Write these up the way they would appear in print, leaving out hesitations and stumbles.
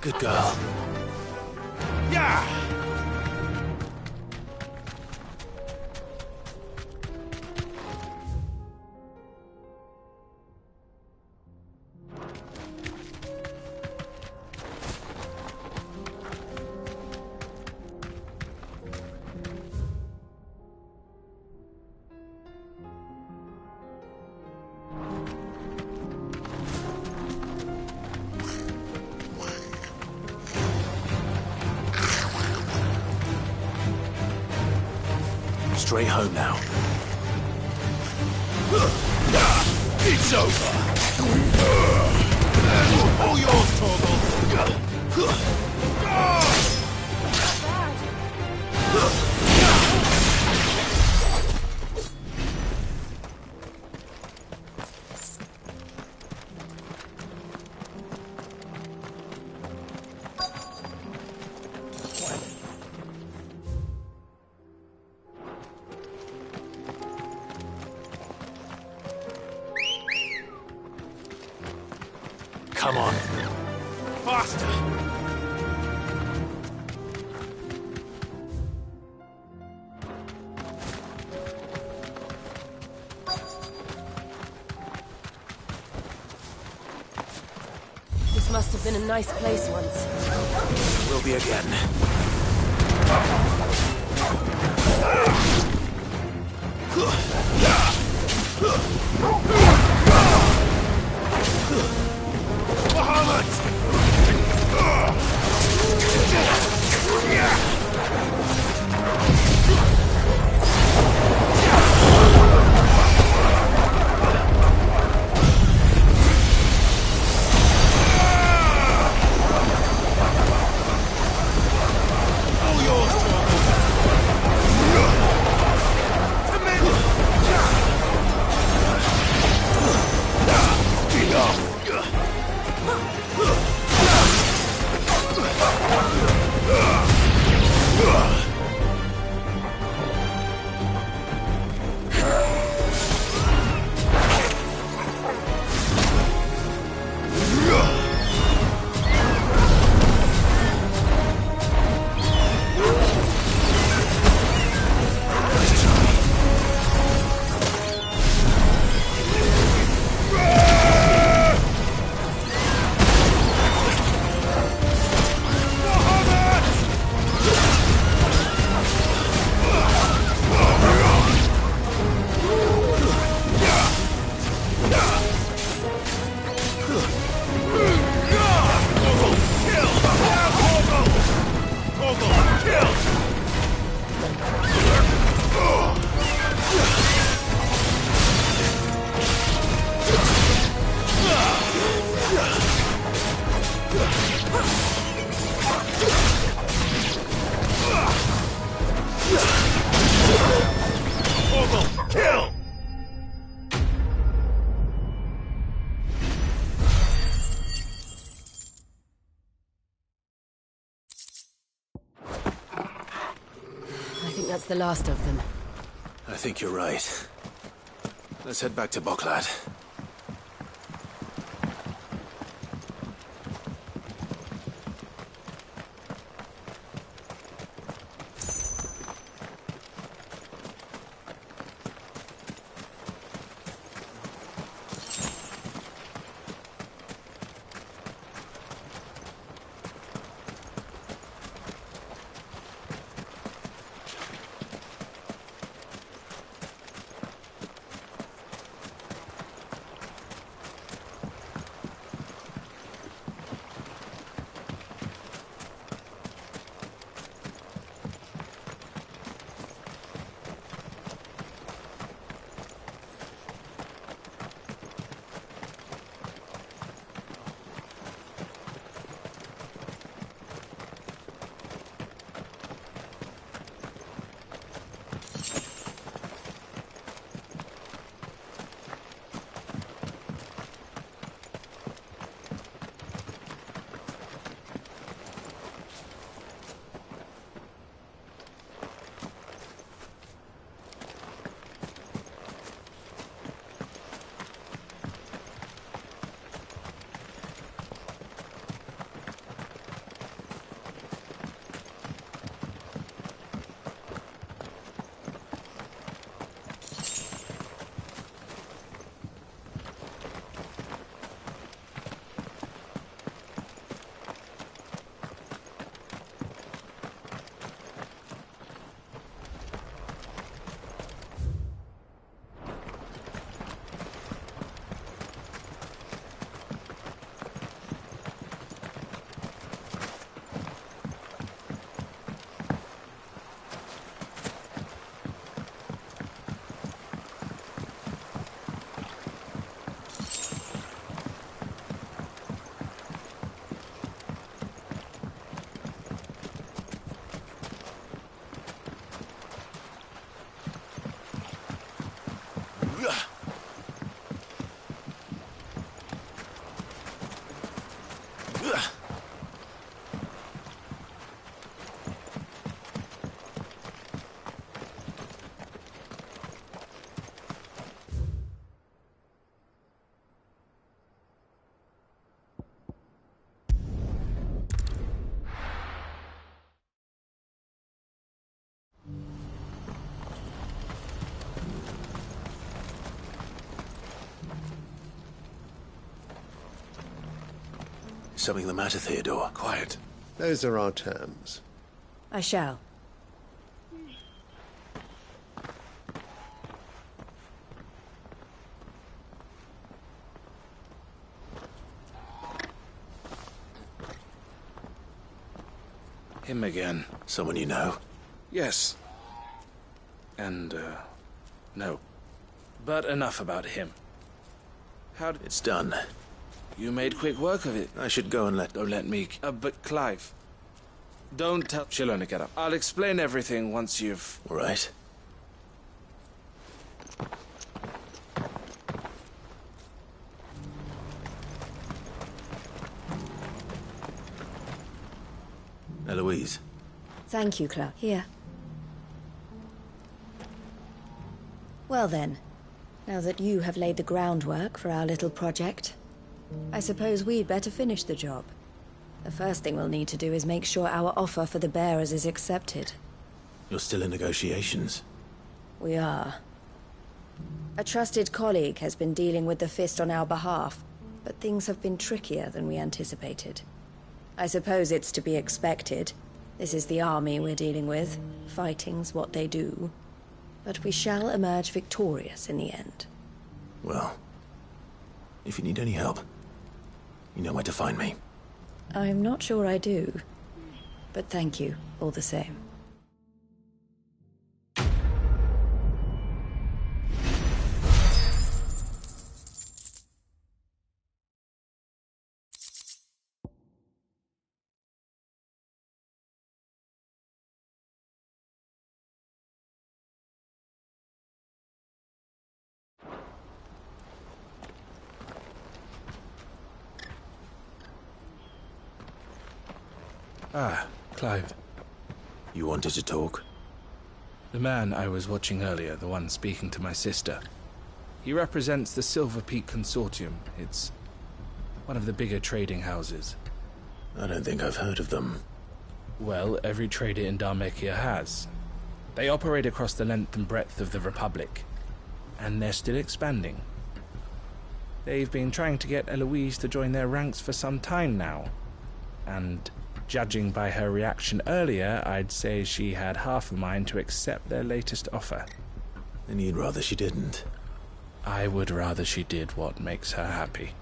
Good girl. Yeah! Straight home now. It's over! All yours, Torgal! Come on. Faster! This must have been a nice place once. Will be again. That's the last of them. I think you're right. Let's head back to Boklad. Something the matter, Theodore? Quiet. Those are our terms. I shall. Him again. Someone you know? Yes. And, no. But enough about him. How did... It's done. You made quick work of it. I should go and let... Don't let me... but Clive. Don't tell... She'll only get up. I'll explain everything once you've... All right. Eloise. Thank you, Clark. Here. Well then, now that you have laid the groundwork for our little project, I suppose we'd better finish the job. The first thing we'll need to do is make sure our offer for the bearers is accepted. You're still in negotiations? We are. A trusted colleague has been dealing with the Fist on our behalf, but things have been trickier than we anticipated. I suppose it's to be expected. This is the army we're dealing with. Fighting's what they do. But we shall emerge victorious in the end. Well, if you need any help, you know where to find me. I'm not sure I do. But thank you, all the same. Ah, Clive. You wanted to talk? The man I was watching earlier, the one speaking to my sister. He represents the Silver Peak Consortium. It's one of the bigger trading houses. I don't think I've heard of them. Well, every trader in Dharmekia has. They operate across the length and breadth of the Republic. And they're still expanding. They've been trying to get Eloise to join their ranks for some time now. And judging by her reaction earlier, I'd say she had half a mind to accept their latest offer. And you'd rather she didn't? I would rather she did what makes her happy.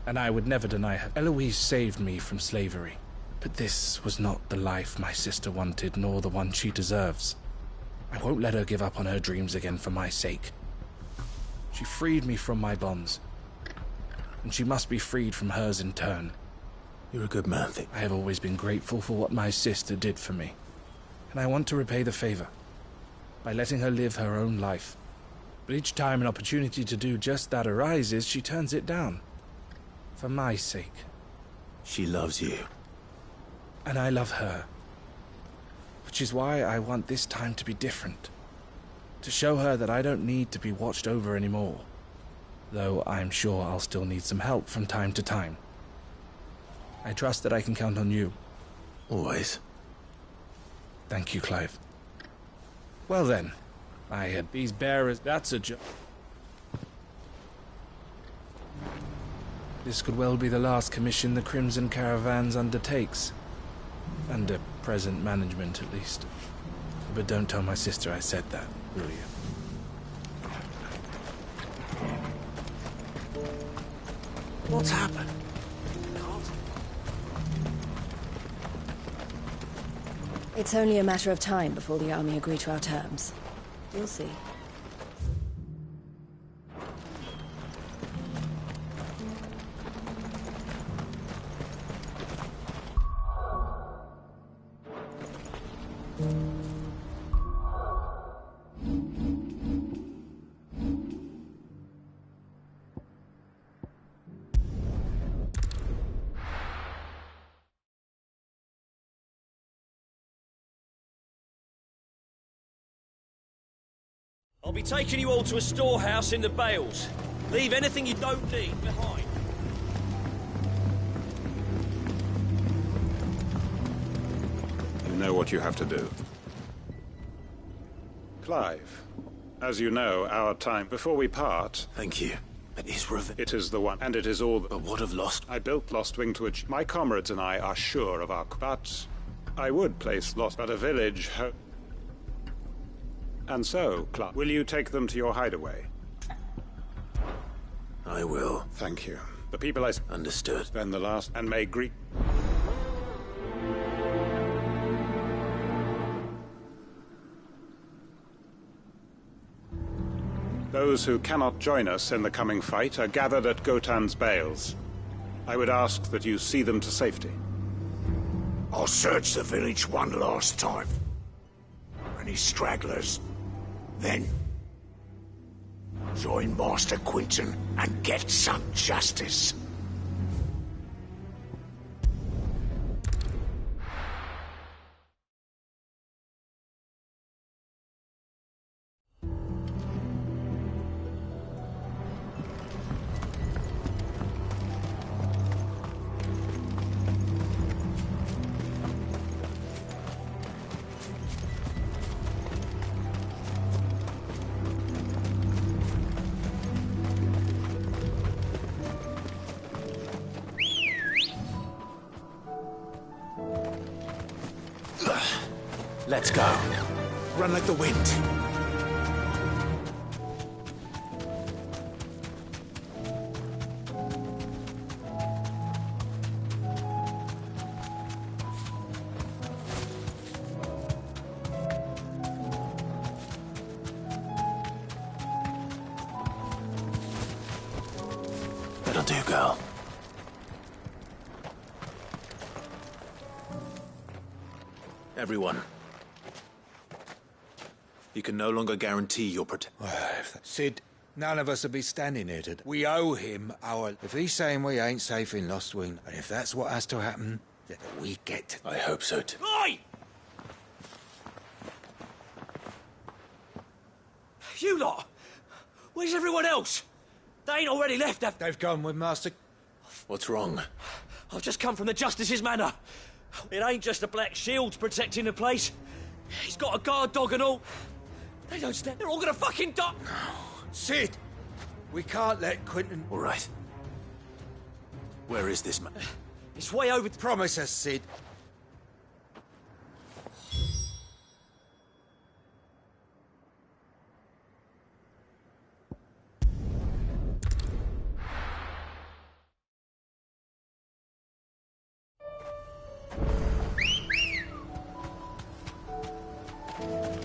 And I would never deny her. Eloise saved me from slavery. But this was not the life my sister wanted, nor the one she deserves. I won't let her give up on her dreams again for my sake. She freed me from my bonds. And she must be freed from hers in turn. You're a good man, I have always been grateful for what my sister did for me. And I want to repay the favor by letting her live her own life. But each time an opportunity to do just that arises, she turns it down. For my sake. She loves you. And I love her. Which is why I want this time to be different. To show her that I don't need to be watched over anymore. Though I'm sure I'll still need some help from time to time. I trust that I can count on you. Always. Thank you, Clive. Well then, I had these bearers. That's a job. This could well be the last commission the Crimson Caravans undertakes. Under present management, at least. But don't tell my sister I said that, will you? What's happened? It's only a matter of time before the army agree to our terms. You'll see. I'll be taking you all to a storehouse in the Bales. Leave anything you don't need behind. You know what you have to do. Clive, as you know, our time before we part... Thank you. It is revenge. It is the one, and it is all. But what of Lost? I built Lost Wing to achieve. My comrades and I are sure of our. But I would place Lost, but a village. And so, Clark, will you take them to your hideaway? I will. Thank you. The people I. Understood. Then the last, and may Greek. Those who cannot join us in the coming fight are gathered at Gotan's bales. I would ask that you see them to safety. I'll search the village one last time. Any stragglers, then join Master Quinton and get some justice. Let's go. Run like the wind. That'll do, girl. Everyone. You can no longer guarantee your protection. Sid, none of us will be standing here today. We owe him our... If he's saying we ain't safe in Lost Wing, and if that's what has to happen, then we get... I hope so too. Oi! You lot! Where's everyone else? They ain't already left, have they? They've gone with Master... What's wrong? I've just come from the Justice's manor. It ain't just the Black Shields protecting the place. He's got a guard dog and all. They don't stand. They're all gonna fucking die. Sid! We can't let Quinton... All right. Where is this man? It's way over... Promise us, Sid.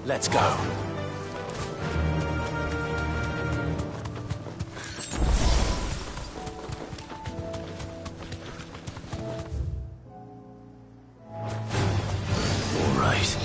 Let's go. All right.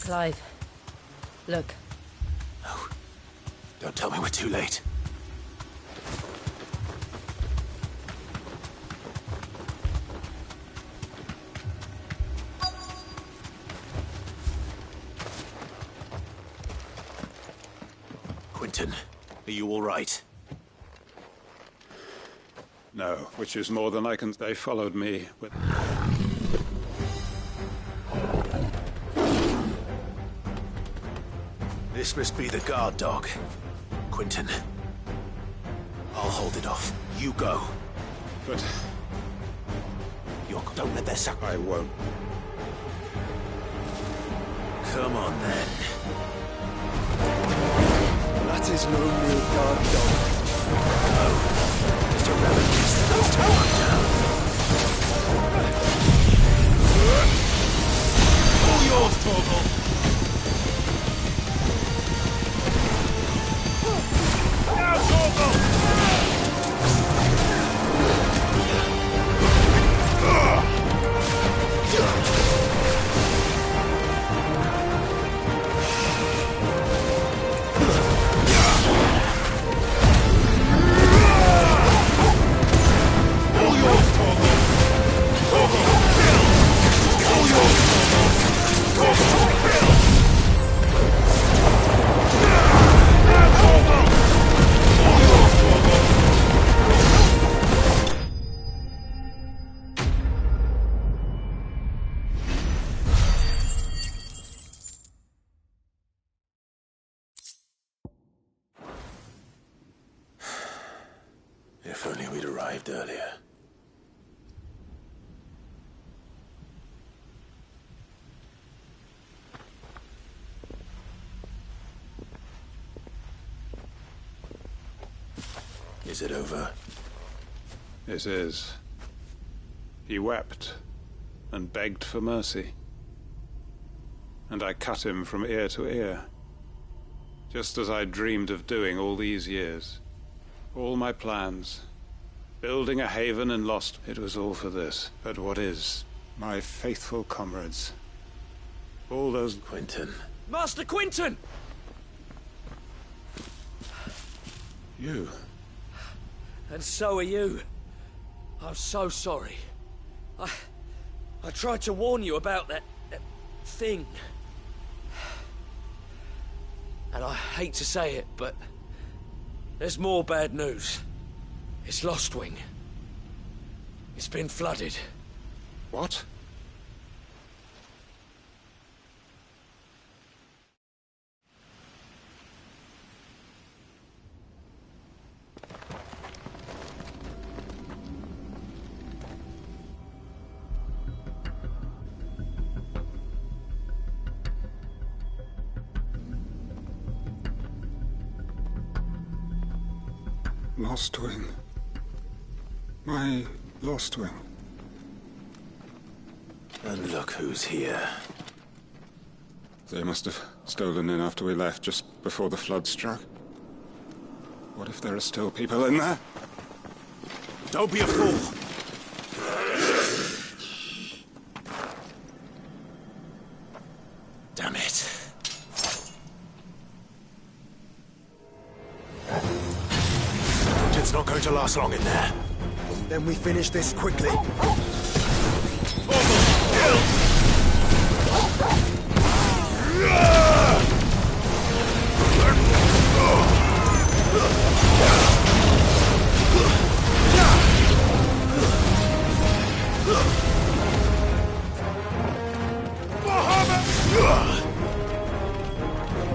Clive, look. No. Don't tell me we're too late. Quinton, are you all right? No, which is more than I can... They followed me with... This must be the guard dog. Quinton. I'll hold it off. You go. But... Don't let their sack... I won't. Come on, then. That is no real guard dog. No. Just a relic that needs to run down. All yours, Torgal. If only we'd arrived earlier. Is it over? It is. He wept and begged for mercy. And I cut him from ear to ear. Just as I dreamed of doing all these years. All my plans. Building a haven in Lost. It was all for this. But what is? My faithful comrades. All those... Quentin. Master Quentin! You. And so are you. I'm so sorry. I tried to warn you about that thing. And I hate to say it, but there's more bad news. It's Lostwing. It's been flooded. What? Lostwing. My Lostwing. And look who's here. They must have stolen in after we left, just before the flood struck. What if there are still people in there? Don't be a fool! Damn it. It's not going to last long in there. Then we finish this quickly.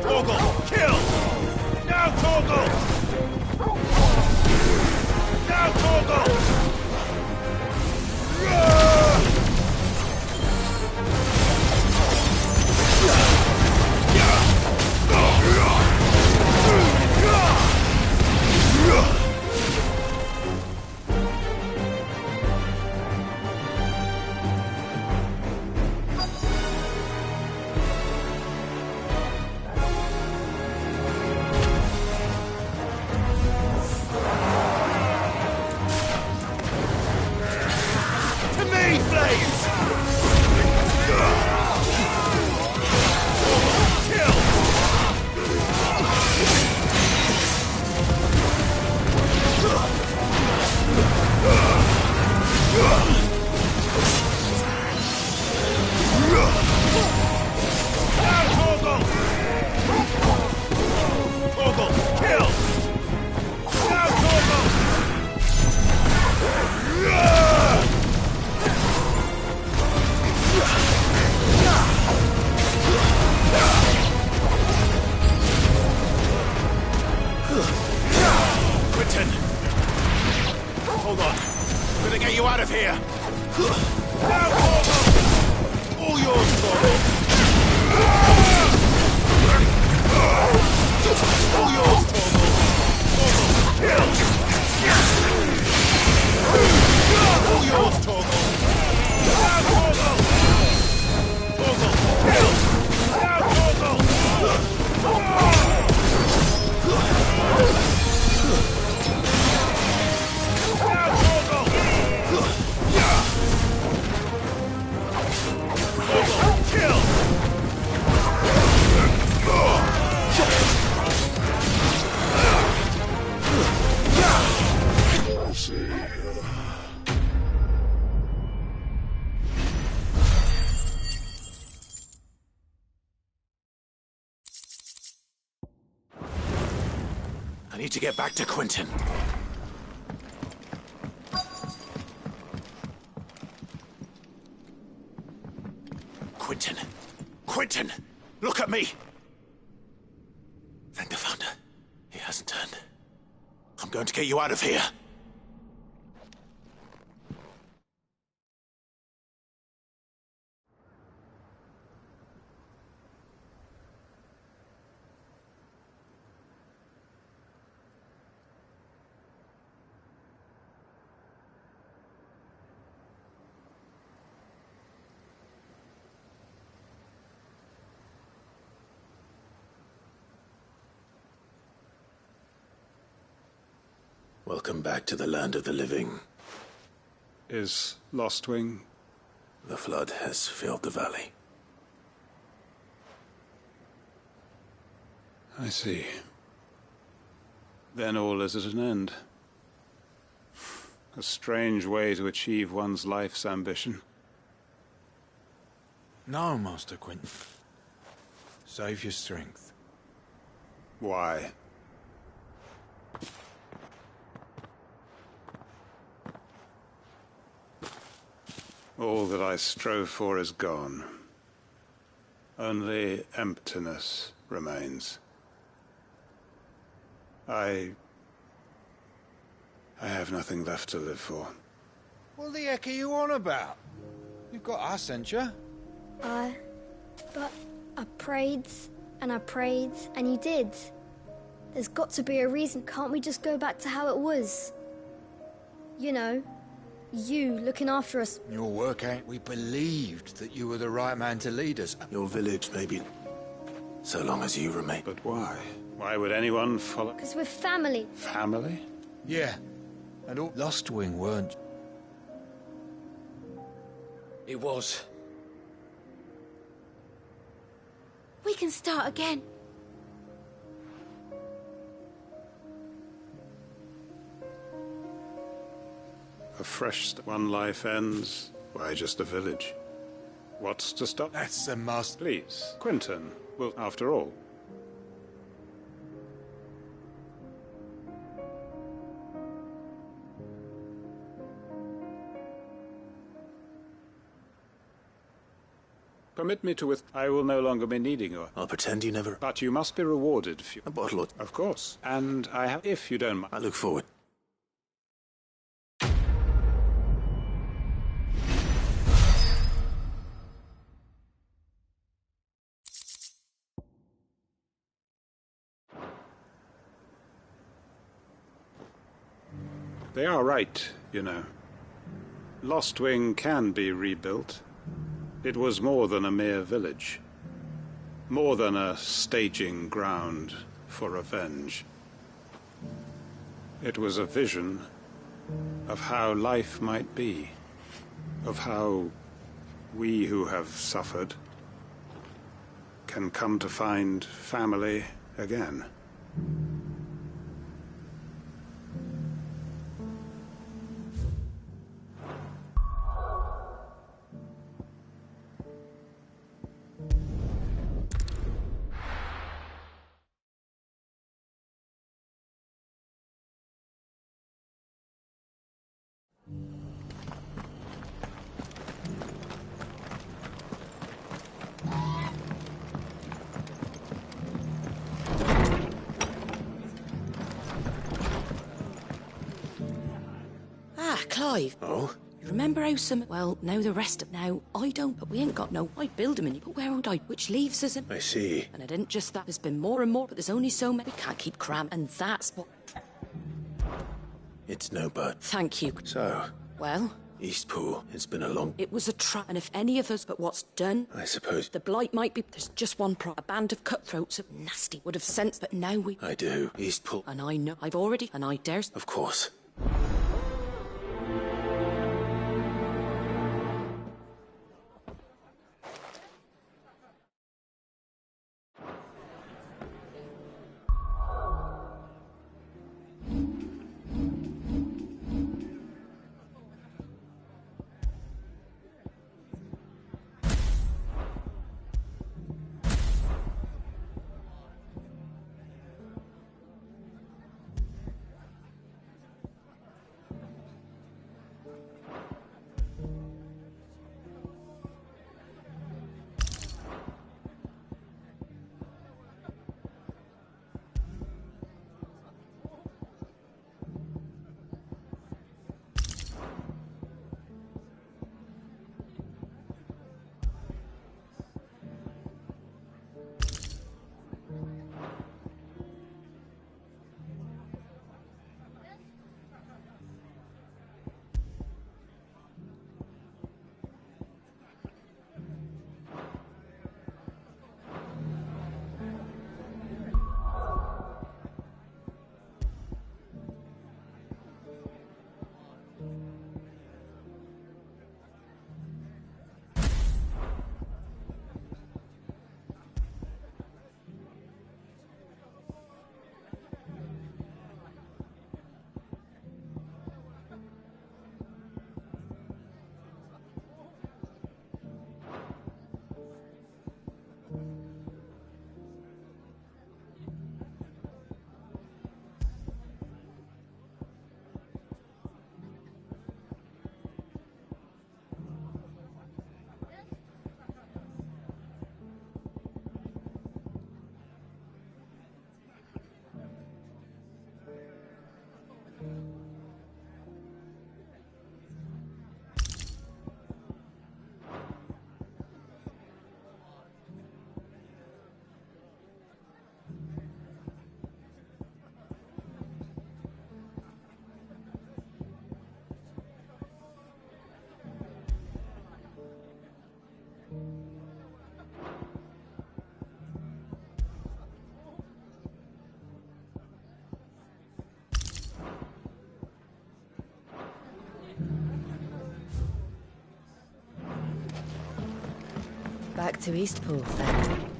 Torgal, kill! Now, Torgal! Now, Torgal! Hold on. I'm gonna get you out of here. Now, Torgal! All yours, Torgal! All yours, Torgal! Torgal, kill! All yours, Torgal! Now, Torgal! Torgal, kill! Now, Torgal! I need to get back to Quentin. Quentin! Quentin! Look at me! Thank the thunder. He hasn't turned. I'm going to get you out of here. Welcome back to the land of the living. Is Lostwing? The flood has filled the valley. I see. Then all is at an end. A strange way to achieve one's life's ambition. No, Master Quentin. Save your strength. Why? All that I strove for is gone. Only emptiness remains. I have nothing left to live for. What the heck are you on about? You've got us, ain't you? But I prayed, and you did. There's got to be a reason. Can't we just go back to how it was? You know, you looking after us. Your work ain't. We believed that you were the right man to lead us. Your village, maybe. So long as you remain. But why? Why would anyone follow? Because we're family. Family? Yeah. And all Lostwing weren't. It was. We can start again. A fresh one life ends. Why, just a village. What's to stop? That's the must. Please, Quentin. Well, after all. Permit me to I will no longer be needing you. I'll pretend you never... But you must be rewarded if you... A bottle or... Of course. And I have... If you don't mind... I look forward. They are right, you know. Lostwing can be rebuilt. It was more than a mere village. More than a staging ground for revenge. It was a vision of how life might be. Of how we who have suffered can come to find family again. Clive. Oh? You remember how some... Well, now the rest of... Now, I don't, but we ain't got no... I'd build them in you, but where would I... Which leaves us in... I see. And it didn't just that. There's been more and more, but there's only so many. We can't keep cramming, and that's what... It's no but. Thank you. So... Well... Eastpool, it's been a long... It was a trap, and if any of us... But what's done... I suppose... The blight might be... There's just one problem. A band of cutthroats, nasty, would have sensed, but now we... I do. Eastpool... And I know. I've already... And I dare... Of course. back to Eastpool, then?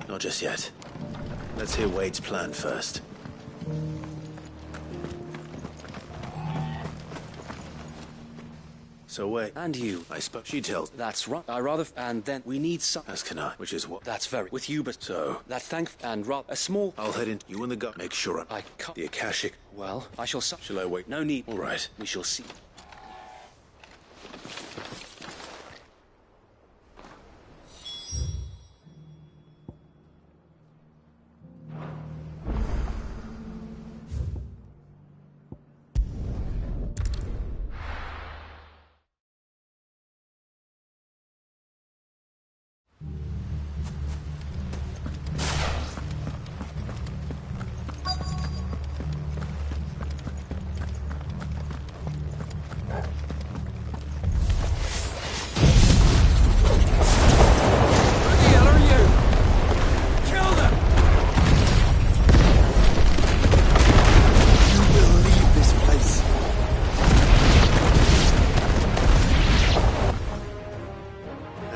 Not just yet. Let's hear Wade's plan first. So Wade... And you. I suppose she tells... That's right. And then we need some... As can I, which is what... That's very... With you, but... So... That and a small... I'll head in. You and the guy. Make sure I can't... The Akashic... Well, I shall... Shall I wait? No need. All right. We shall see.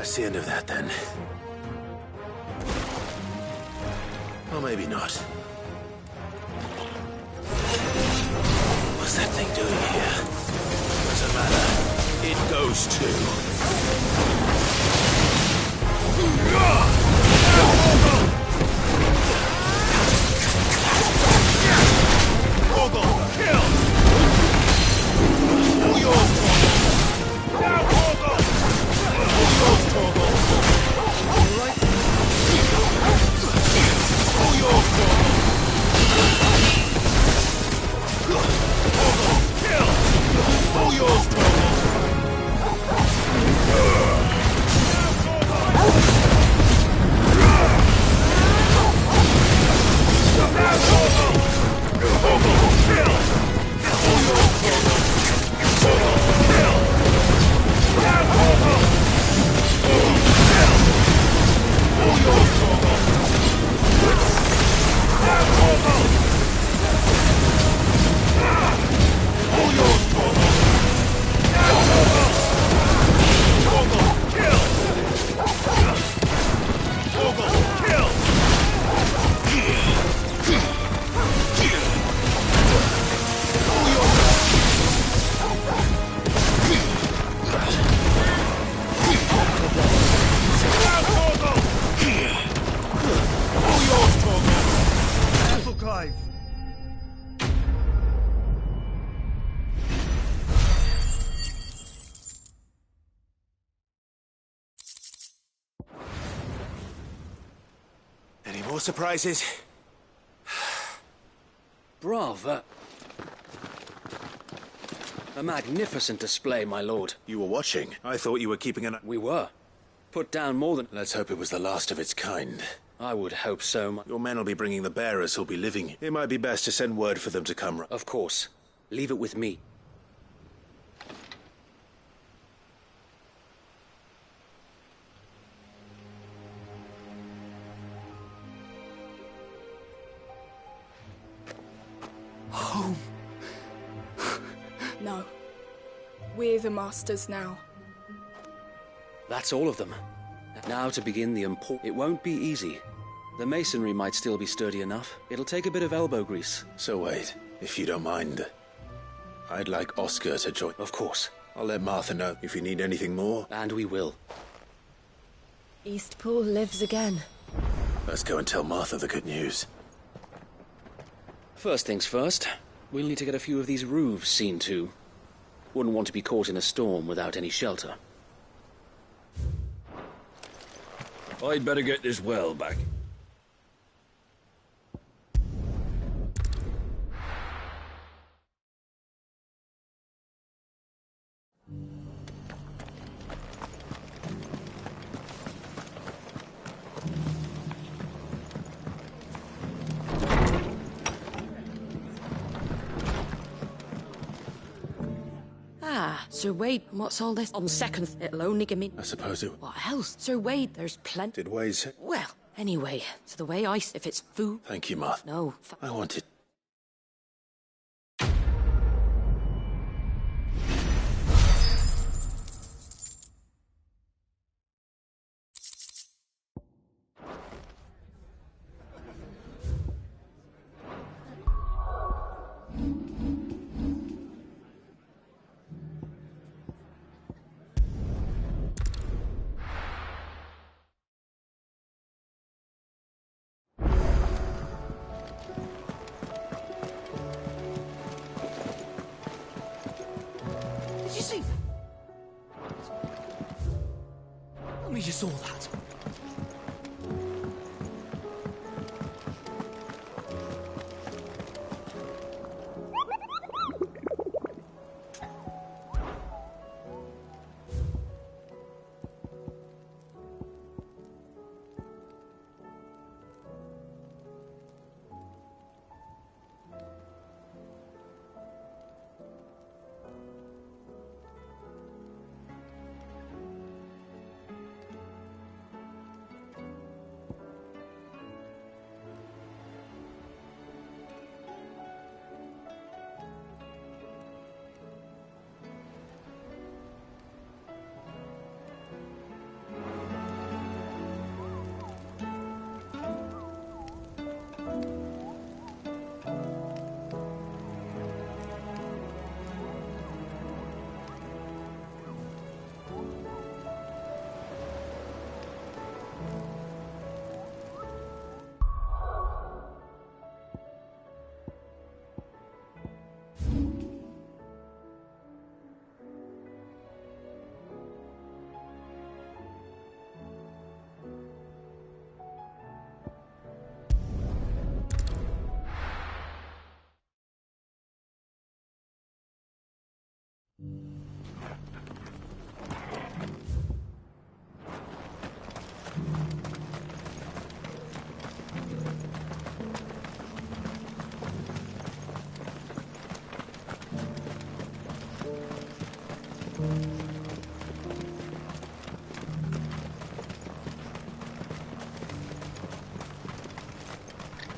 That's the end of that, then. Or maybe not. What's that thing doing here? Doesn't matter. It goes too. Kill! All yours, now, Any more surprises? Bravo. A magnificent display, my lord. You were watching. I thought you were keeping an eye. We were. Put down more than... Let's hope it was the last of its kind. I would hope so. Your men will be bringing the bearers who'll be living. It might be best to send word for them to come. Of course. Leave it with me. Home. No. We're the masters now. That's all of them. Now to begin the It won't be easy. The masonry might still be sturdy enough. It'll take a bit of elbow grease. So wait, if you don't mind, I'd like Oscar to join. Of course. I'll let Martha know if you need anything more. And we will. Eastpool lives again. Let's go and tell Martha the good news. First things first, we'll need to get a few of these roofs seen to. Wouldn't want to be caught in a storm without any shelter. I'd better get this well back. Sir Wade, what's all this? On second, it'll only give me... I suppose it... What else? Sir Wade, there's plenty... Did Wade say... Well, anyway, to the way if it's food... Thank you, Martha. No. I wanted... Tell me you saw that.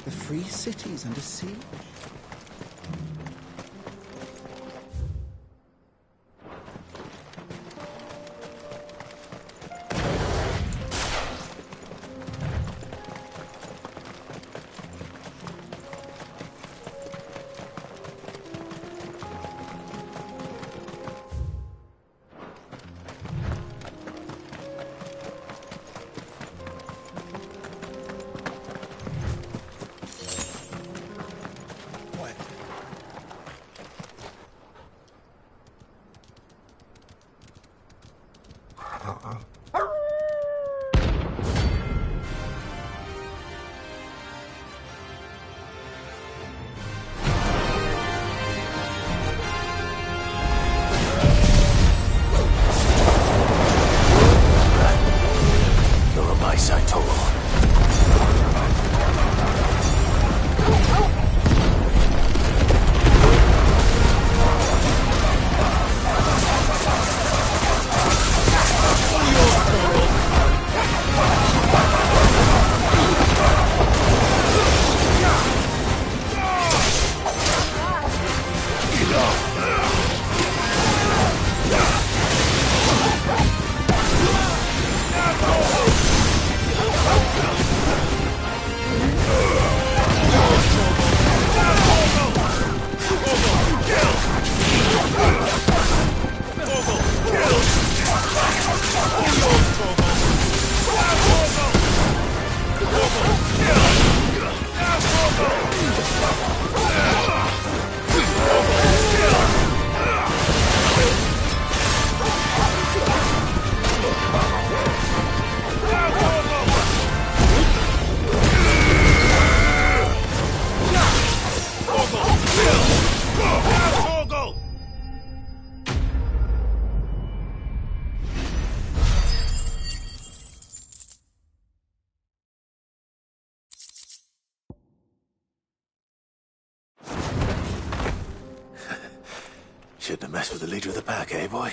The free city's under siege. Shouldn't have messed with the leader of the pack, eh, boy?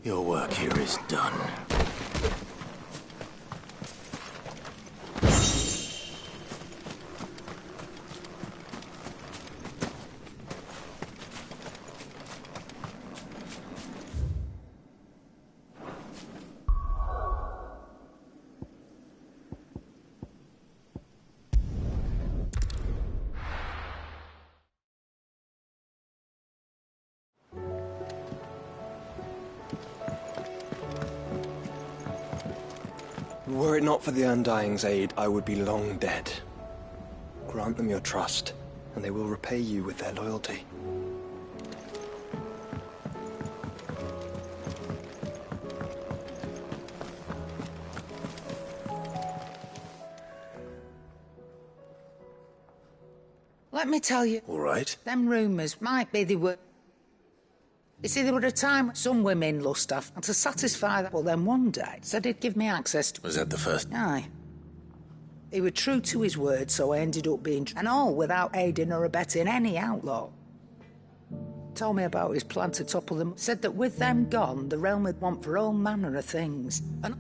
Your work here is done. Were it not for the Undying's aid, I would be long dead. Grant them your trust, and they will repay you with their loyalty. Let me tell you. All right. Them rumours might be they were... You see, there were a time some women lust after, and to satisfy that, well, then one day, said he'd give me access to... Was that the first? Aye. He was true to his word, so I ended up being... And all without aiding or abetting any outlaw. Told me about his plan to topple them. Said that with them gone, the realm would want for all manner of things. And...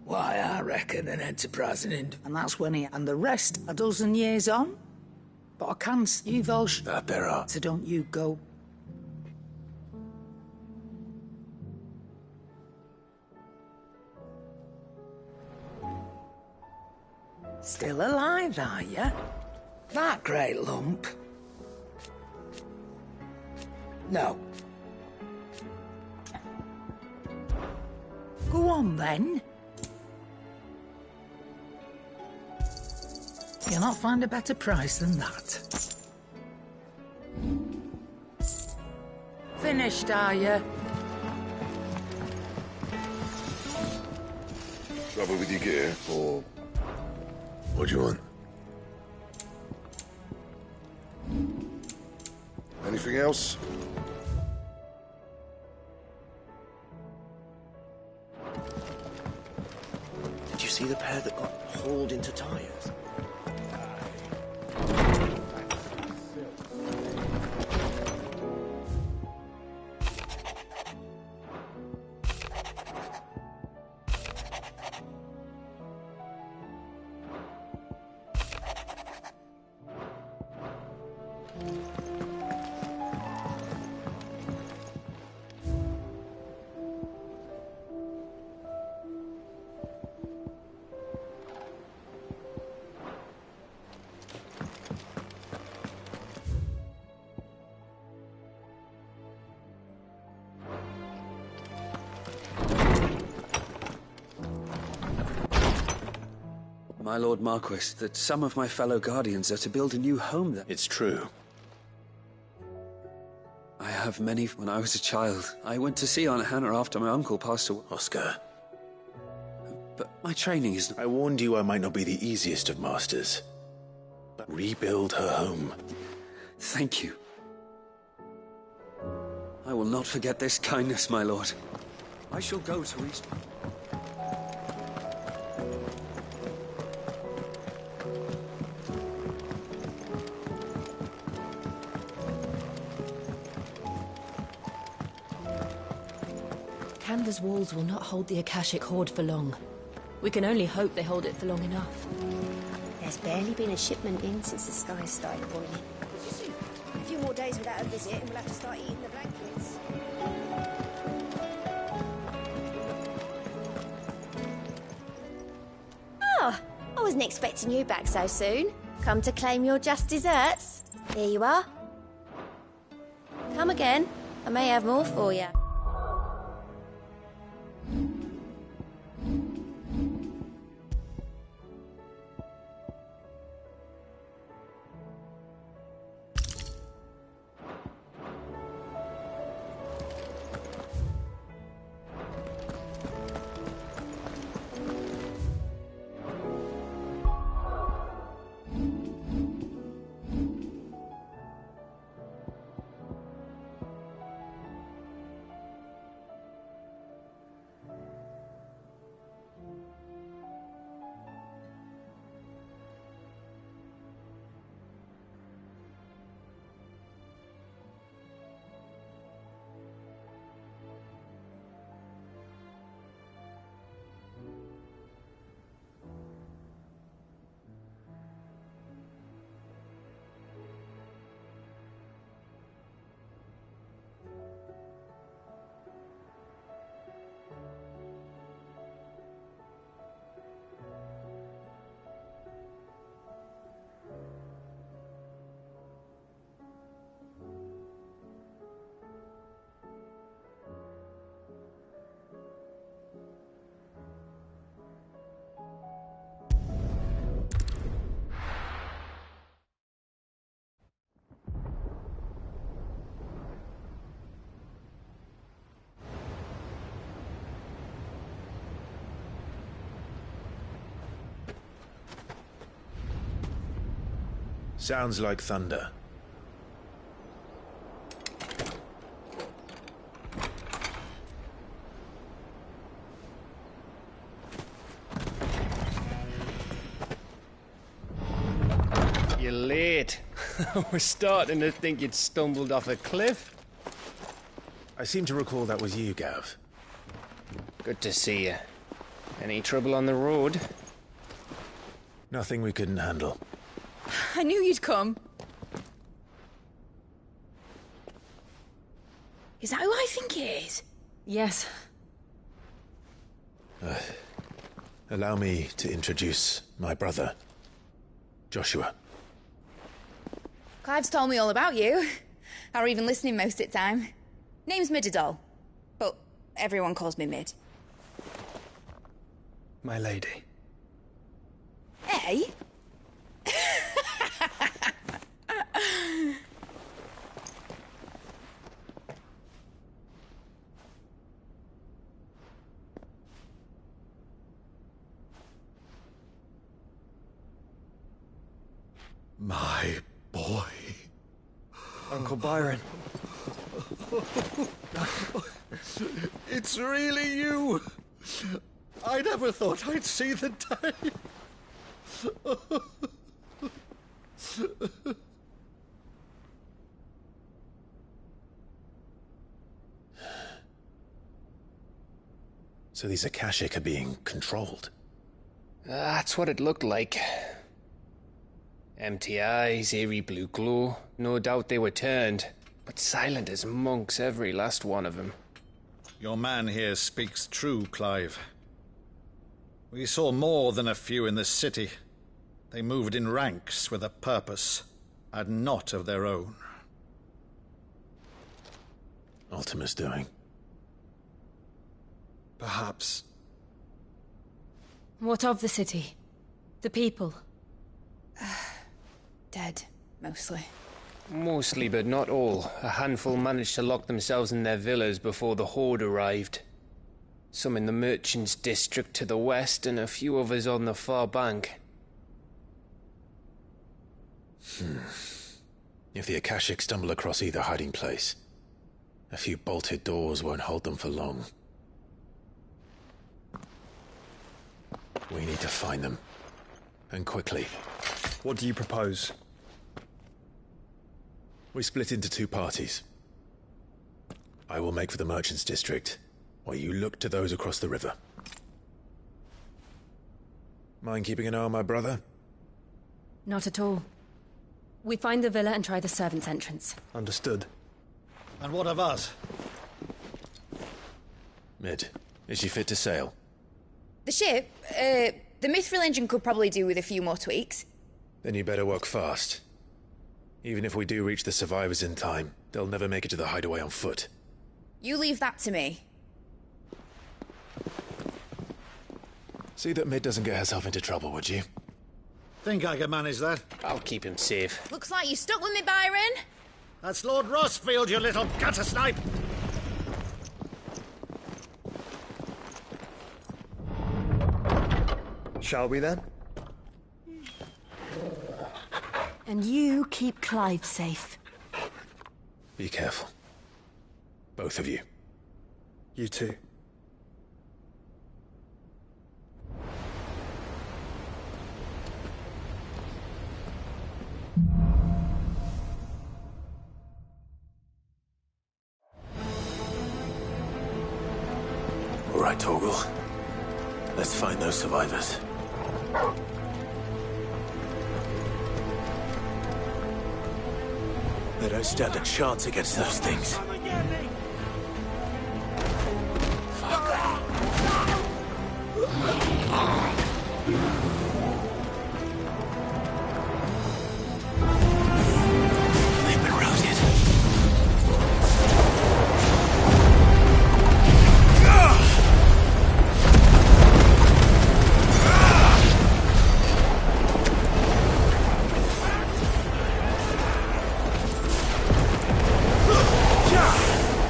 Why, I reckon an enterprising And that's when he... And the rest, a dozen years on. But I can't... You've all... That there are. So don't you go... Still alive, are you? That great lump? No. Go on, then. You'll not find a better price than that. Finished, are you? Trouble with your gear, or... What do you want? Anything else? Did you see the pair that got hauled into tires? My Lord Marquis, that some of my fellow Guardians are to build a new home there. It's true. I have many. When I was a child, I went to see Aunt Hannah after my uncle passed away. Oscar. But my training is... I warned you I might not be the easiest of masters. But rebuild her home. Thank you. I will not forget this kindness, my lord. I shall go to East... Canva's walls will not hold the Akashic Horde for long. We can only hope they hold it for long enough. There's barely been a shipment in since the sky started boiling. A few more days without a visit and we'll have to start eating the blankets. Oh, I wasn't expecting you back so soon. Come to claim your just desserts? Here you are. Come again. I may have more for you. Sounds like thunder. You're late. We're starting to think you'd stumbled off a cliff. I seem to recall that was you, Gav. Good to see you. Any trouble on the road? Nothing we couldn't handle. I knew you'd come. Is that who I think it is? Yes. Allow me to introduce my brother, Joshua. Clive's told me all about you. Or even listening most of the time. Name's Midadol, but everyone calls me Mid. My lady. Hey? My boy. Uncle Byron. It's really you. I never thought I'd see the day. So these Akashic are being controlled? That's what it looked like. Empty eyes, eerie blue glow. No doubt they were turned, but silent as monks, every last one of them. Your man here speaks true, Clive. We saw more than a few in this city. They moved in ranks with a purpose, and not of their own. Ultima's doing. Perhaps. What of the city? The people? Dead, mostly. Mostly, but not all. A handful managed to lock themselves in their villas before the Horde arrived. Some in the Merchants' District to the west, and a few others on the far bank. If the Akashic stumble across either hiding place, a few bolted doors won't hold them for long. We need to find them. And quickly. What do you propose? We split into two parties. I will make for the Merchants' District, while you look to those across the river. Mind keeping an eye on my brother? Not at all. We find the villa and try the servants' entrance. Understood. And what of us? Mid, is she fit to sail? The ship, the Mithril engine could probably do with a few more tweaks. Then you better work fast. Even if we do reach the survivors in time, they'll never make it to the hideaway on foot. You leave that to me. See that Mid doesn't get herself into trouble, would you? Think I can manage that? I'll keep him safe. Looks like you stuck with me, Byron. That's Lord Rossfield, you little gutter snipe! Shall we then? And you keep Clive safe. Be careful. Both of you. You too. All right, Torgal. Let's find those survivors. They don't stand a chance against those things. They've been routed.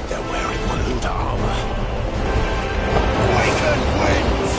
They're wearing Maluda armor. Awaken winds!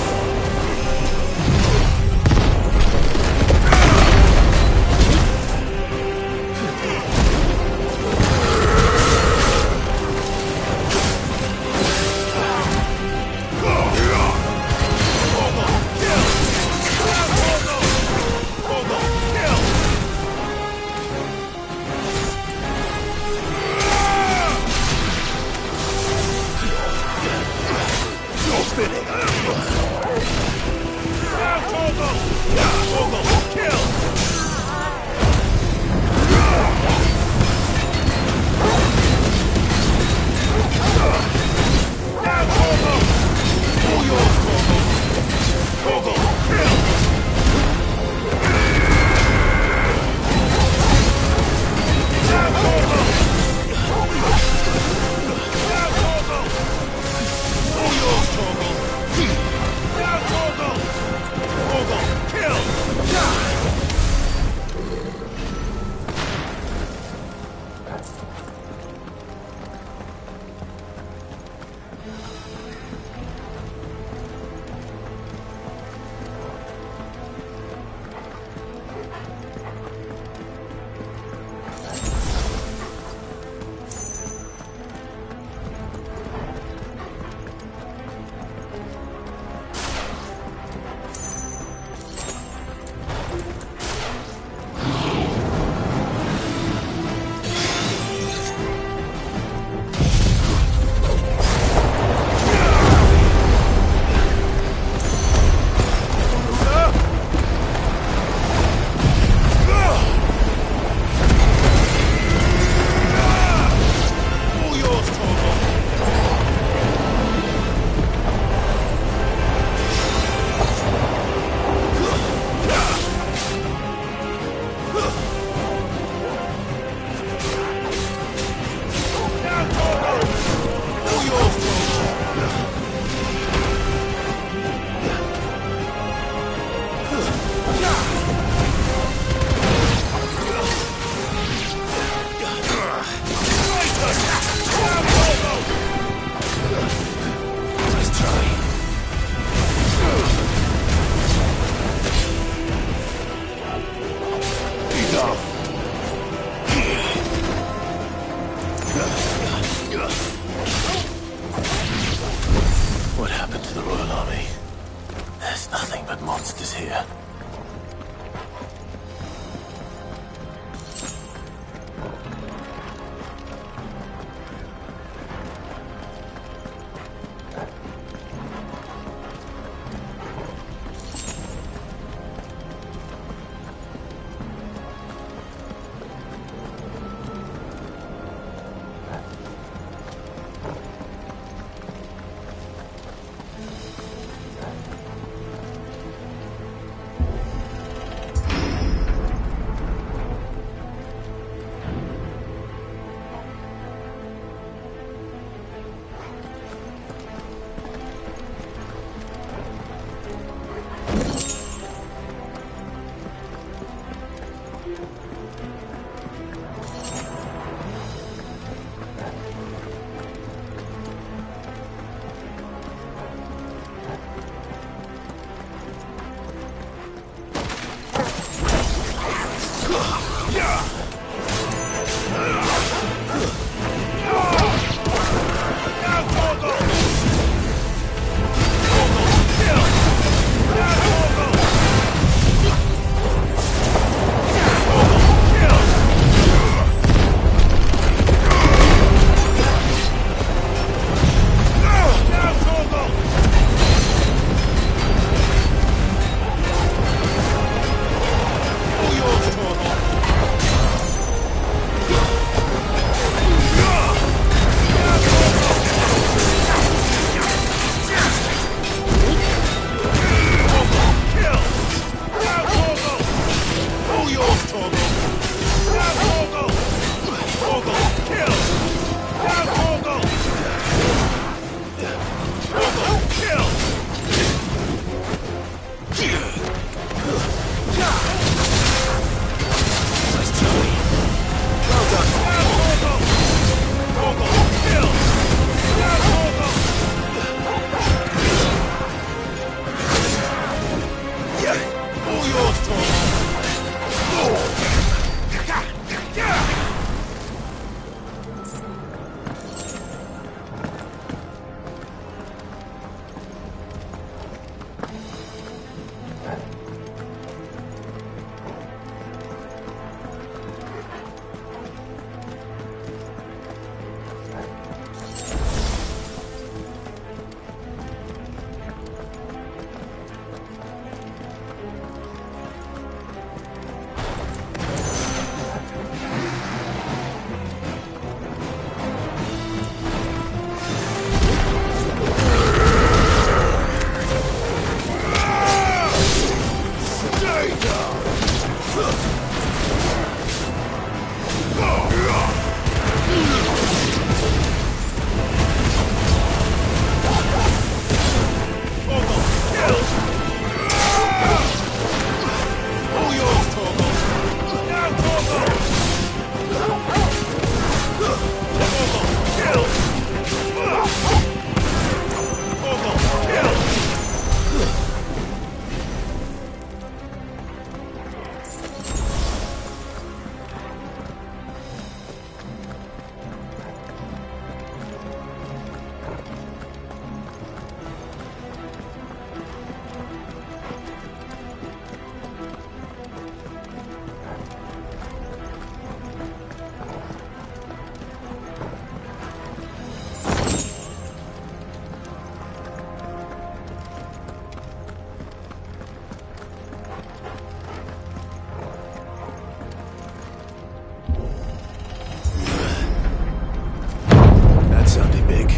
big.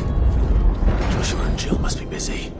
Joshua and Jill must be busy.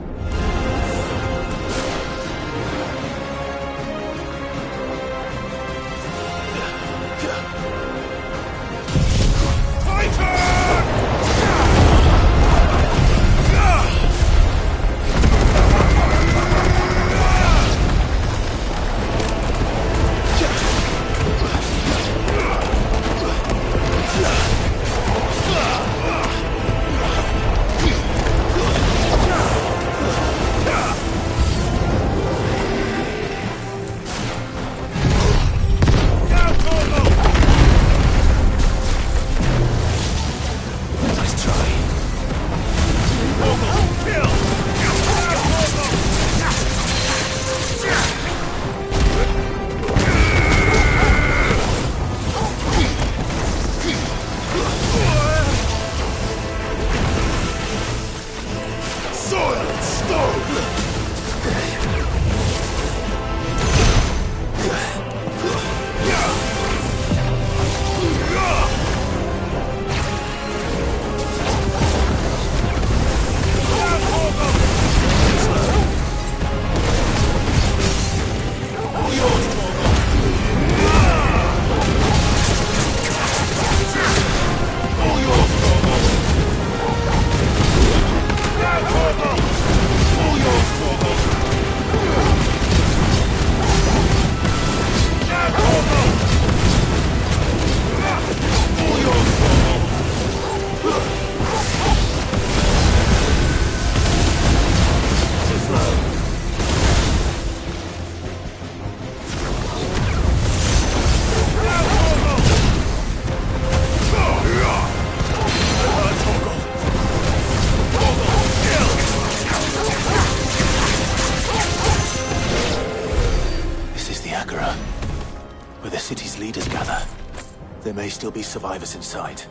There may still be survivors inside.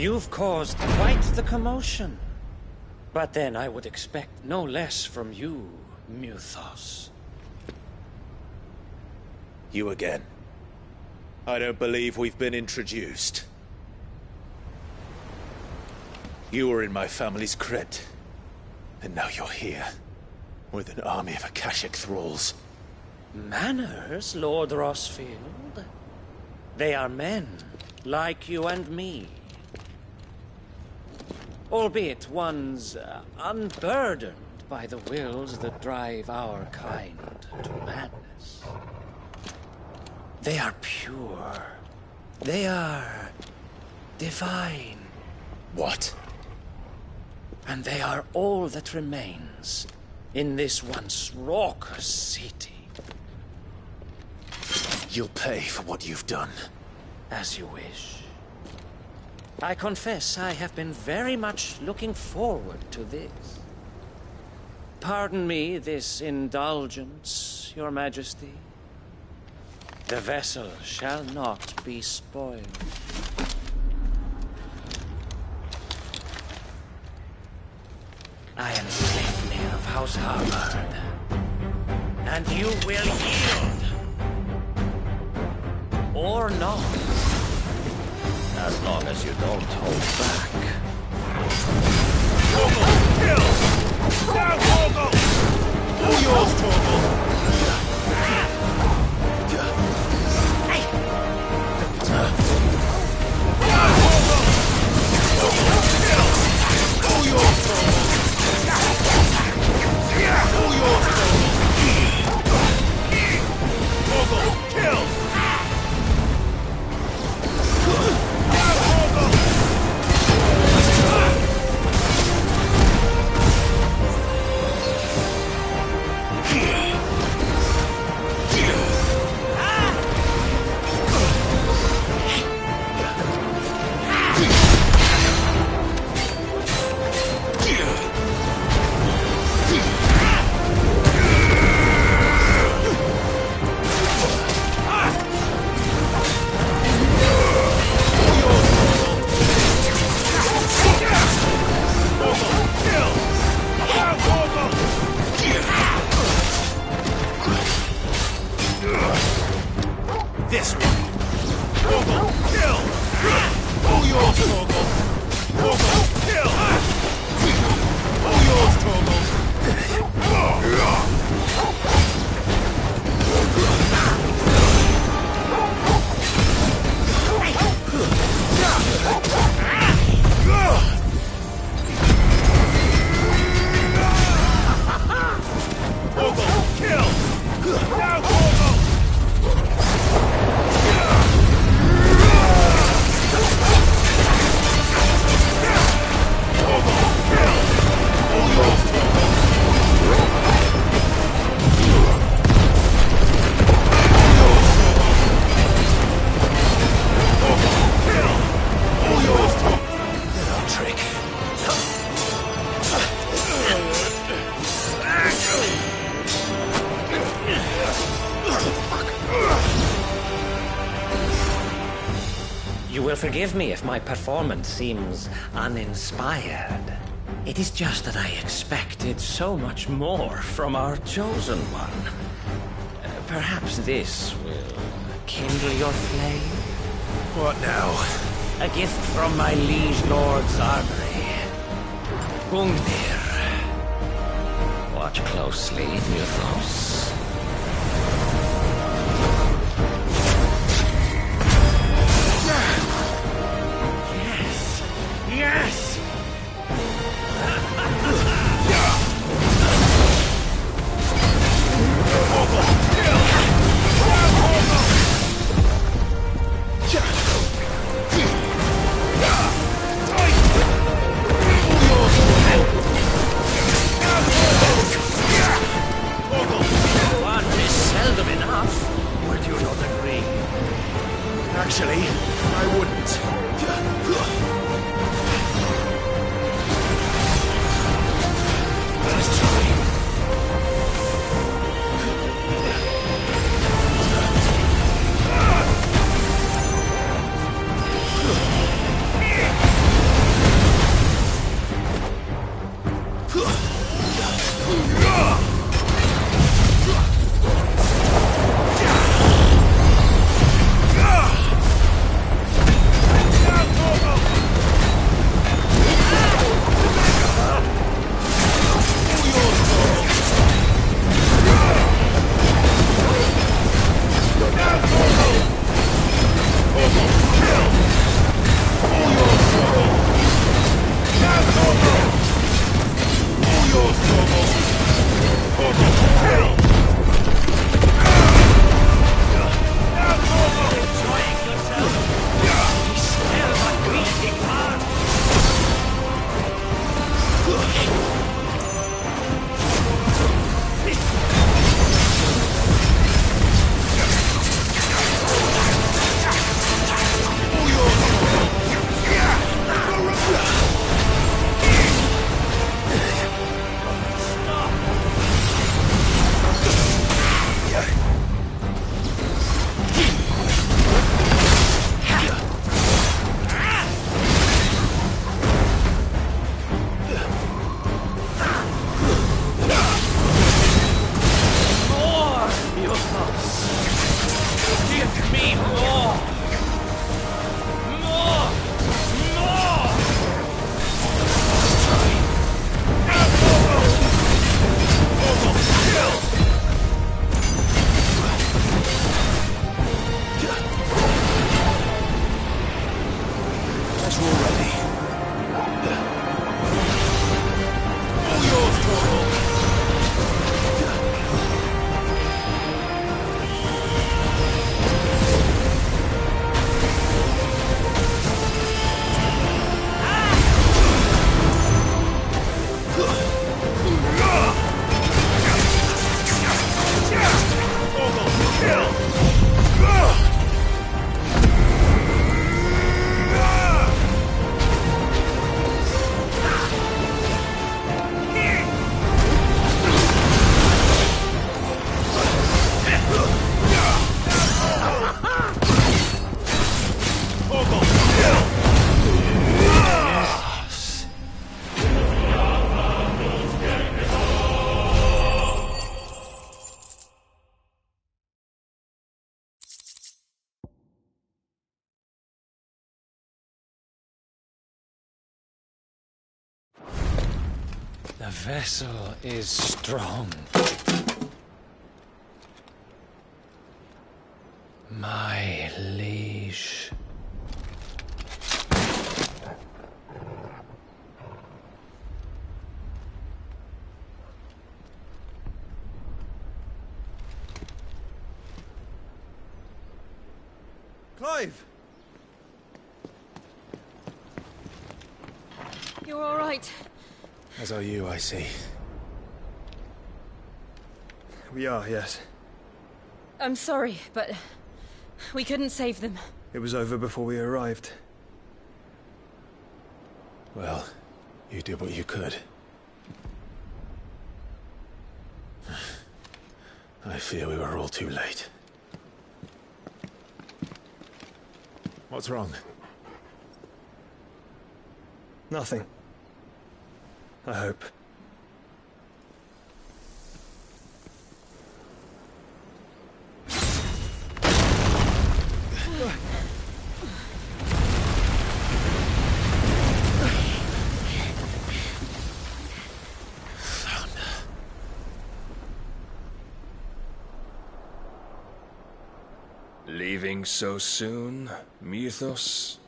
You've caused quite the commotion. But then I would expect no less from you, Muthos. You again. I don't believe we've been introduced. You were in my family's crypt. And now you're here. With an army of Akashic thralls. Manners, Lord Rossfield? They are men, like you and me. Albeit ones unburdened by the wills that drive our kind to madness. They are pure. They are divine. What? And they are all that remains in this once raucous city. You'll pay for what you've done. As you wish. I confess I have been very much looking forward to this. Pardon me this indulgence, Your Majesty. The vessel shall not be spoiled. I am Sleipnir of House Harvard, and you will yield. Or not. As long as you don't hold back. Torgal, kill! Down, Torgal! All yours, Torgal! All yours, Torgal! All yours, Torgal! Kill! This one. Torgal, kill! All yours, Torgal! Torgal, kill! All yours, Torgal! Torgal, kill! Now, Torgal! You will forgive me if my performance seems uninspired. It is just that I expected so much more from our chosen one. Perhaps this will kindle your flame? What now? A gift from my liege lord Zargri. Gungnir. Watch closely, Muthos. Yes! One is seldom enough. Would you not agree? Actually, I wouldn't. The vessel is strong. My liege. Clive! You're all right. As are you, I see. We are, yes. I'm sorry, but we couldn't save them. It was over before we arrived. Well, you did what you could. I fear we were all too late. What's wrong? Nothing. I hope. Leaving so soon, Mythos?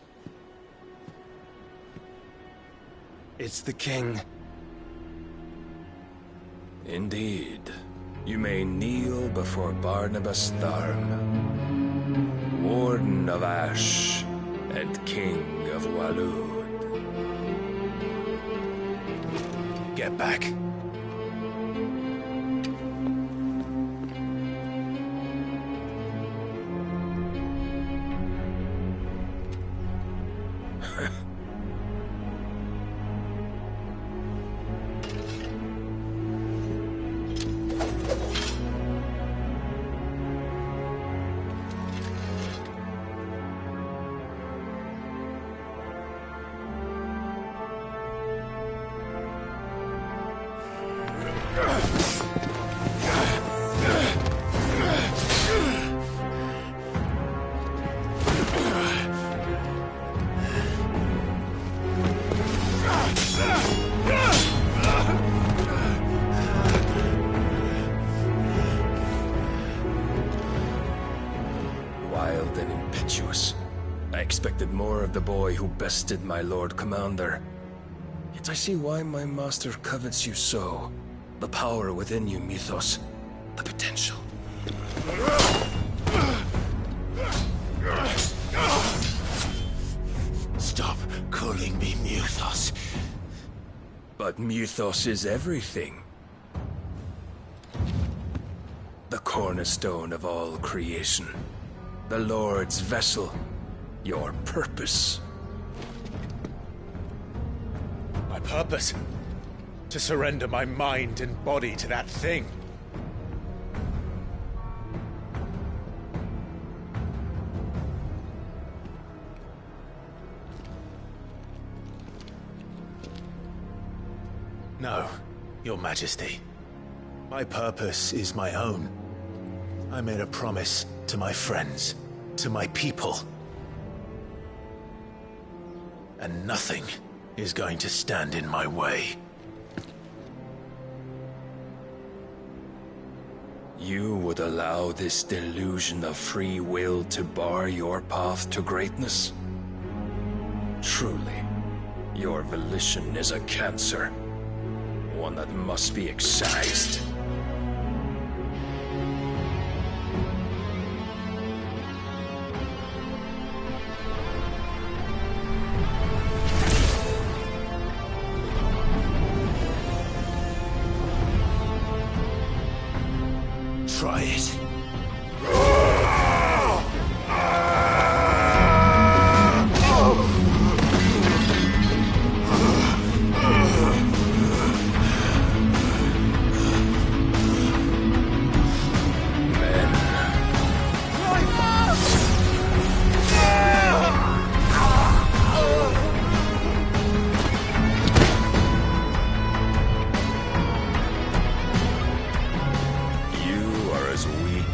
It's the king. Indeed. You may kneel before Barnabas Tharn, Warden of Ash and King of Waloed. Get back. Wild and impetuous. I expected more of the boy who bested my Lord Commander. Yet I see why my master covets you so. The power within you, Mythos. The potential. Stop calling me Mythos. But Mythos is everything. The cornerstone of all creation. The Lord's vessel. Your purpose. My purpose? To surrender my mind and body to that thing. No, Your Majesty. My purpose is my own. I made a promise to my friends, to my people. And nothing is going to stand in my way. You would allow this delusion of free will to bar your path to greatness? Truly, Your volition is a cancer. One that must be excised. Try it.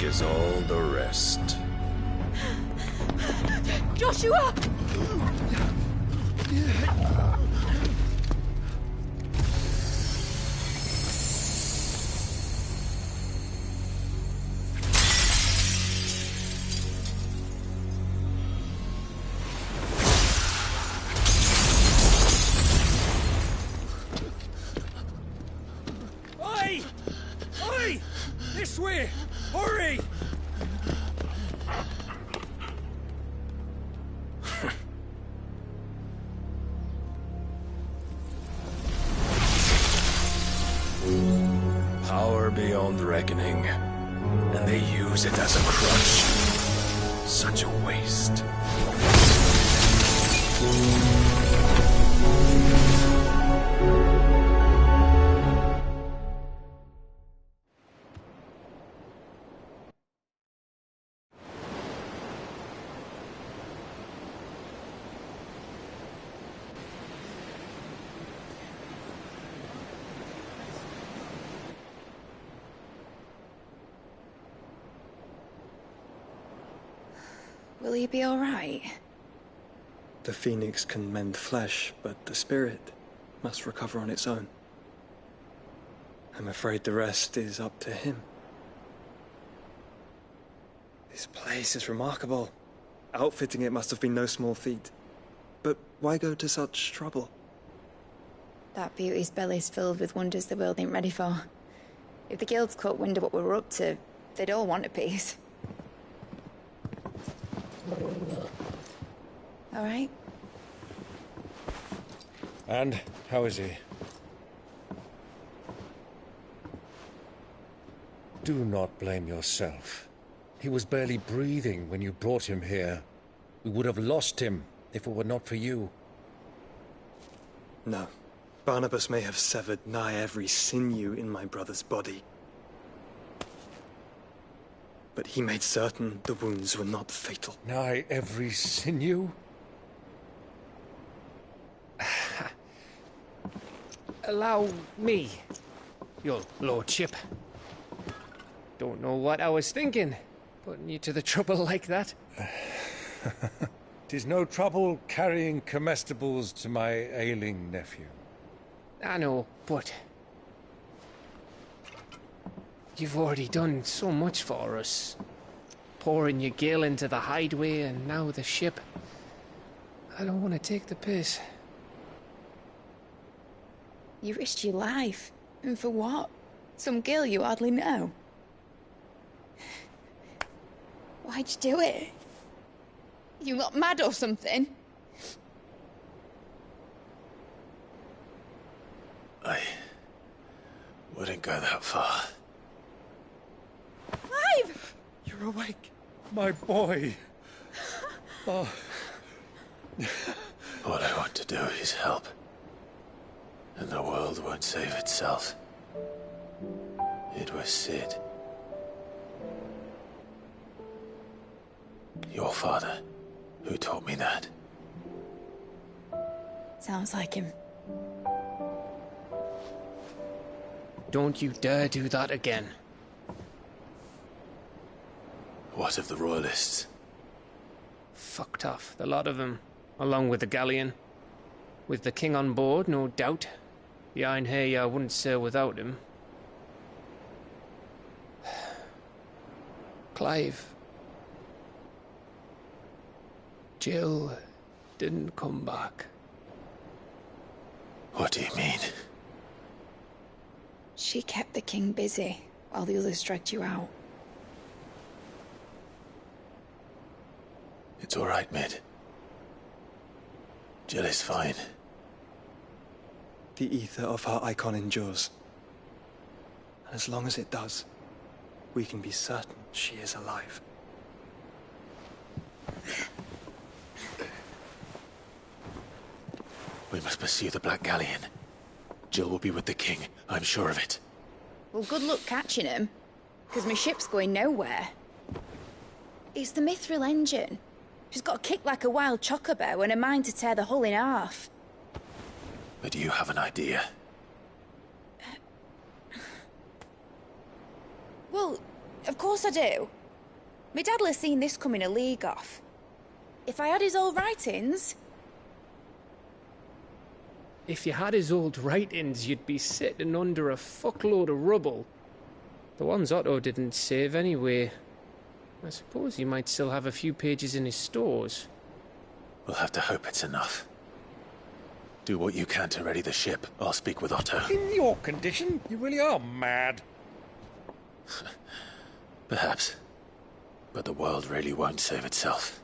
As all the rest. Joshua! Oi! Oi! This way! Hurry! Power beyond reckoning, and they use it as a crutch. Such a waste. Will he be all right? The phoenix can mend flesh, but the spirit must recover on its own. I'm afraid the rest is up to him. This place is remarkable. Outfitting it must have been no small feat. But why go to such trouble? That beauty's belly's filled with wonders the world ain't ready for. If the guilds caught wind of what we were up to, they'd all want a piece. All right? And how is he? Do not blame yourself. He was barely breathing when you brought him here. We would have lost him if it were not for you. No. Barnabas may have severed nigh every sinew in my brother's body. But he made certain the wounds were not fatal. Nigh every sinew? Allow me, your lordship. Don't know what I was thinking, putting you to the trouble like that. 'Tis no trouble carrying comestibles to my ailing nephew. I know, but you've already done so much for us. Pouring your gil into the hideaway and now the ship. I don't want to take the piss. You risked your life. And for what? Some girl you hardly know. Why'd you do it? You got mad or something? I wouldn't go that far. Clive! You're awake, my boy. Oh. What I want to do is help. And the world won't save itself. It was Sid. Your father, who taught me that. Sounds like him. Don't you dare do that again. What of the Royalists? Fucked off, the lot of them, along with the galleon. With the king on board, no doubt. Behind here, I wouldn't sail without him. Clive. Jill didn't come back. What do you mean? She kept the king busy while the others dragged you out. It's all right, Mid. Jill is fine. The ether of her icon endures. And as long as it does, we can be certain she is alive. We must pursue the Black Galleon. Jill will be with the king, I'm sure of it. Well, good luck catching him, because my ship's going nowhere. It's the Mithril engine. She's got a kick like a wild chocobo and a mind to tear the hull in half. But do you have an idea? Well, of course I do. My dad'll have seen this coming a league off. If I had his old writings... If you had his old writings, you'd be sitting under a fuckload of rubble. The ones Otto didn't save anyway. I suppose he might still have a few pages in his stores. We'll have to hope it's enough. Do what you can to ready the ship. I'll speak with Otto. In your condition, you really are mad. Perhaps. But the world really won't save itself.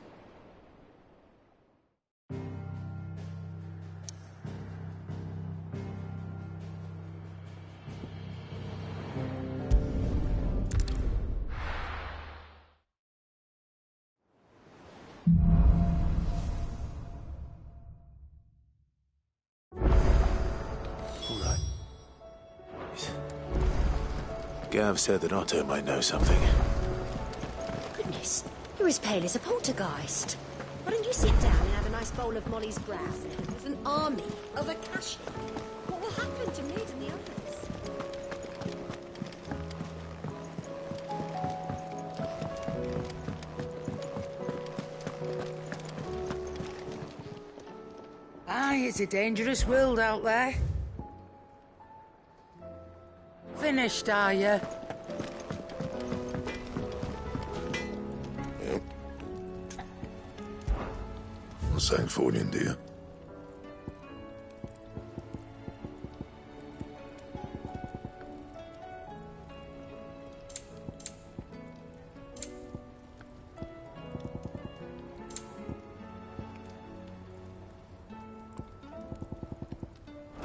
Gav said that Otto might know something. Goodness, you're as pale as a poltergeist. Why don't you sit down and have a nice bowl of Molly's grass with an army of Akashi? What will happen to Mid and the others? Aye, it's a dangerous world out there. Finished, are you? Yep. What's saying for you, dear?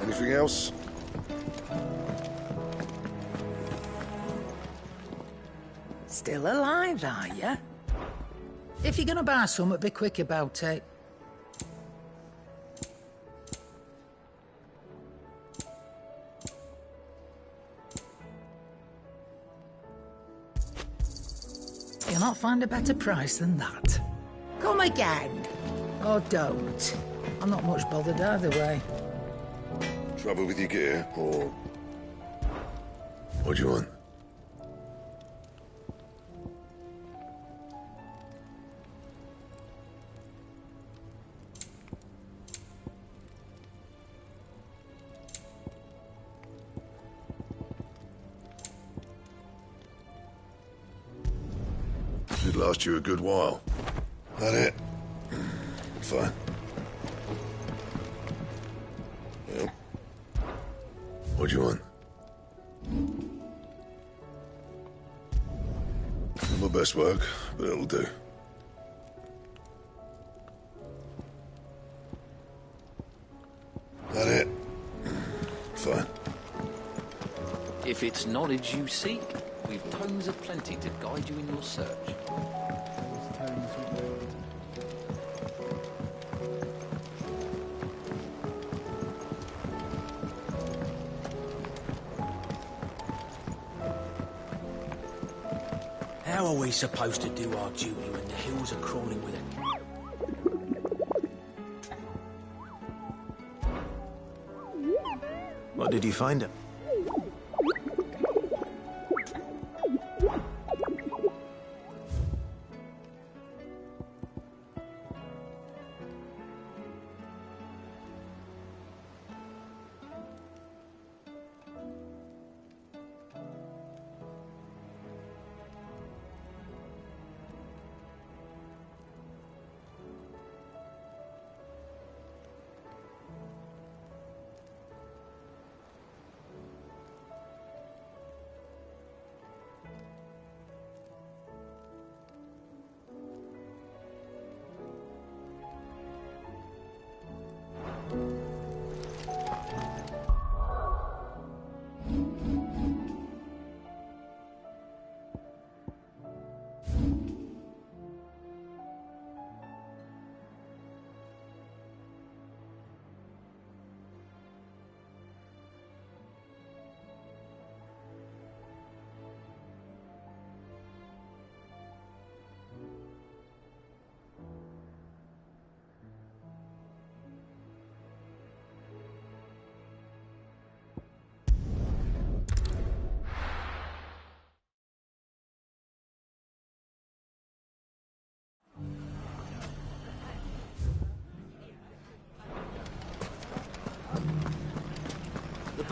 Anything else? Still alive, are you? If you're gonna buy something, be quick about it. You'll not find a better price than that. Come again. Or don't. I'm not much bothered either way. Trouble with your gear, or... What do you want? Should last you a good while. That it? Fine. Yeah. What do you want? Not my best work, but it'll do. That it? Fine. If it's knowledge you seek, we've tomes aplenty to guide you in your search. How are we supposed to do our duty when the hills are crawling with it? What did you find him?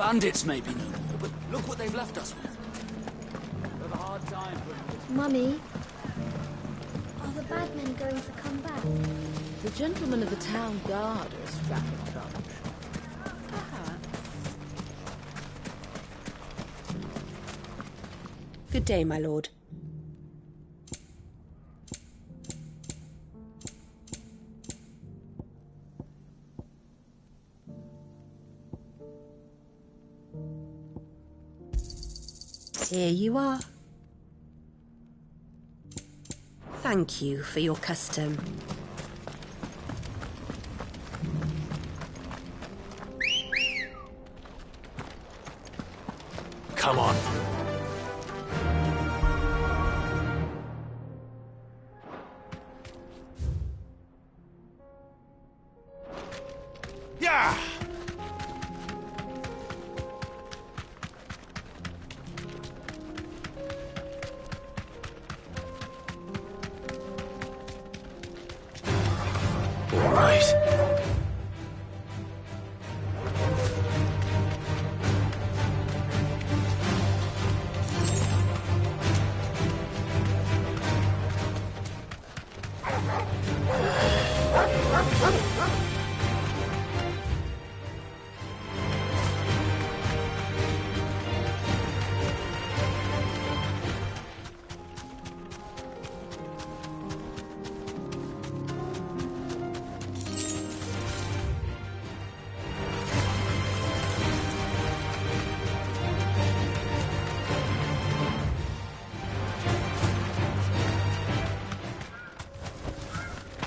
bandits may be no more, but look what they've left us with. We have a hard time for... Mummy, are the bad men going to come back? The gentlemen of the town guard are a strapping bunch. Perhaps. Good day, my lord. Here you are. Thank you for your custom. Come on. Yeah! All right.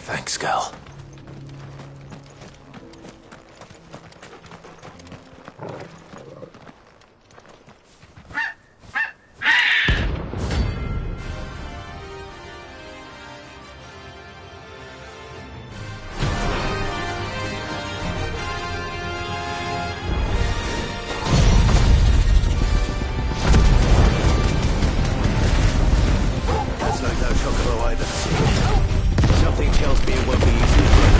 Thanks, Gal. That's like no chocolate I've ever seen. Something tells me it won't be easy to break.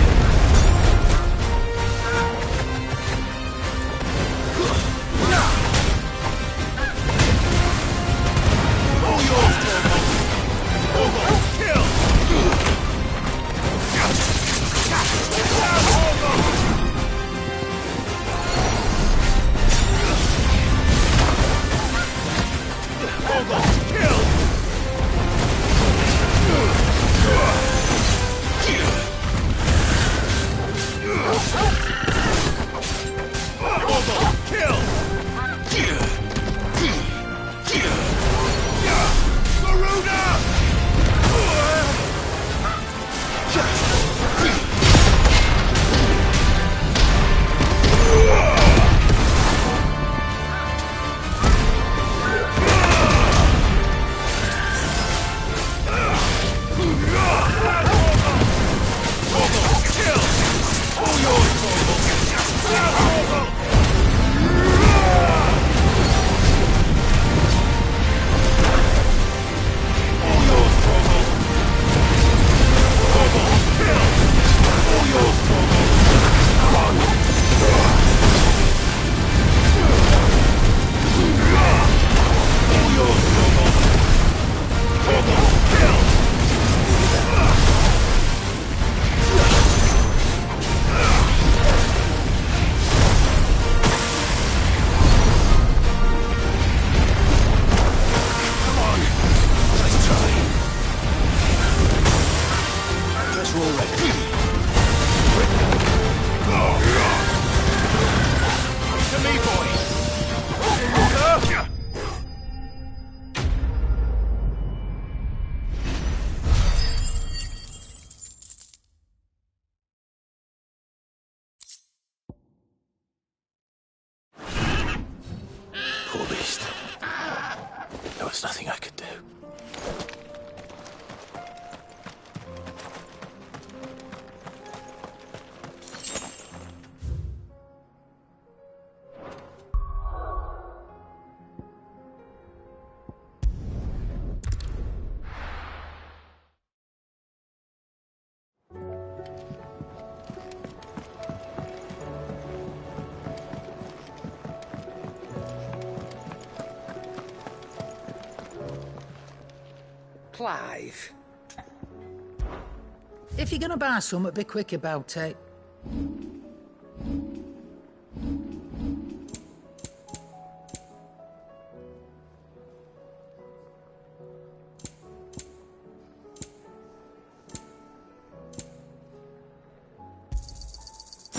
All yours, Torgo! Kill! Torgo, kill! Poor beast. There was nothing I could do. Clive. If you're gonna buy something, be quick about it.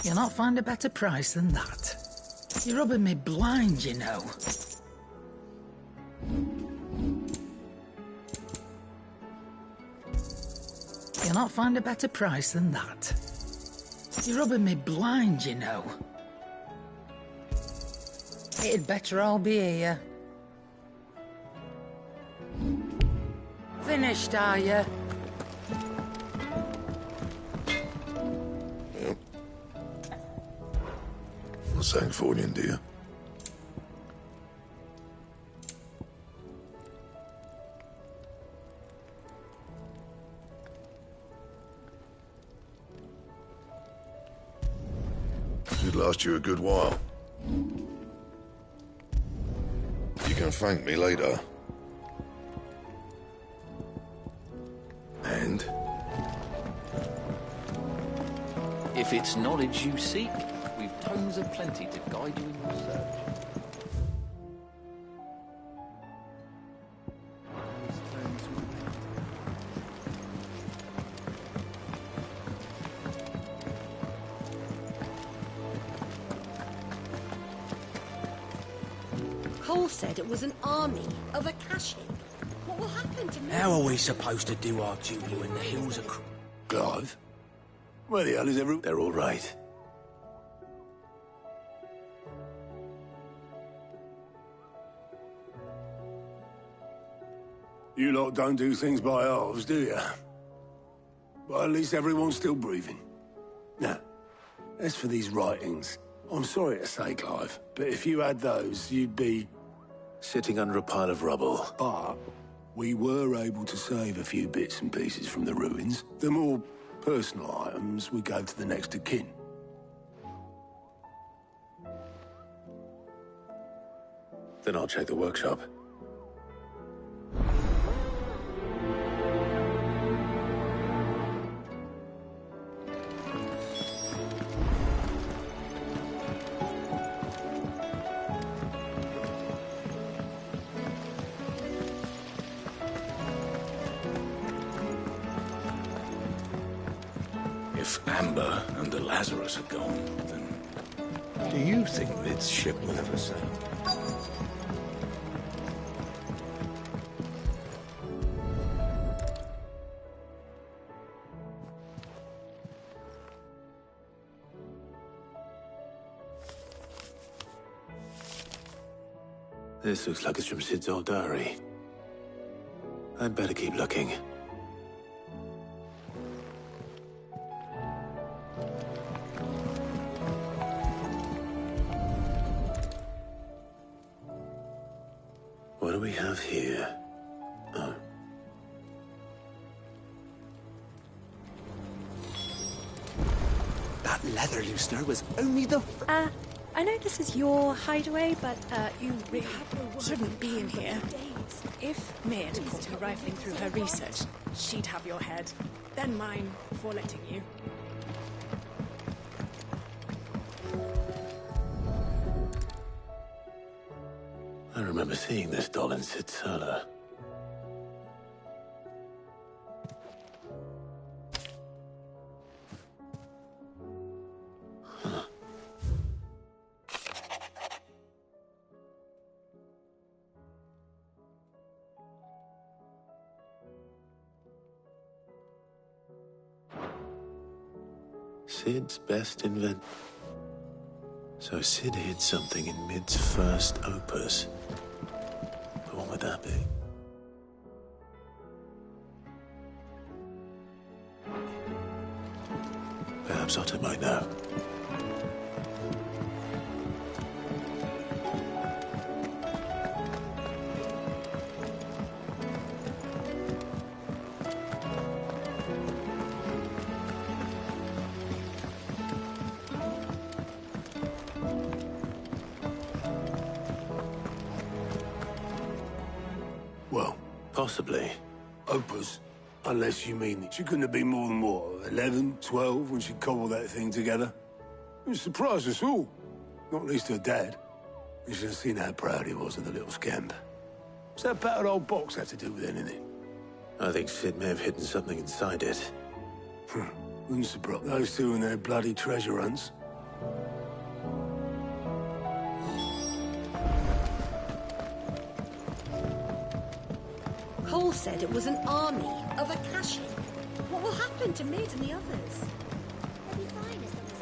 You'll not find a better price than that. You're rubbing me blind, you know. You'll not find a better price than that. You're rubbing me blind, you know. It'd better all be here. Finished, are you? Yep. What's that for you, dear? Should last you a good while. You can thank me later. And? If it's knowledge you seek, we've tomes aplenty to guide you in your search. Cole said it was an army of Akashic. What will happen to me? How are we supposed to do our duty when the hills are... Clive? Where the hell is everyone? They're all right. You lot don't do things by halves, do you? But at least everyone's still breathing. Now, as for these writings, I'm sorry to say, Clive, but if you had those, you'd be... sitting under a pile of rubble. But we were able to save a few bits and pieces from the ruins. The more personal items we gave to the next of kin. Then I'll check the workshop. If Amber and the Lazarus are gone, then do you think this ship will ever sail? This looks like it's from Sid's old diary. I'd better keep looking. What do we have here? Oh. That leather loosener was only the... I know this is your hideaway, but, you really shouldn't be in here. If Maid caught you rifling through her research, she'd have your head, then mine, before letting you. I remember seeing this doll in Sid's cellar. Sid's best invent. So Sid hid something in Mid's first opus. But what would that be? Perhaps Otto might know. Possibly. Opus. Unless you mean she couldn't have been more than, what, 11, 12 when she cobbled that thing together? It surprised us all. Not least her dad. You should have seen how proud he was of the little scamp. What's that battered old box have to do with anything? I think Sid may have hidden something inside it. Wouldn't surprise those two and their bloody treasure hunts. Cole said it was an army of Akashi. What will happen to Mid and the others? They'll be fine as long as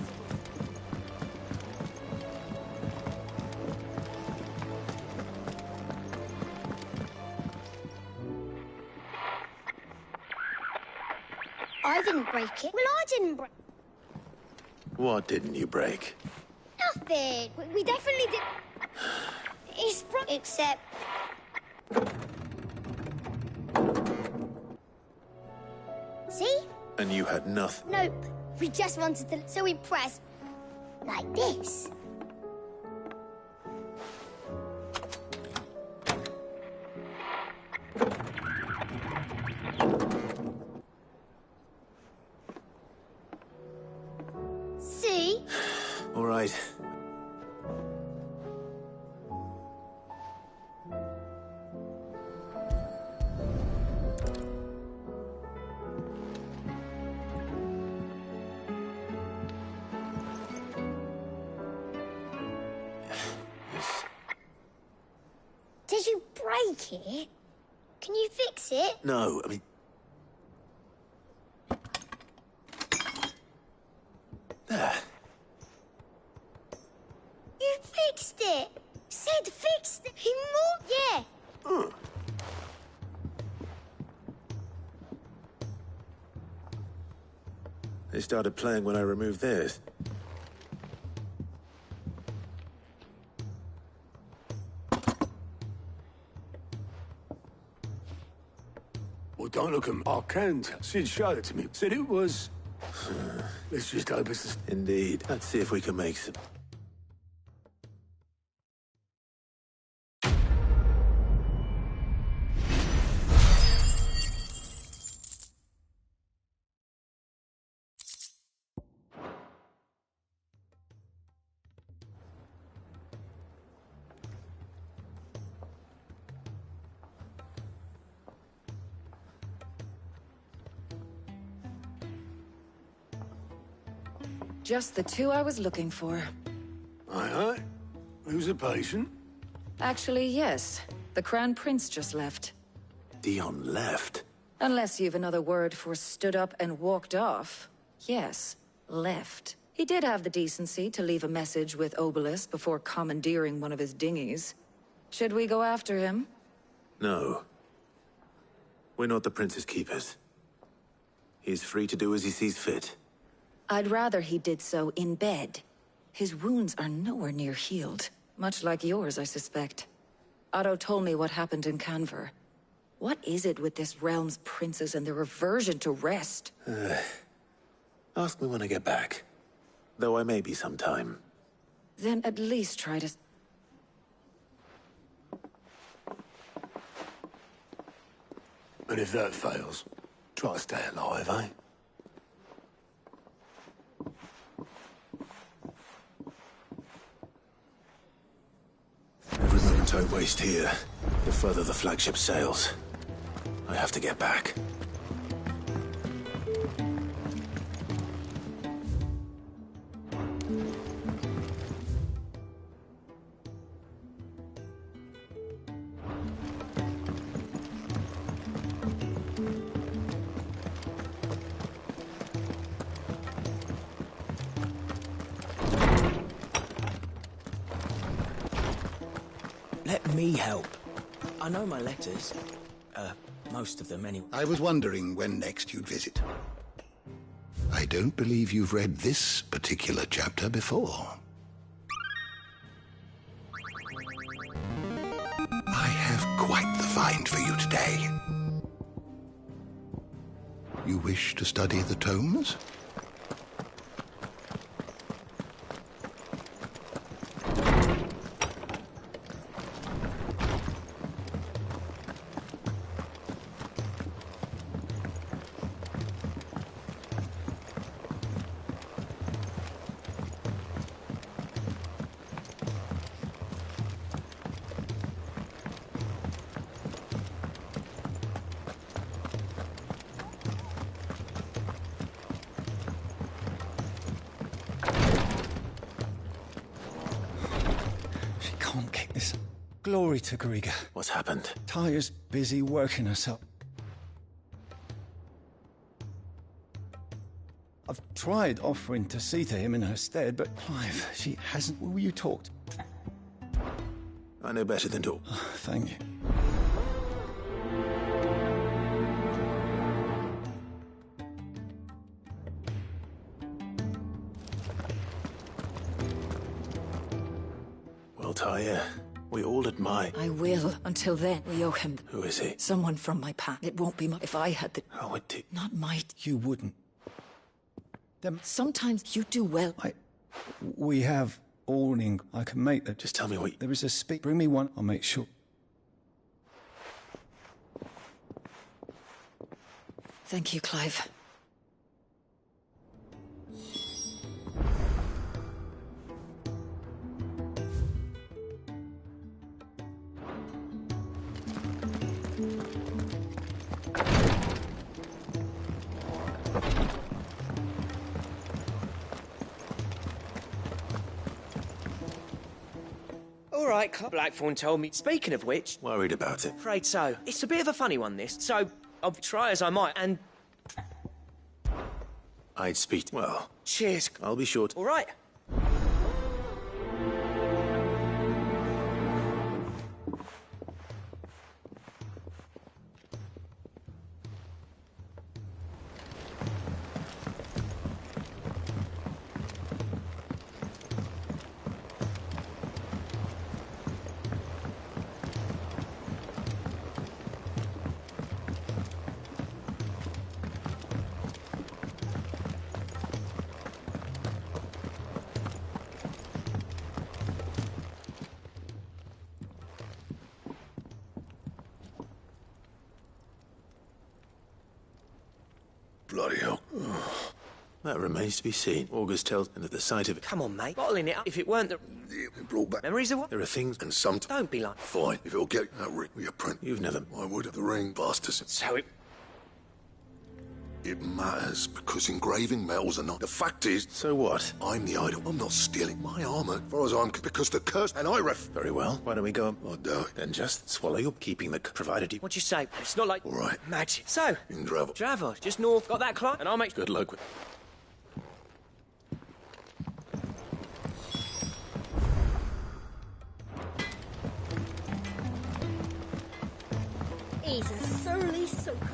I didn't break it. Well, I didn't break... What didn't you break? Nothing. We definitely did... It's except... See? And you had nothing. Nope. We just wanted to... So we pressed... like this. See? All right. Did you break it? Can you fix it? No, I mean... There. You fixed it! Sid fixed it! He moved... Yeah! They started playing when I removed this. Well, don't look at me. I can tell. Sid showed it to me. Said it was... Let's just hope it's... Indeed. Let's see if we can make some... Just the two I was looking for. Aye. Who's a patient? Actually, yes. The Crown Prince just left. Dion left? Unless you've another word for stood up and walked off. Yes, left. He did have the decency to leave a message with Obelisk before commandeering one of his dinghies. Should we go after him? No. We're not the Prince's keepers. He's free to do as he sees fit. I'd rather he did so in bed. His wounds are nowhere near healed. Much like yours, I suspect. Otto told me what happened in Canver. What is it with this realm's princes and their aversion to rest? Ask me when I get back. Though I may be sometime. Then at least try to... And if that fails, try to stay alive, eh? Every moment I waste here, the further the flagship sails. I have to get back. Let me help. I know my letters. Most of them anyway. I was wondering when next you'd visit. I don't believe you've read this particular chapter before. I have quite the find for you today. You wish to study the tomes? It's glory to Griga. What's happened? Tyre's busy working us up. I've tried offering to see to him in her stead, but Clive, she hasn't. Will you talk? I know better than to. Thank you. Well, Tyre, we all admire. I will. Until then, we owe him. Who is he? Someone from my past. It won't be if I had the... How would he? Not might. You wouldn't. Sometimes you do well. We have awning. I can make that. Just tell me what... There is a speak. Bring me one. I'll make sure. Thank you, Clive. All right, Blackthorn told me. Speaking of which... Worried about it. Afraid so. It's a bit of a funny one, this. So, I'll try as I might, and... I'd speak... Well... Cheers. I'll be short. All right. Bloody hell. That remains to be seen. August tells me that the sight of it... Come on, mate. Bottling it up. If it weren't the... It brought back... Memories of what? There are things... And some... Don't be like... Fine. If it'll get that ring with your print. You've never... I would have the ring, bastards. So it... It matters, because engraving metals are not... The fact is... So what? I'm the idol. I'm not stealing my armor, as far as I'm... Because the curse... And I ref... Very well. Why don't we go... I doubt it. Then just swallow your keeping the... Provided you... What'd you say? It's not like... All right. Magic. So... In Dravel. Dravel. Just north. Got that, Clark? And I'll make... Good luck with... He's a surly soaker.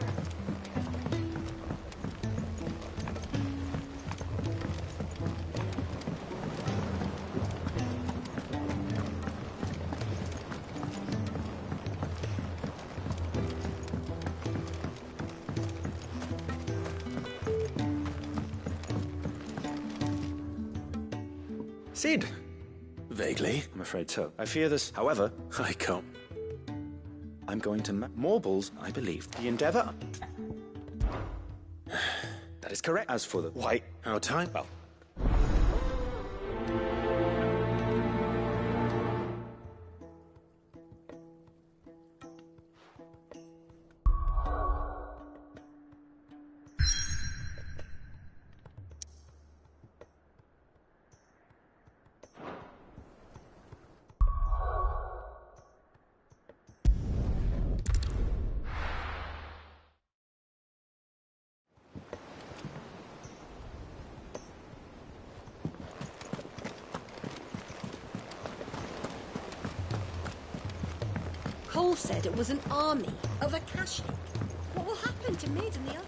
Sid! Vaguely. I'm afraid so. I fear this. However, I can't. I'm going to Morbles, I believe. The Endeavour... That is correct. As for the white... Our time? Well... Cole said it was an army of Akashic. What will happen to Mid and the others?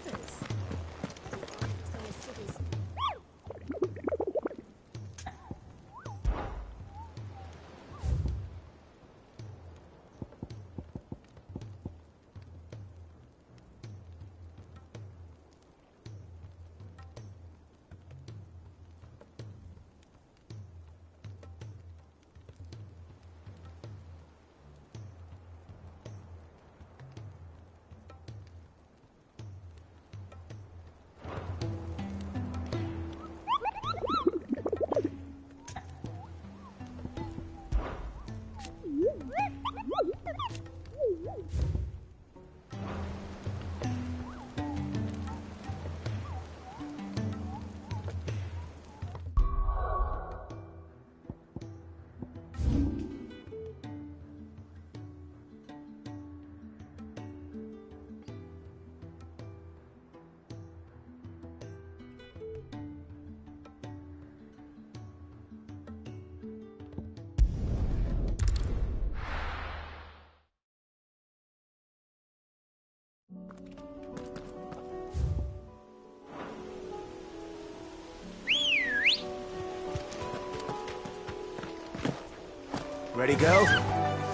Ready, go?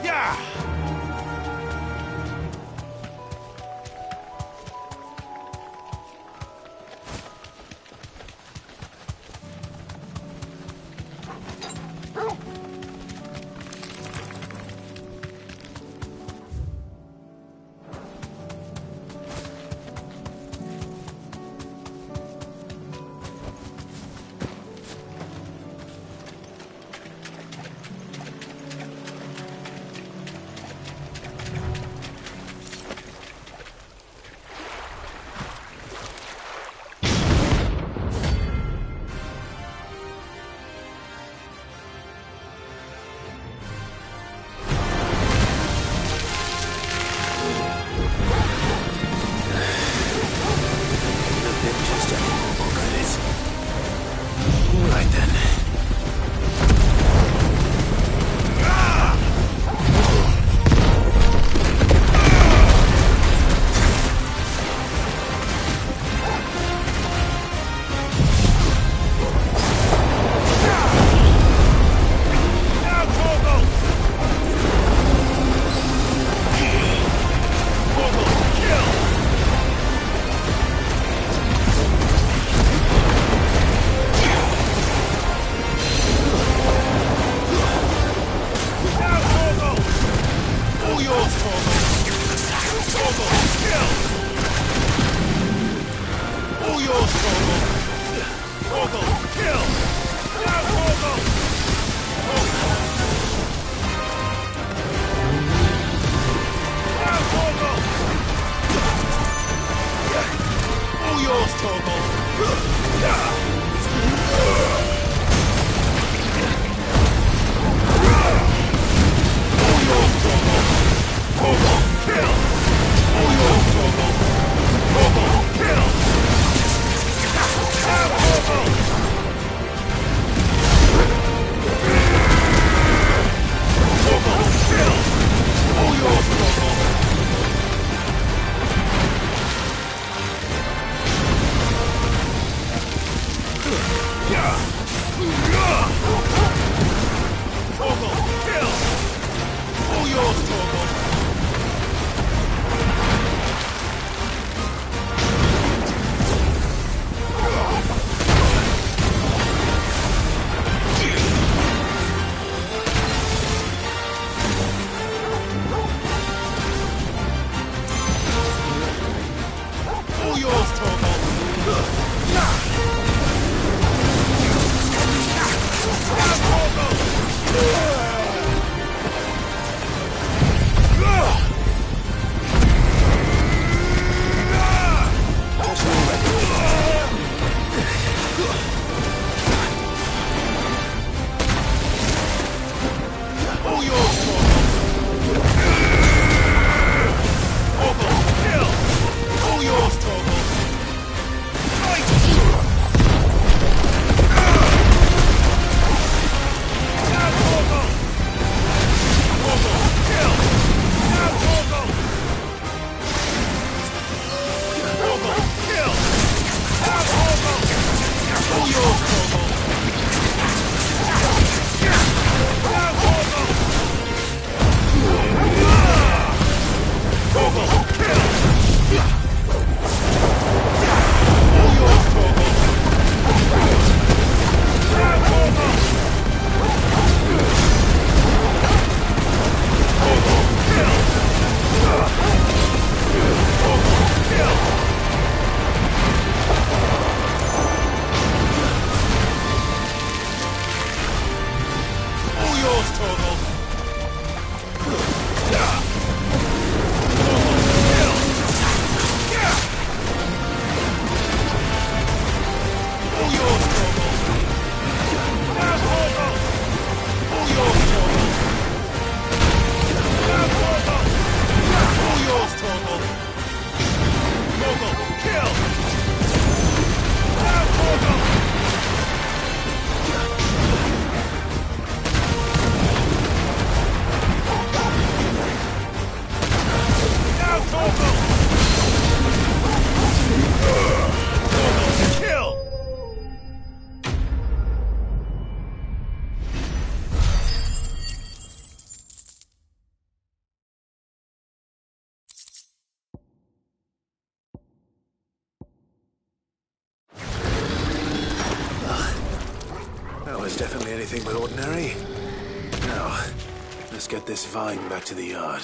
Yeah! Hardly anything but ordinary. Now, let's get this vine back to the yard.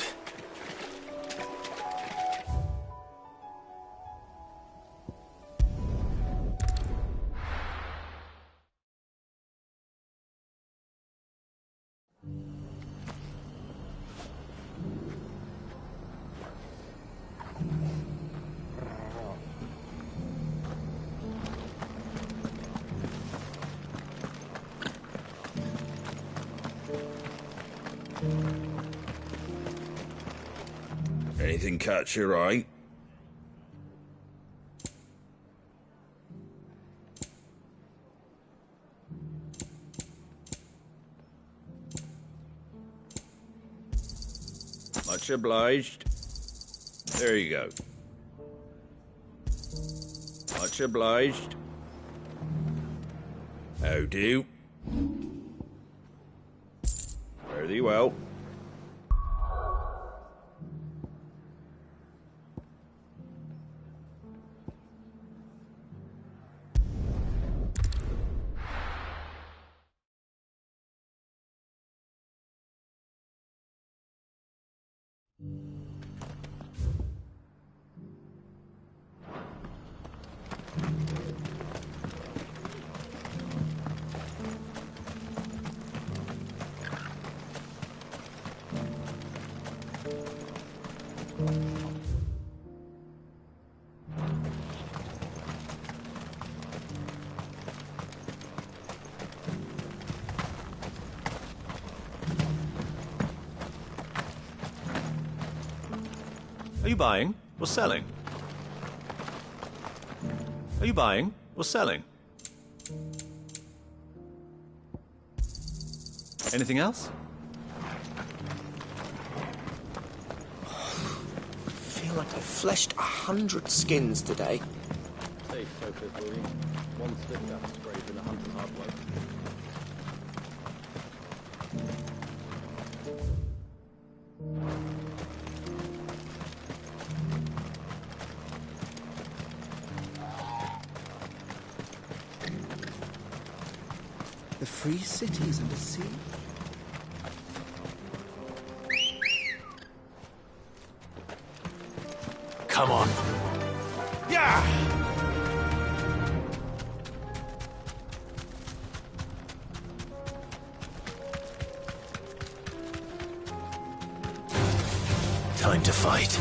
Anything catch your eye? Much obliged. There you go. Much obliged. How do? Fare thee well. Are you buying or selling? Are you buying or selling? Anything else? I feel like I've fleshed 100 skins today. Safe focus, will you? One stick that's brave in a hunter's hard work. The free cities and the sea. Come on. Yeah! Time to fight.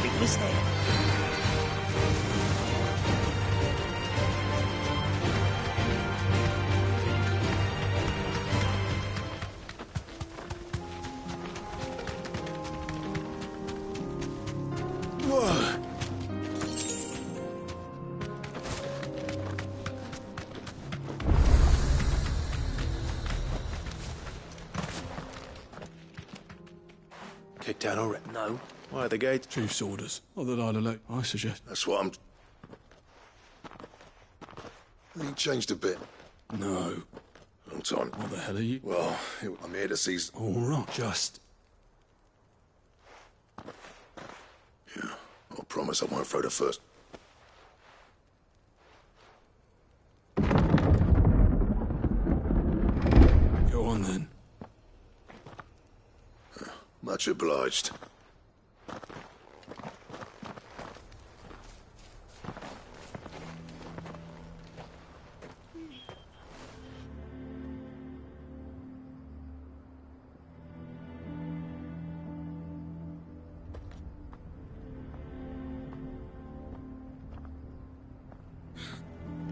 Big mistake. Kicked out already? No. Why are the gates? Chief's orders. Not that I'd elect. I suggest. That's what I'm... He changed a bit. No. Hold on. What the hell are you? Well, I'm here to see... All right. Just... Yeah, I promise I won't throw the first. Go on, then. Much obliged.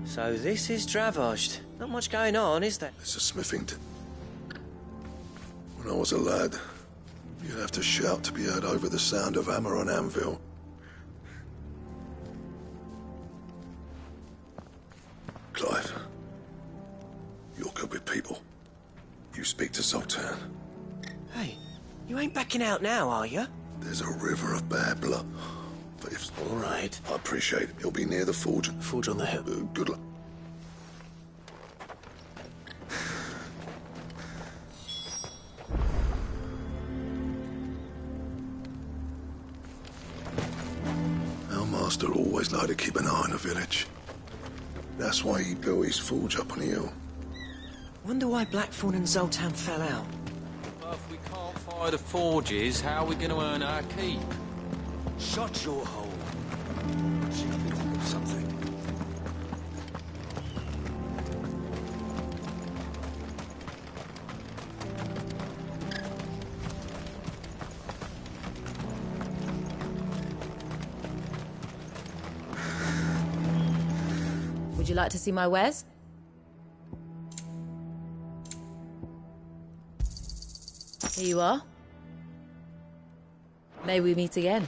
So this is Dravaged. Not much going on, is there? It's a Smithington. When I was a lad, you'd have to shout to be heard over the sound of hammer on anvil. Clive, you're good with people. You speak to Sultan. Hey, You ain't backing out now, are you? There's a river of bad blood. But if... All right. I appreciate it. He'll be near the forge. Forge on the hill. Good luck. Our master always liked to keep an eye on the village. That's why he built his forge up on the hill. Wonder why Blackthorn and Zoltan fell out. Well, if we can't fire the forges, how are we going to earn our keep? Shut your hole. See if we think of something. Would you like to see my wares? Here you are. May we meet again.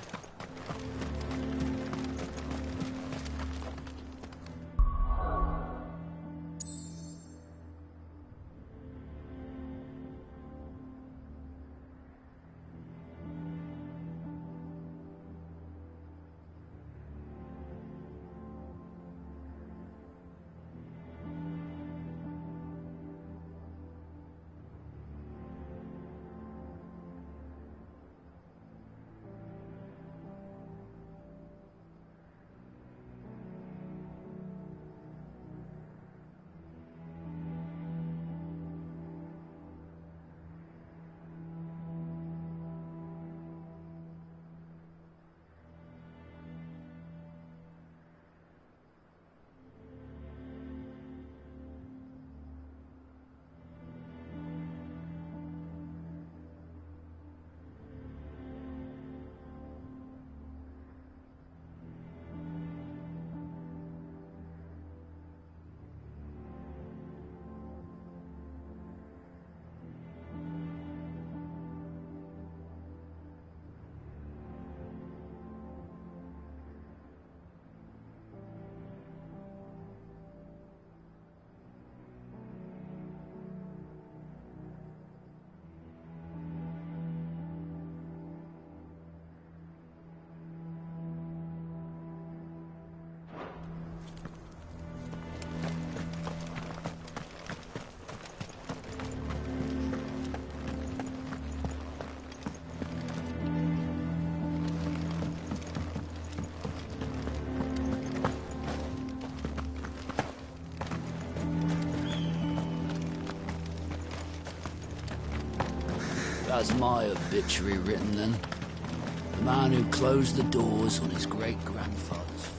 That's my obituary written then. The man who closed the doors on his great-grandfather's.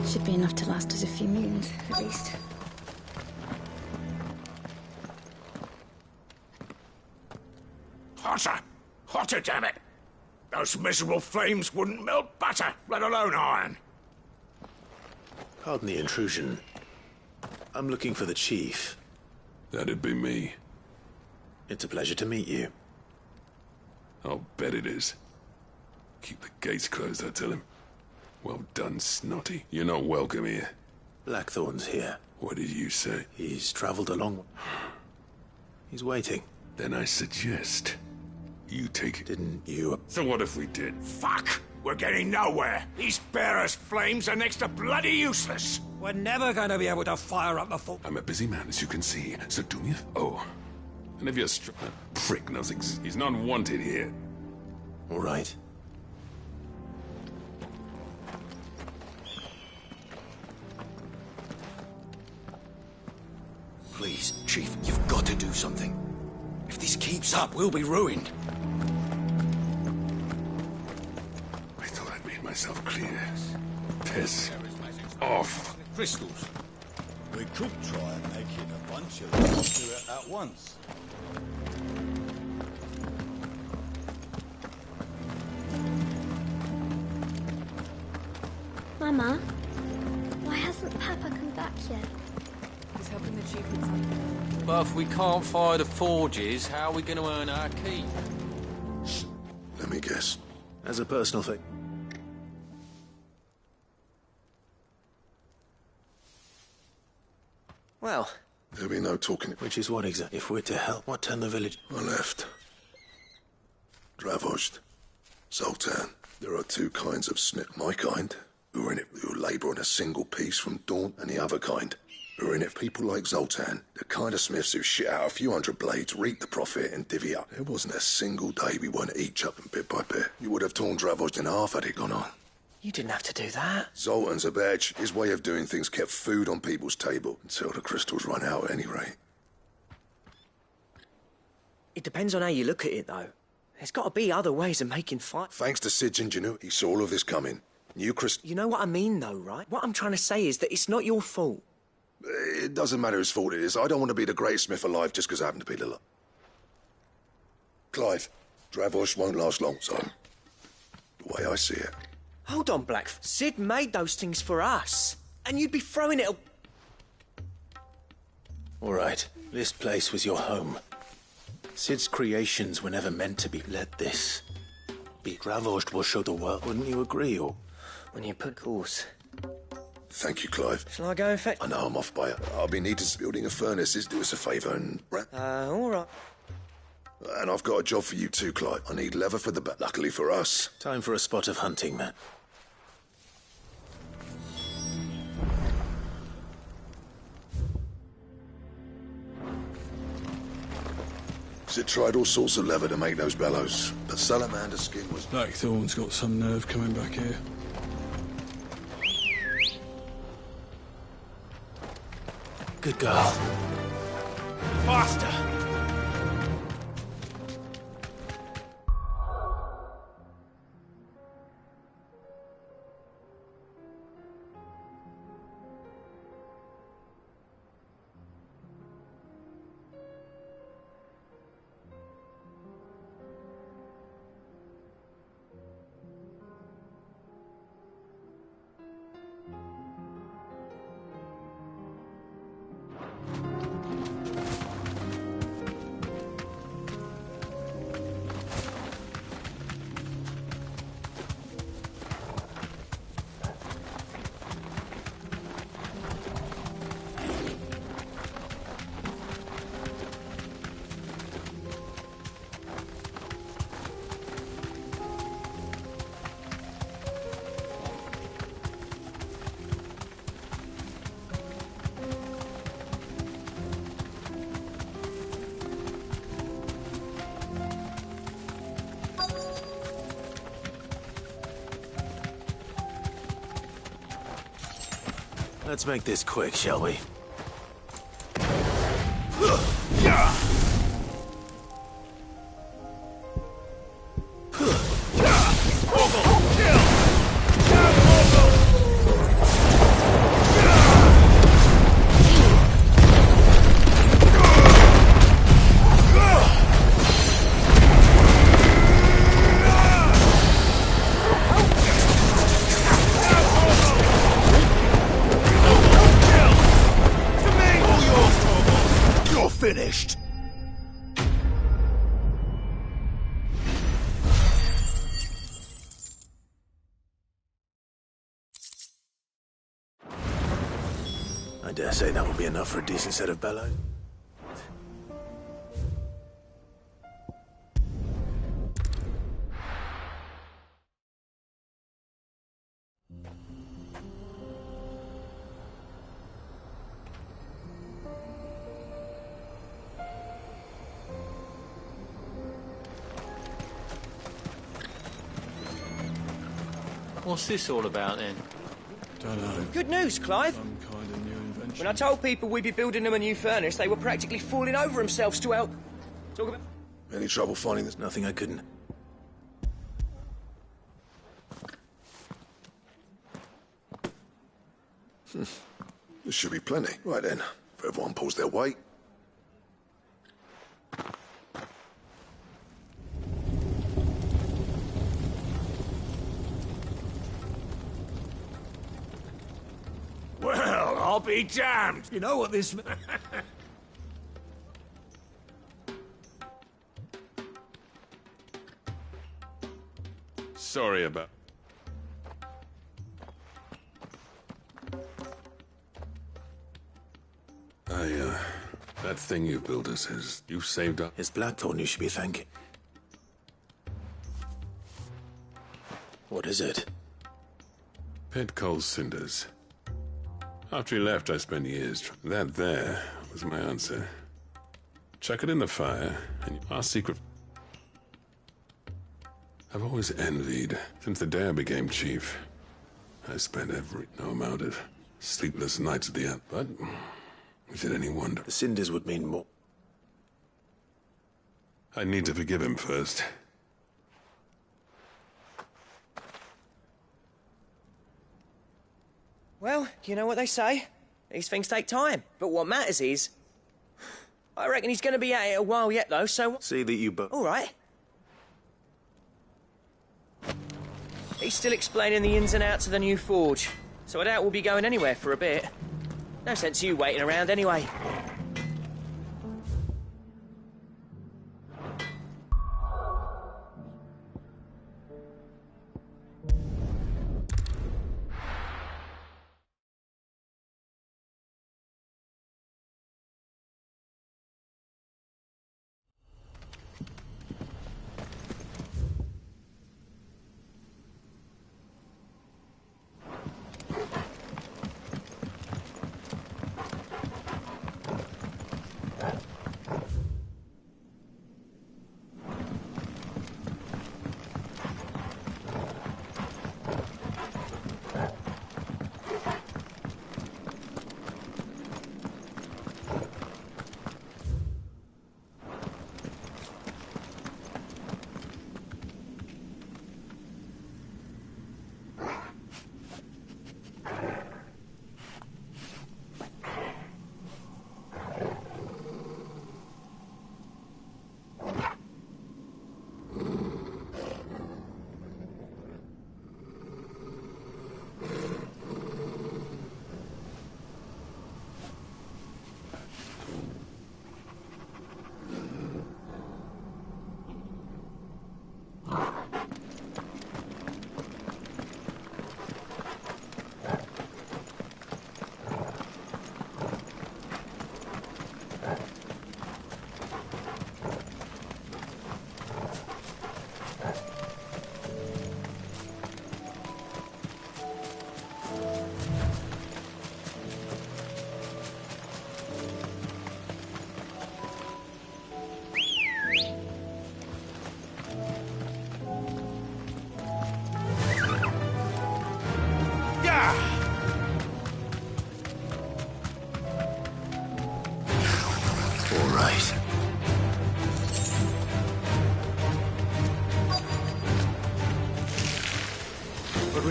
Should be enough to last us a few moons, at least. Hotter! Hotter, damn it! Those miserable flames wouldn't melt butter, let alone iron. Pardon the intrusion. I'm looking for the chief. That'd be me. It's a pleasure to meet you. I'll bet it is. Keep the gates closed, I tell him. Well done, Snotty. You're not welcome here. Blackthorn's here. What did you say? He's traveled a long... He's waiting. Then I suggest you take... Didn't you... So what if we did? Fuck! We're getting nowhere. These bearers' flames are next to bloody useless. We're never going to be able to fire up the fort. I'm a busy man, as you can see, so do me a... Oh. And if you're that prick knows he's not wanted here. All right. Please, Chief, you've got to do something. If this keeps up, we'll be ruined. I thought I'd made myself clear. Piss off. Crystals. We could try and make it a bunch of them do it at once. Mama, why hasn't Papa come back yet? He's helping the chief with something. But if we can't fire the forges, how are we going to earn our keep? Let me guess. As a personal thing. Well, There'll be no talking. Which is what exactly? If we're to help, what turned the village? I left. Dravozd, Zoltan. There are two kinds of smith. My kind, who are in it, who labour on a single piece from dawn, and the other kind, who are in it. People like Zoltan, the kind of smiths who shit out a few hundred blades, reap the profit, and divvy up. There wasn't a single day we weren't each up bit by bit. You would have torn Dravozd in half had it gone on. you didn't have to do that. Zoltan's a badge. His way of doing things kept food on people's table until the crystals run out at any rate. It depends on how you look at it, though. There's got to be other ways of making fight. Thanks to Sid's ingenuity, he saw all of this coming. New crystal. You know what I mean, though, right? What I'm trying to say is that it's not your fault. It doesn't matter whose fault it is. I don't want to be the greatest smith alive just because I happen to be the luck. Clive, Dravozd won't last long, so... the way I see it. Hold on, Black. Sid made those things for us. And you'd be throwing it... All right, this place was your home. Sid's creations were never meant to be. Let this be. Dravozd will show the world. Wouldn't you agree, or... When you put course. Thank you, Clive. Shall I go and fetch... I know I'm off by it. I'll be needed building a furnace. Do us a favour and... all right. And I've got a job for you too, Clive. I need leather for the bat. Luckily for us. Time for a spot of hunting, man. Sid tried all sorts of leather to make those bellows, but salamander skin was... Blackthorn's got some nerve coming back here. Good girl. Faster! Let's make this quick, shall we? Finished. I dare say that will be enough for a decent set of bellows. What's this all about, then? Don't know. Good news, Clive. Some kind of new invention. When I told people we'd be building them a new furnace, they were practically falling over themselves to help. Talk about... Any trouble finding this? Nothing I couldn't. There should be plenty. Right then, if everyone pulls their weight. Well, I'll be damned. You know what this... Sorry about... that thing you built us is... You saved up... It's Blackthorn you should be thanking. What is it? Pet Cole's cinders. After he left, I spent years... That there was my answer. Chuck it in the fire, and our secret... I've always envied, since the day I became chief. I spent no amount of sleepless nights at the end, but... Is it any wonder? The cinders would mean more. I need to forgive him first. Well, you know what they say. These things take time. But what matters is... I reckon he's going to be at it a while yet, though, so... See that you All right. He's still explaining the ins and outs of the new forge, so I doubt we'll be going anywhere for a bit. No sense you waiting around anyway.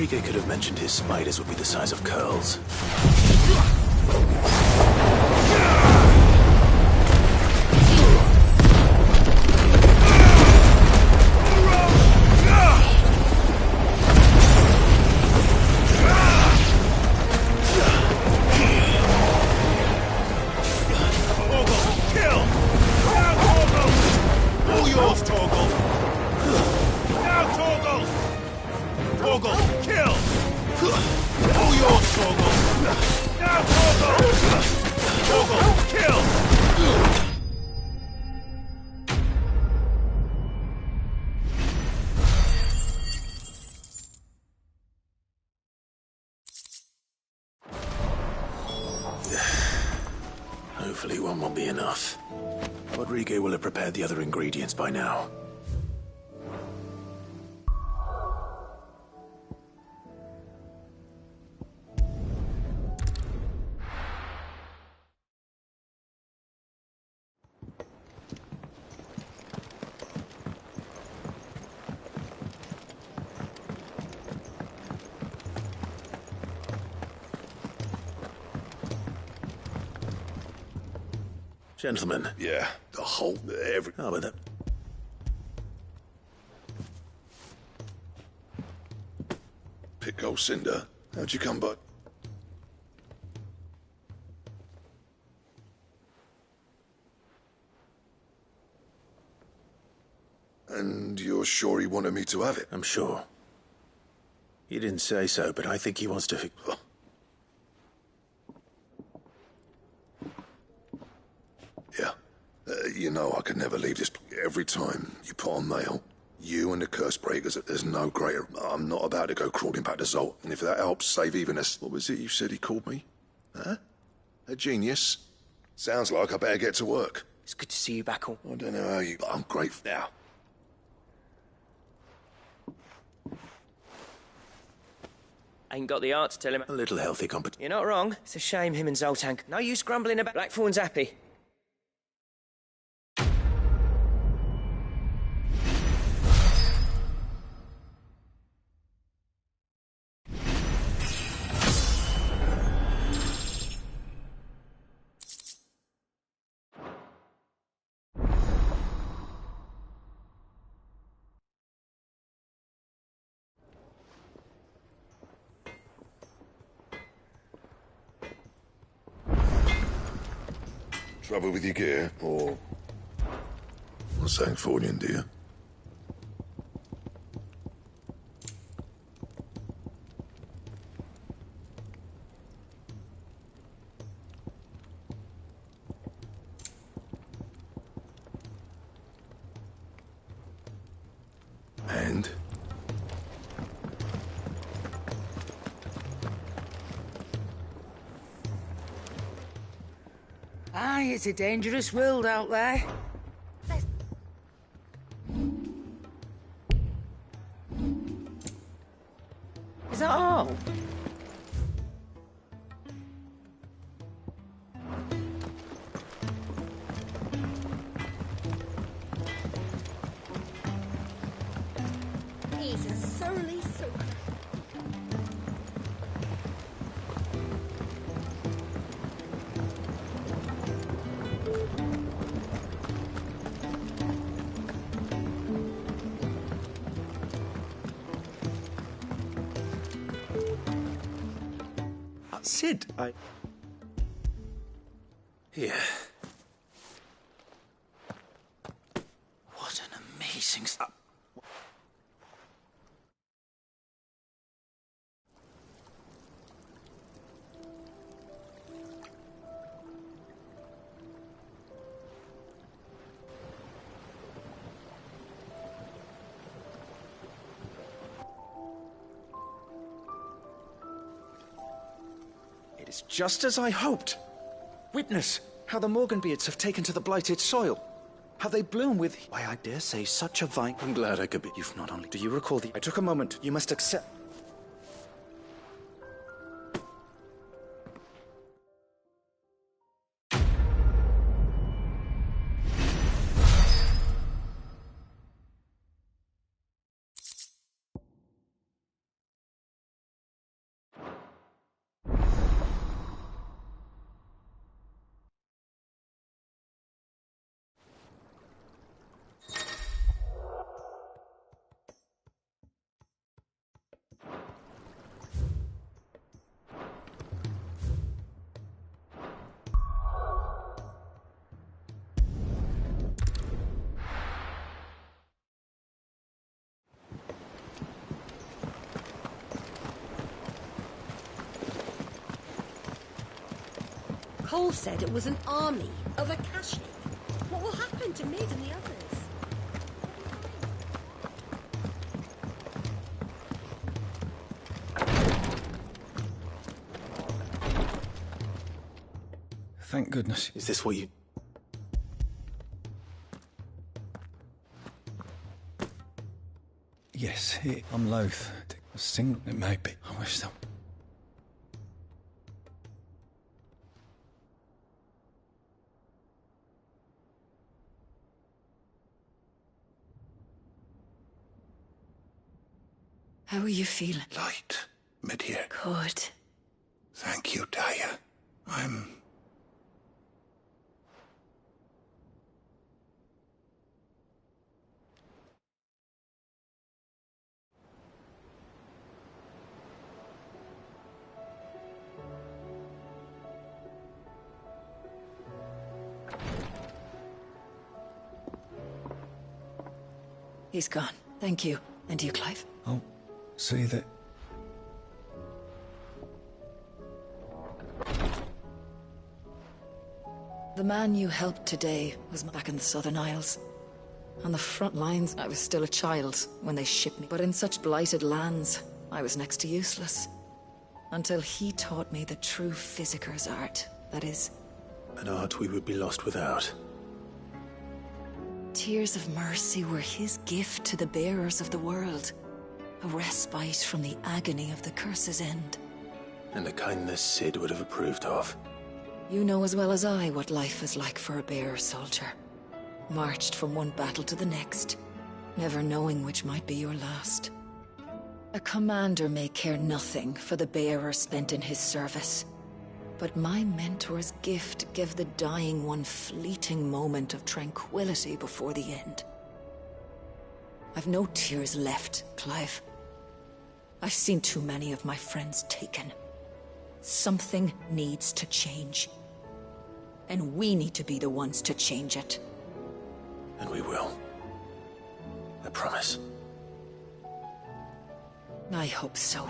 Rodriguez could have mentioned his spiders would be the size of curls. Hopefully one won't be enough. Rodriguez will have prepared the other ingredients by now. Gentlemen. Yeah, the whole... every... Oh, but that... Pico Cinder? How'd you come by? And you're sure he wanted me to have it? I'm sure. He didn't say so, but I think he wants to... Yeah. You know I could never leave this. Every time you put on mail, you and the curse breakers, there's no greater... I'm not about to go crawling back to Zolt, and if that helps save even us... What was it you said he called me? Huh? A genius? Sounds like I better get to work. It's good to see you back on. I don't know how you... But I'm grateful now. Ain't got the art to tell him. A little healthy competition. You're not wrong. It's a shame him and Zoltan. No use grumbling about Blackthorn's happy. Trouble with your gear, or... What's saying Fordian, dear? And? Aye, it's a dangerous world out there. Is that all? He's a surly soap. Sid, Here. What an amazing... It's just as I hoped. Witness how the Morganbeards have taken to the blighted soil. How they bloom with, why, I dare say, such a vine. I'm glad I could be. You've not only... Do you recall the... I took a moment. You must accept... Cole said it was an army of Akashi. What will happen to Mid and the others? Thank goodness. Is this what you... Yes, I'm loath to sing. It may be. I wish so. How are you feeling? Light. Mid here. Good. Thank you, Daya. I'm... He's gone. Thank you. And you, Clive? I'll see that The man you helped today was back in the Southern Isles. On the front lines, I was still a child when they shipped me. But in such blighted lands, I was next to useless. Until he taught me the true Physicker's art. That is... an art we would be lost without. Tears of mercy were his gift to the bearers of the world. A respite from the agony of the curse's end. And a kindness Cid would have approved of. You know as well as I what life is like for a bearer soldier. Marched from one battle to the next, never knowing which might be your last. A commander may care nothing for the bearer spent in his service. But my mentor's gift gave the dying one fleeting moment of tranquility before the end. I've no tears left, Clive. I've seen too many of my friends taken. Something needs to change. And we need to be the ones to change it. And we will. I promise. I hope so.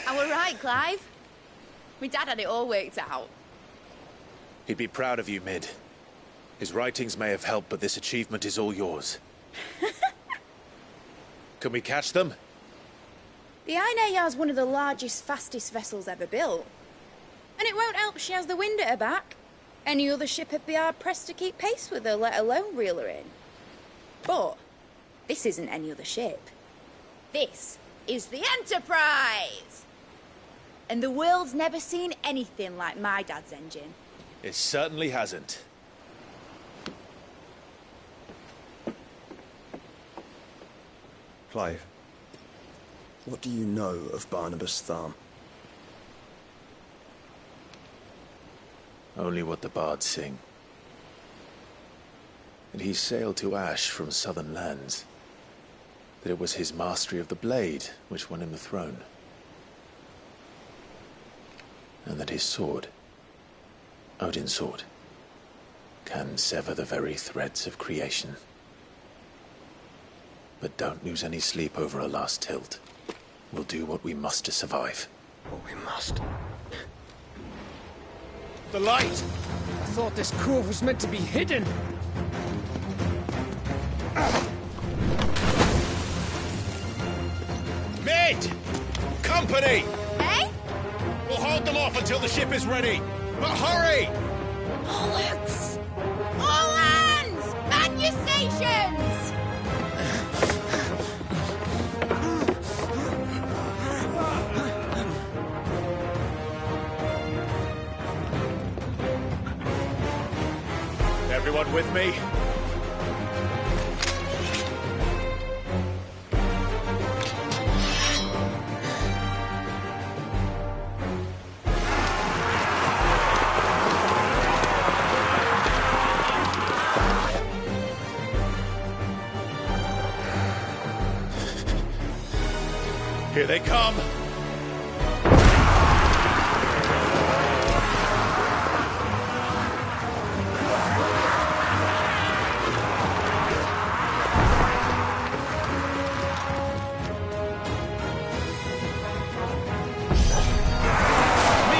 I were right, Clive. My dad had it all worked out. He'd be proud of you, Mid. His writings may have helped, but this achievement is all yours. Can we catch them? The Ainayar's one of the largest, fastest vessels ever built. And it won't help she has the wind at her back. Any other ship would be hard-pressed to keep pace with her, let alone reel her in. But this isn't any other ship. This is the Enterprise! And the world's never seen anything like my dad's engine. It certainly hasn't. Clive, what do you know of Barnabas Tharm? Only what the bards sing. And he sailed to Ash from southern lands. That it was his mastery of the blade which won him the throne. And that his sword, Odin's sword, can sever the very threads of creation. But don't lose any sleep over a last tilt. We'll do what we must to survive. What we must. The light! I thought this cove was meant to be hidden! Ahead! Company! Eh? We'll hold them off until the ship is ready. But hurry! Bollocks! All hands! Man your stations! Everyone with me? Here they come. Mid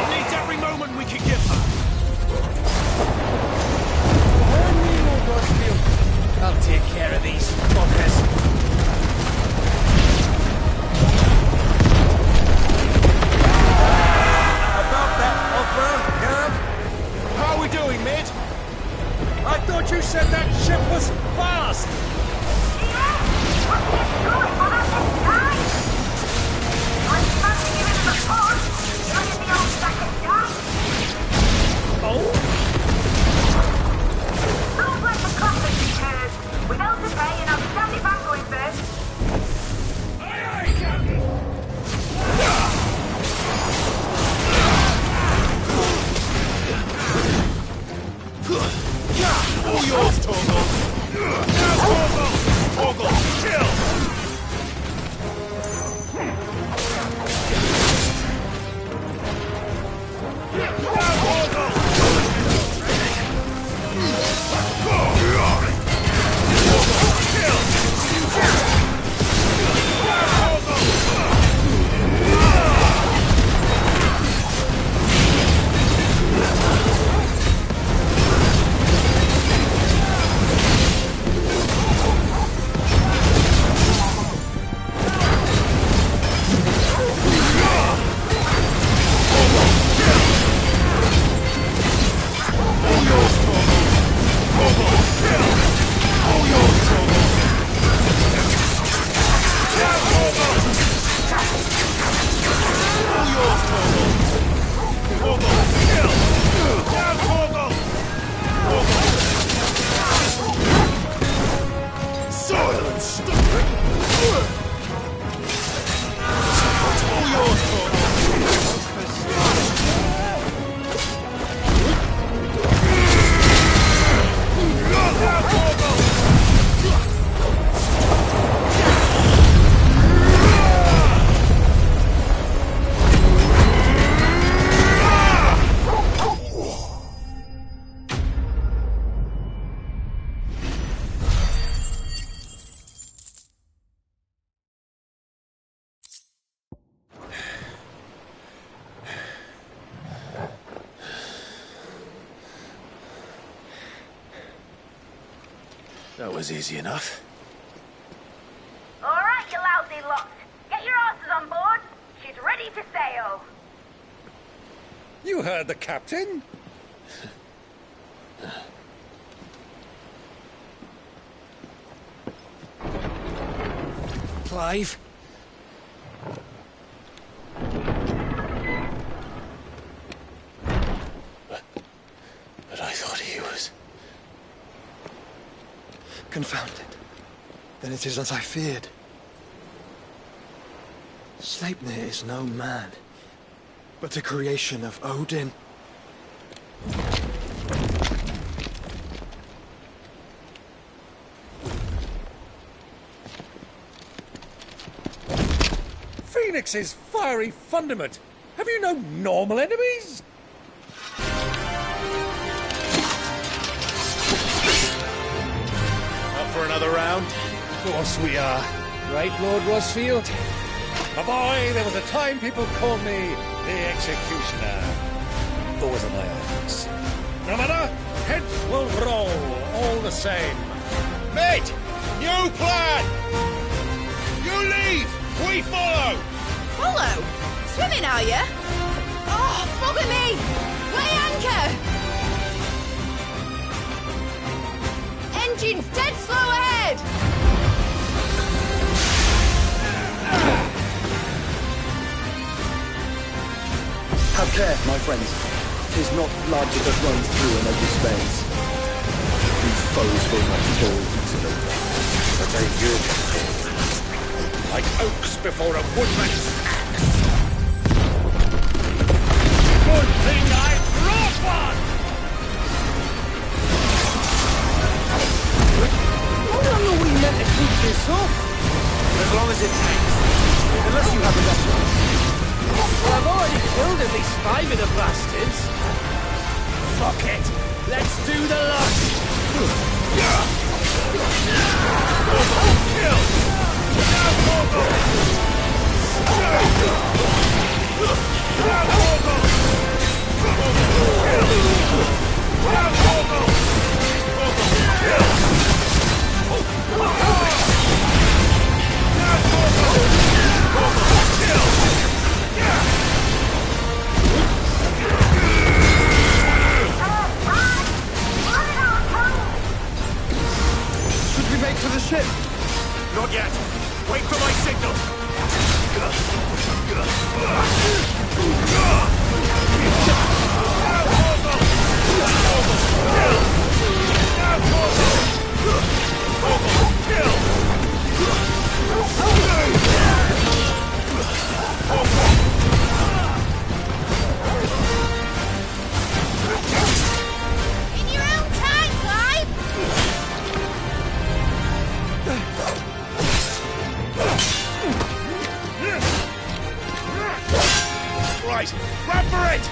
needs every moment we can give her. I'll take care of these fuckers. How are we doing, Mid? I thought you said that ship was fast! Oh? Sounds like the classic because we built a bay and I'll stand it back going first. Aye, aye, Captain! All yours, Torgal! Now, Torgal! Torgal, chill! Now, Torgal! Chill! Now, That was easy enough. All right, you lousy lot. Get your asses on board. She's ready to sail. You heard the captain? Clive? But I thought he was... Confounded. Then it is as I feared. Sleipnir is no man, but a creation of Odin. Phoenix's fiery fundament. Have you no normal enemies? Up for another round? Of course we are. Right, Lord Rosfield? My boy, there was a time people called me the Executioner. Those are my eyes. No matter, heads will roll, all the same. Mate! New plan! You leave! We follow! follow? Swimming, are you? Oh, bugger me! Weigh anchor! Engine's dead slow ahead! Have care, my friends. 'Tis not blood that runs through an enemy's veins. These foes will not fall easily. But they will be killed. Like oaks before a woodman's axe. Good thing I brought one! How long are we meant to keep this up? As long as it takes. Unless you have enough time. Well, I've already killed at least 5 of the bastards. Fuck it. Let's do the lot. Should we make for the ship? Not yet. Wait for my signal. In your own time, Clive! Right, run for it!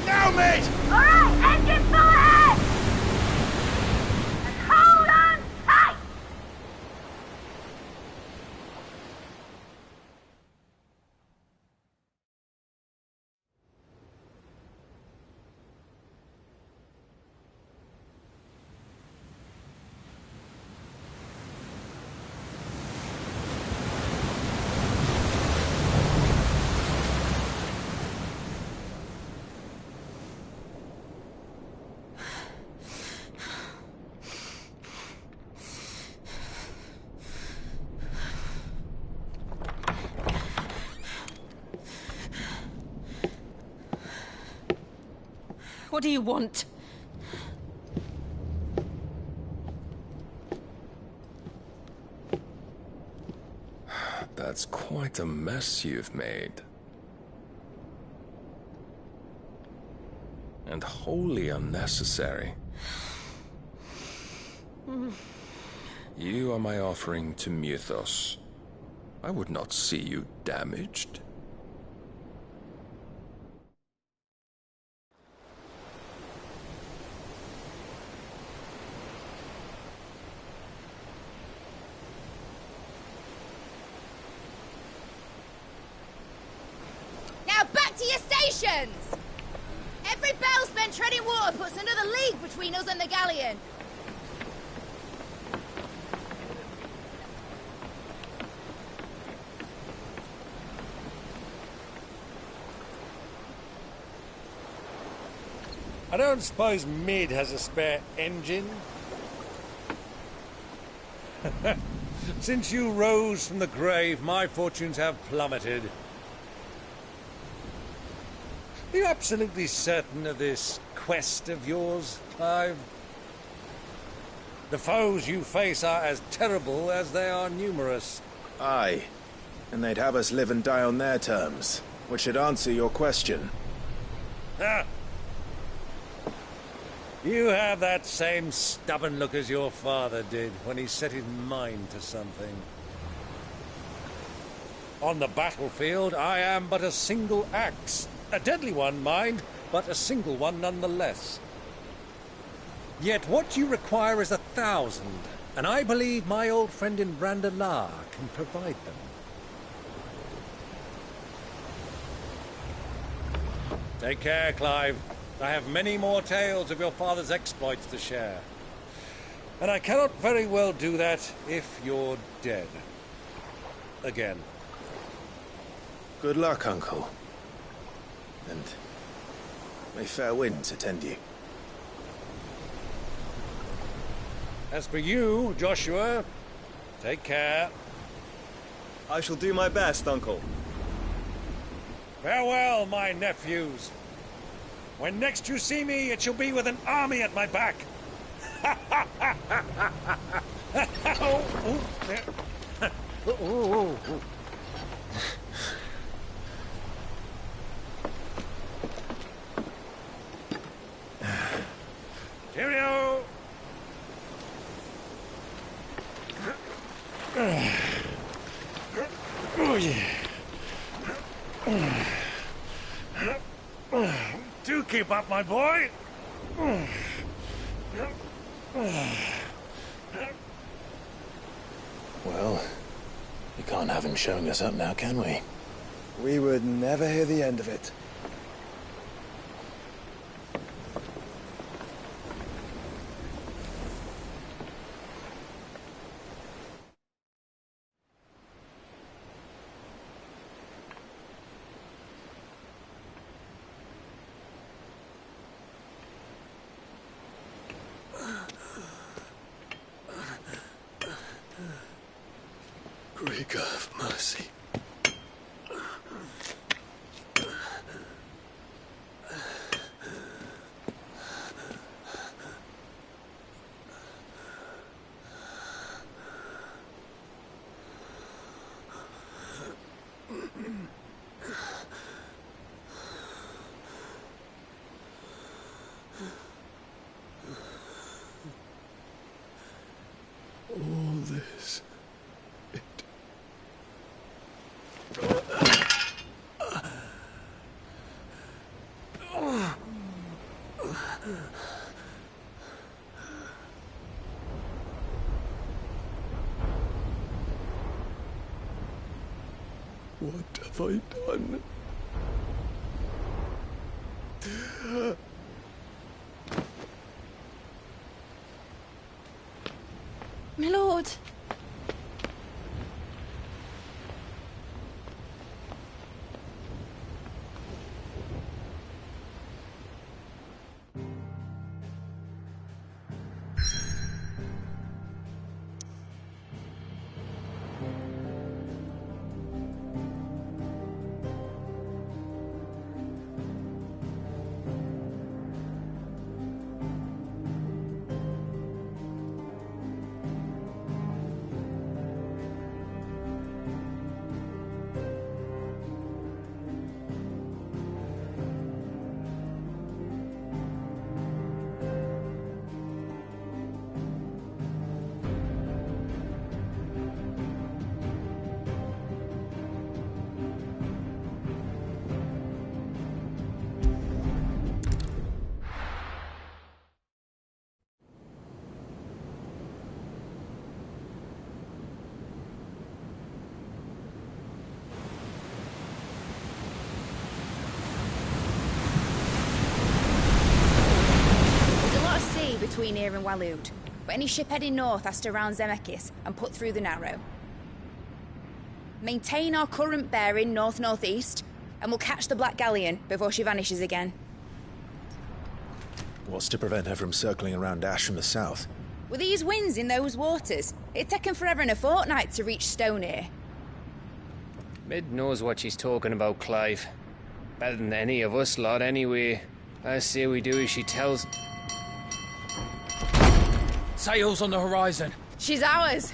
Now, mate! Alright, engine full ahead! And hold on tight! What do you want? That's quite a mess you've made. And wholly unnecessary. You are my offering to Mythos. I would not see you damaged. Now back to your stations! Every bell spent treading water puts another league between us and the galleon. don't suppose Mid has a spare engine? Since you rose from the grave, my fortunes have plummeted. Are you absolutely certain of this quest of yours, Clive? The foes you face are as terrible as they are numerous. Aye. And they'd have us live and die on their terms, which should answer your question. Ah. You have that same stubborn look as your father did when he set his mind to something. On the battlefield, I am but a single axe. A deadly one, mind, but a single one nonetheless. Yet what you require is 1,000, and I believe my old friend in Brandalar can provide them. Take care, Clive. I have many more tales of your father's exploits to share. And I cannot very well do that if you're dead. Again. Good luck, Uncle. And may fair winds attend you. As for you, Joshua, take care. I shall do my best, Uncle. Farewell, my nephews. When next you see me, it shall be with an army at my back. Cheerio! Oh, yeah. Do keep up, my boy. Well, we can't have him showing us up now, can we? We would never hear the end of it. Krieger of mercy. All this. What have I done? My lord. Between here and Waloed, but any ship heading north has to round Zemeckis and put through the Narrow. Maintain our current bearing north-northeast, and we'll catch the Black Galleon before she vanishes again. What's to prevent her from circling around Ash from the south? With these winds in those waters, it'd take 'em forever and a fortnight to reach Stonehenge. Mid knows what she's talking about, Clive. Better than any of us lot, anyway. I say we do as she tells. Sails on the horizon. She's ours.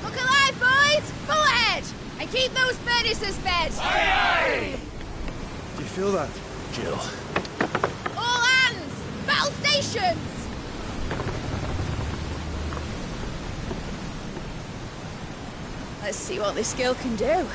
Look alive, boys! Full ahead! And keep those furnaces fed! Aye, aye! Do you feel that? Jill. All hands! Battle stations! Let's see what this girl can do.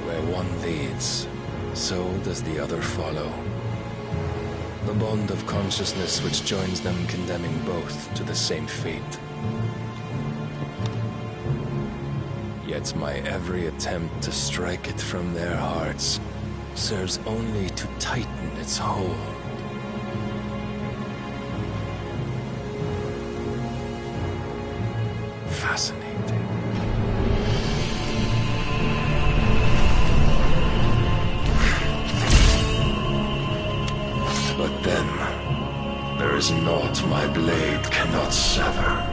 Where one leads, so does the other follow. The bond of consciousness which joins them condemning both to the same fate. Yet my every attempt to strike it from their hearts serves only to tighten its hold. Fascinating. But then, there is naught my blade cannot sever.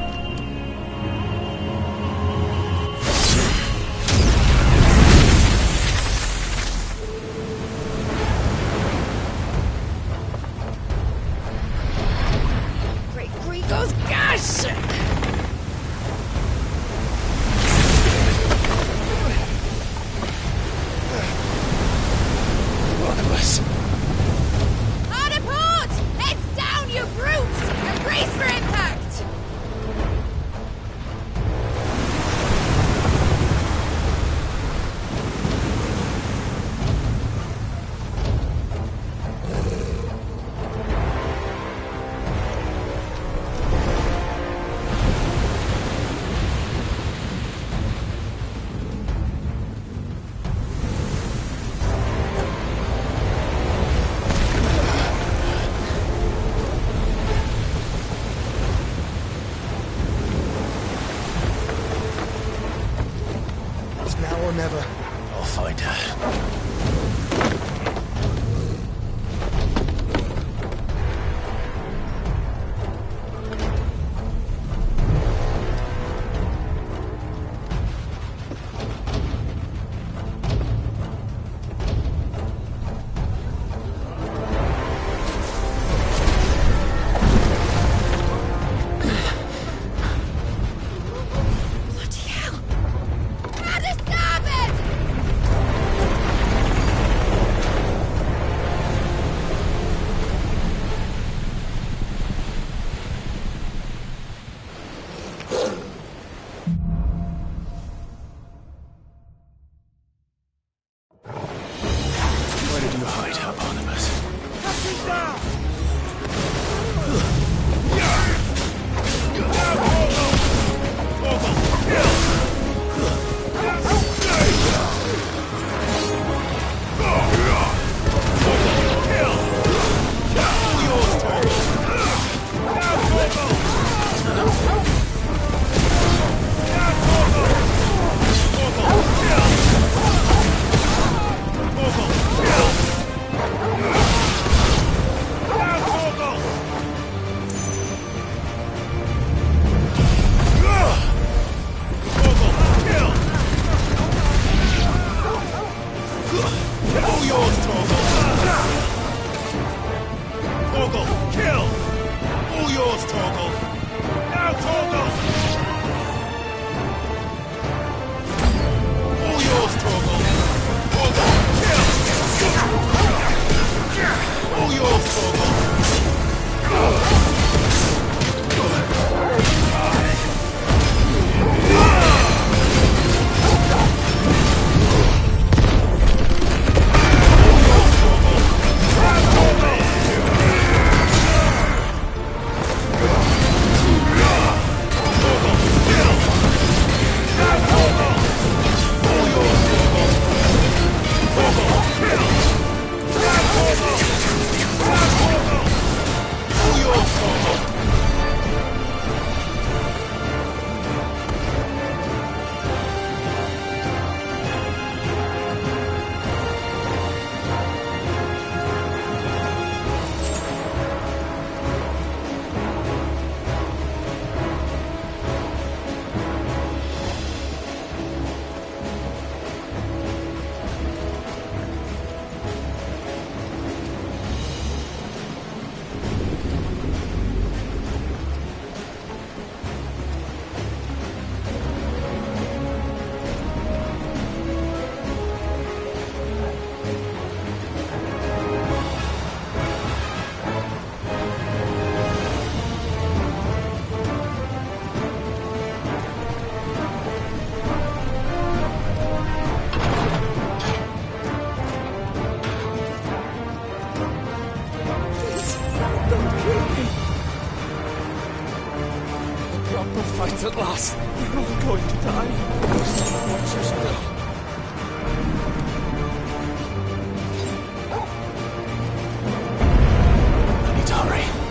Great Grigos gas! One of us. Hard apart! Heads down, you brutes! And brace for impact! It's now or never. I'll find her. Bloody hell! How to stop it! happens at last. We're all going to die. Watch your spill. I need to hurry.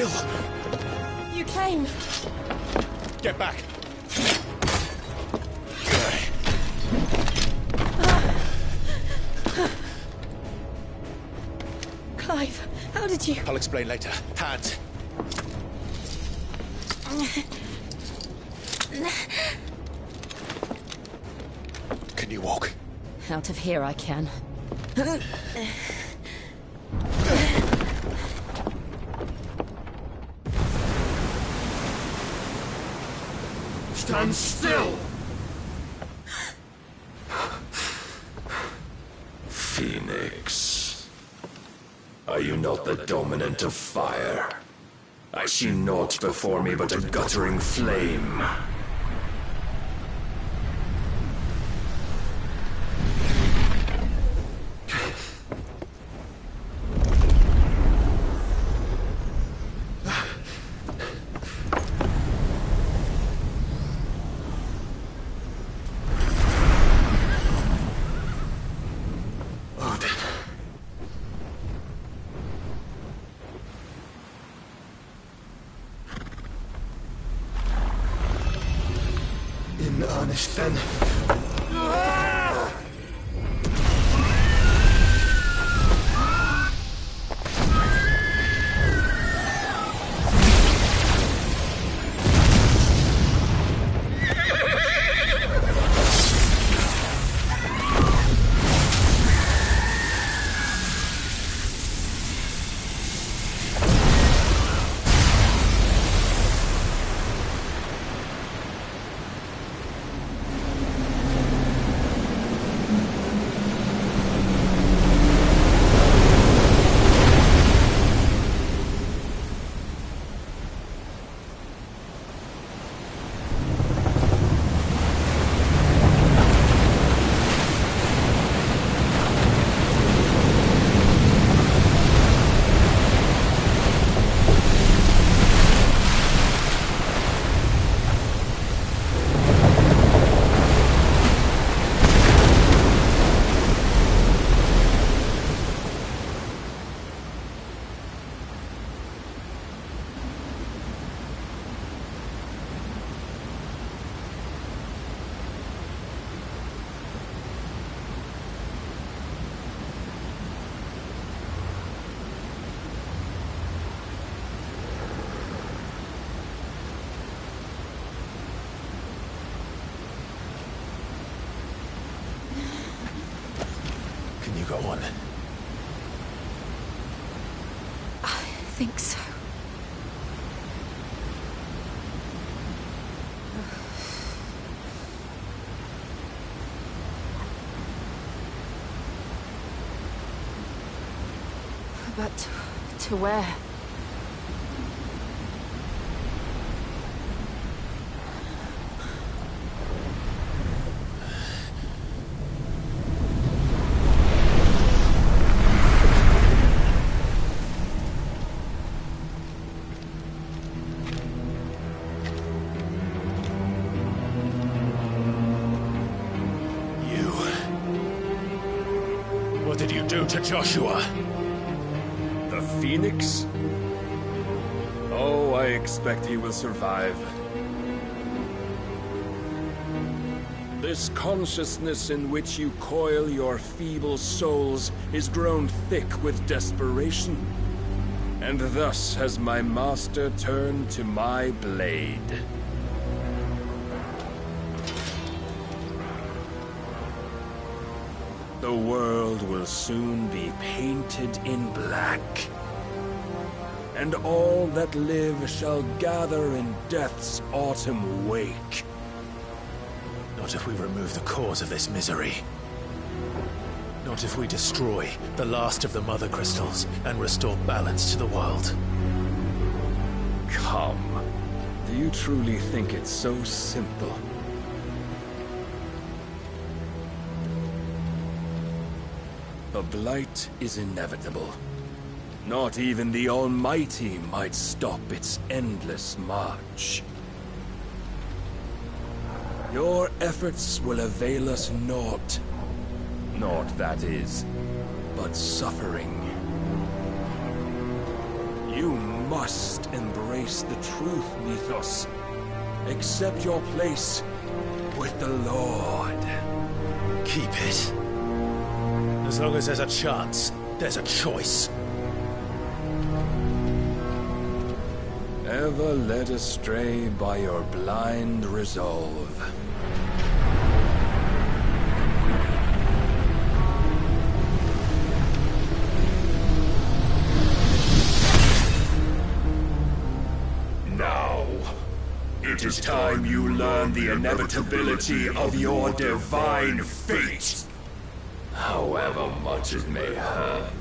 still! You came. Get back! Clive, how did you... I'll explain later. Hands! Can you walk? Out of here I can. Stand still! Phoenix. Are you not the dominant of fire? I see naught before me but a guttering flame. In earnest, then. Can you go on? I think so. But to where? What did you do to Joshua? The Phoenix? Oh, I expect he will survive. This consciousness in which you coil your feeble souls is grown thick with desperation. And thus has my master turned to my blade. The world will soon be painted in black. And all that live shall gather in death's autumn wake. Not if we remove the cause of this misery. Not if we destroy the last of the Mother Crystals and restore balance to the world. Come. Do you truly think it's so simple? The blight is inevitable. Not even the Almighty might stop its endless march. Your efforts will avail us naught. Naught, that is, but suffering. You must embrace the truth, Mythos. Accept your place with the Lord. Keep it. As long as there's a chance, there's a choice. Ever led astray by your blind resolve. Now, it is time you learn the inevitability of your divine fate. However much it may hurt.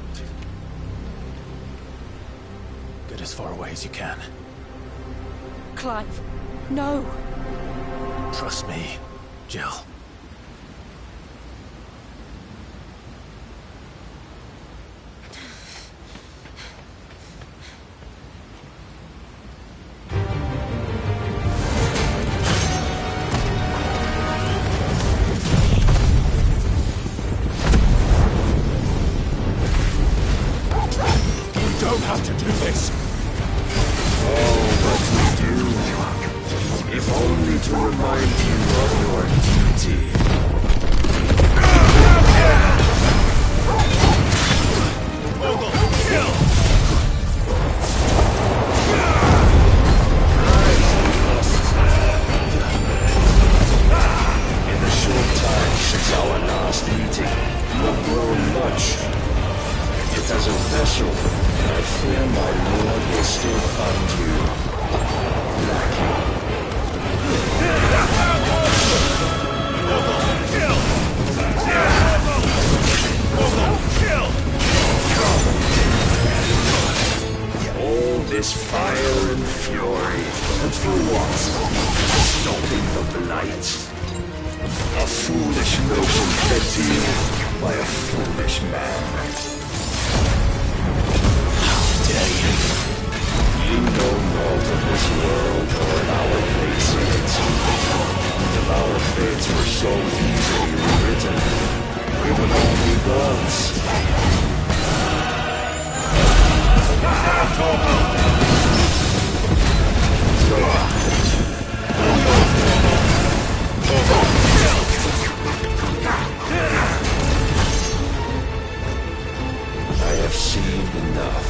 Get as far away as you can. Clive, no. Trust me, Jill. You don't have to do this. If only to remind you of your duty. Kill! In the short time since our last meeting, you have grown much. Yet as a vessel, I fear my lord will still find you lacking. All this fire and fury, and for what? Stopping the blight. A foolish notion fed to you by a foolish man. How dare you? You know naught of this world or our place in it. And if our fates were so easily rewritten, we would all be gods. I have seen enough.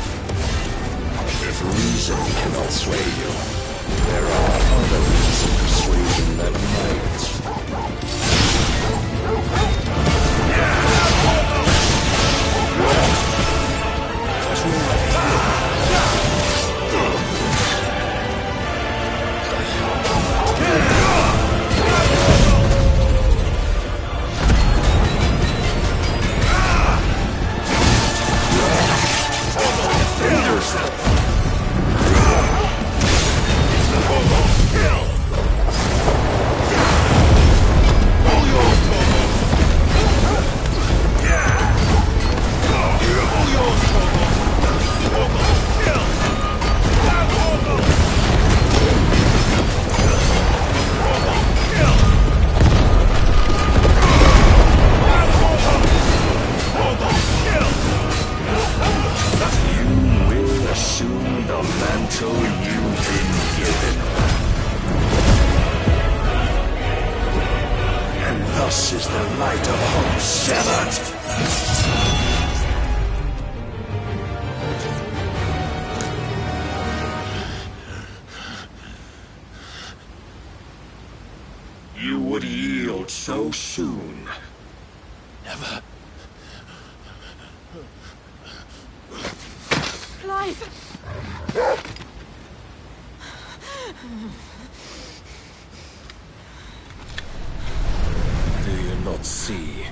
If reason cannot sway you, there are other means of persuasion that might. Thus is the light of hope severed. You would yield so soon. Never. Clive! Do you not see?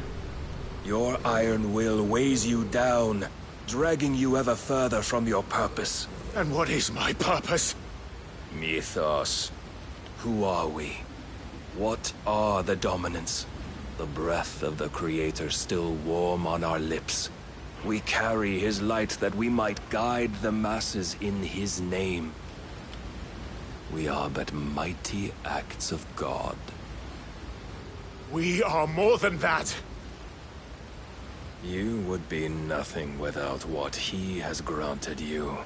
Your iron will weighs you down, dragging you ever further from your purpose. And what is my purpose? Mythos. Who are we? What are the dominants? The breath of the Creator still warm on our lips. We carry his light that we might guide the masses in his name. We are but mighty acts of God. We are more than that. You would be nothing without what he has granted you.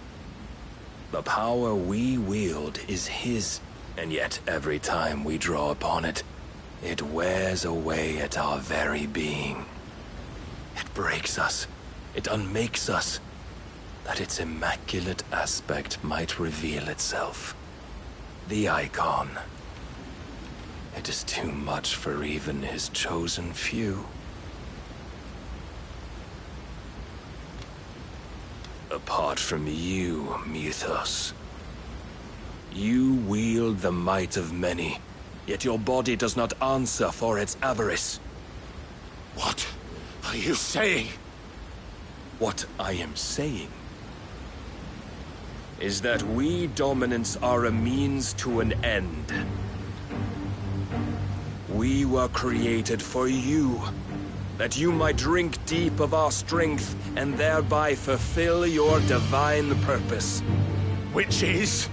The power we wield is his, and yet every time we draw upon it, it wears away at our very being. It breaks us. It unmakes us, that its immaculate aspect might reveal itself. The icon. It is too much for even his chosen few. Apart from you, Mythos. You wield the might of many, yet your body does not answer for its avarice. What are you saying? What I am saying is that we dominants are a means to an end. We were created for you, that you might drink deep of our strength and thereby fulfill your divine purpose. Which is?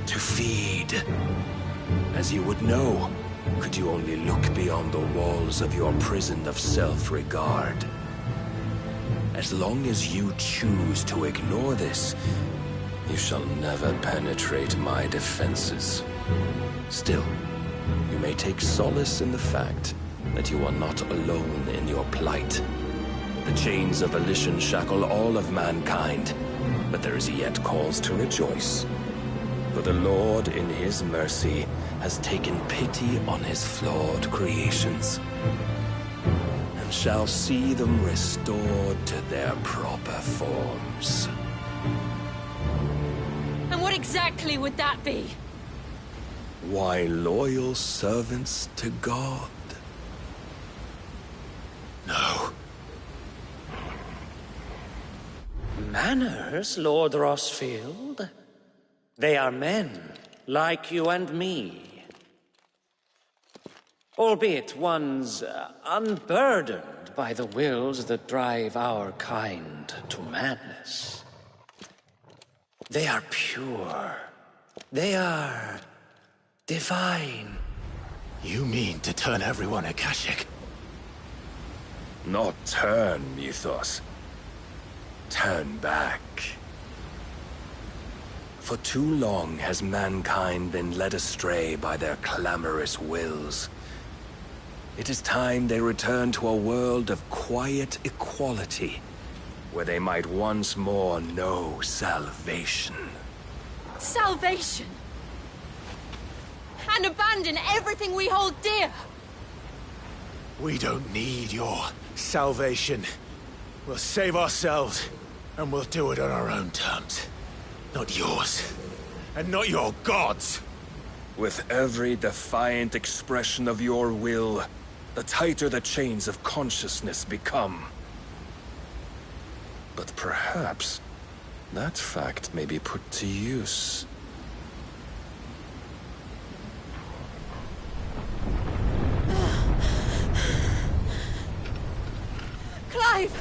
To feed. As you would know, could you only look beyond the walls of your prison of self-regard. As long as you choose to ignore this, you shall never penetrate my defenses. Still, you may take solace in the fact that you are not alone in your plight. The chains of volition shackle all of mankind, but there is yet cause to rejoice. For the Lord, in his mercy, has taken pity on his flawed creations, and shall see them restored to their proper forms. And what exactly would that be? Why, loyal servants to God. No. Manners, Lord Rossfield? They are men, like you and me. Albeit one's unburdened by the wills that drive our kind to madness. They are pure. They are divine. You mean to turn everyone Akashic? Not turn, Mythos. Turn back. For too long has mankind been led astray by their clamorous wills. It is time they return to a world of quiet equality, where they might once more know salvation. Salvation? And abandon everything we hold dear? We don't need your salvation. We'll save ourselves, and we'll do it on our own terms. Not yours, and not your gods. With every defiant expression of your will, the tighter the chains of consciousness become. But perhaps that fact may be put to use. Clive!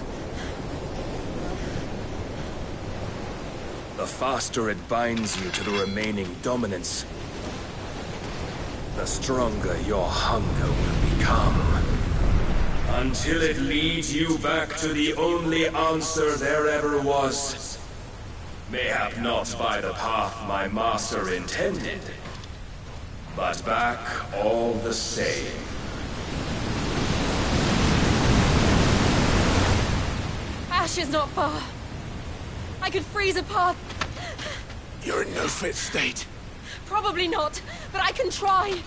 The faster it binds you to the remaining dominance, the stronger your hunger will become. Until it leads you back to the only answer there ever was. Mayhap not by the path my master intended, but back all the same. Ash is not far. I could freeze a path. You're in no fit state. Probably not, but I can try.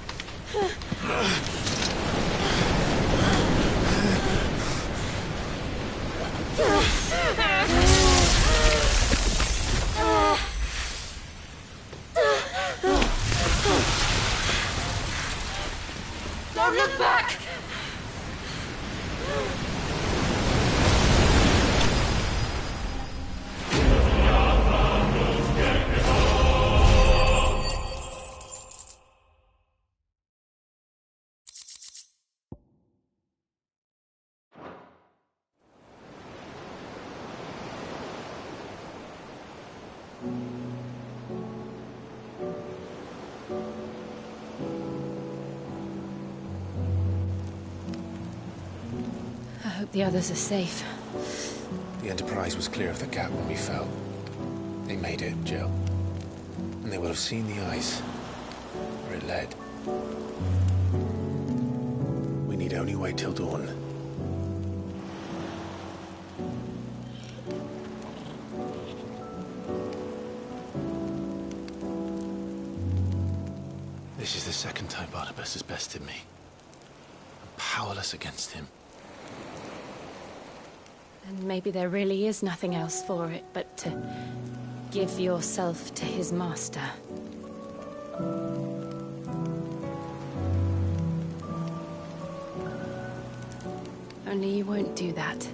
Don't look back! I hope the others are safe. The Enterprise was clear of the gap when we fell. They made it, Jill. And they will have seen the eyes where it led. We need only wait till dawn. This is the second time Barnabas has bested me. I'm powerless against him. And maybe there really is nothing else for it but to give yourself to his master. Only you won't do that.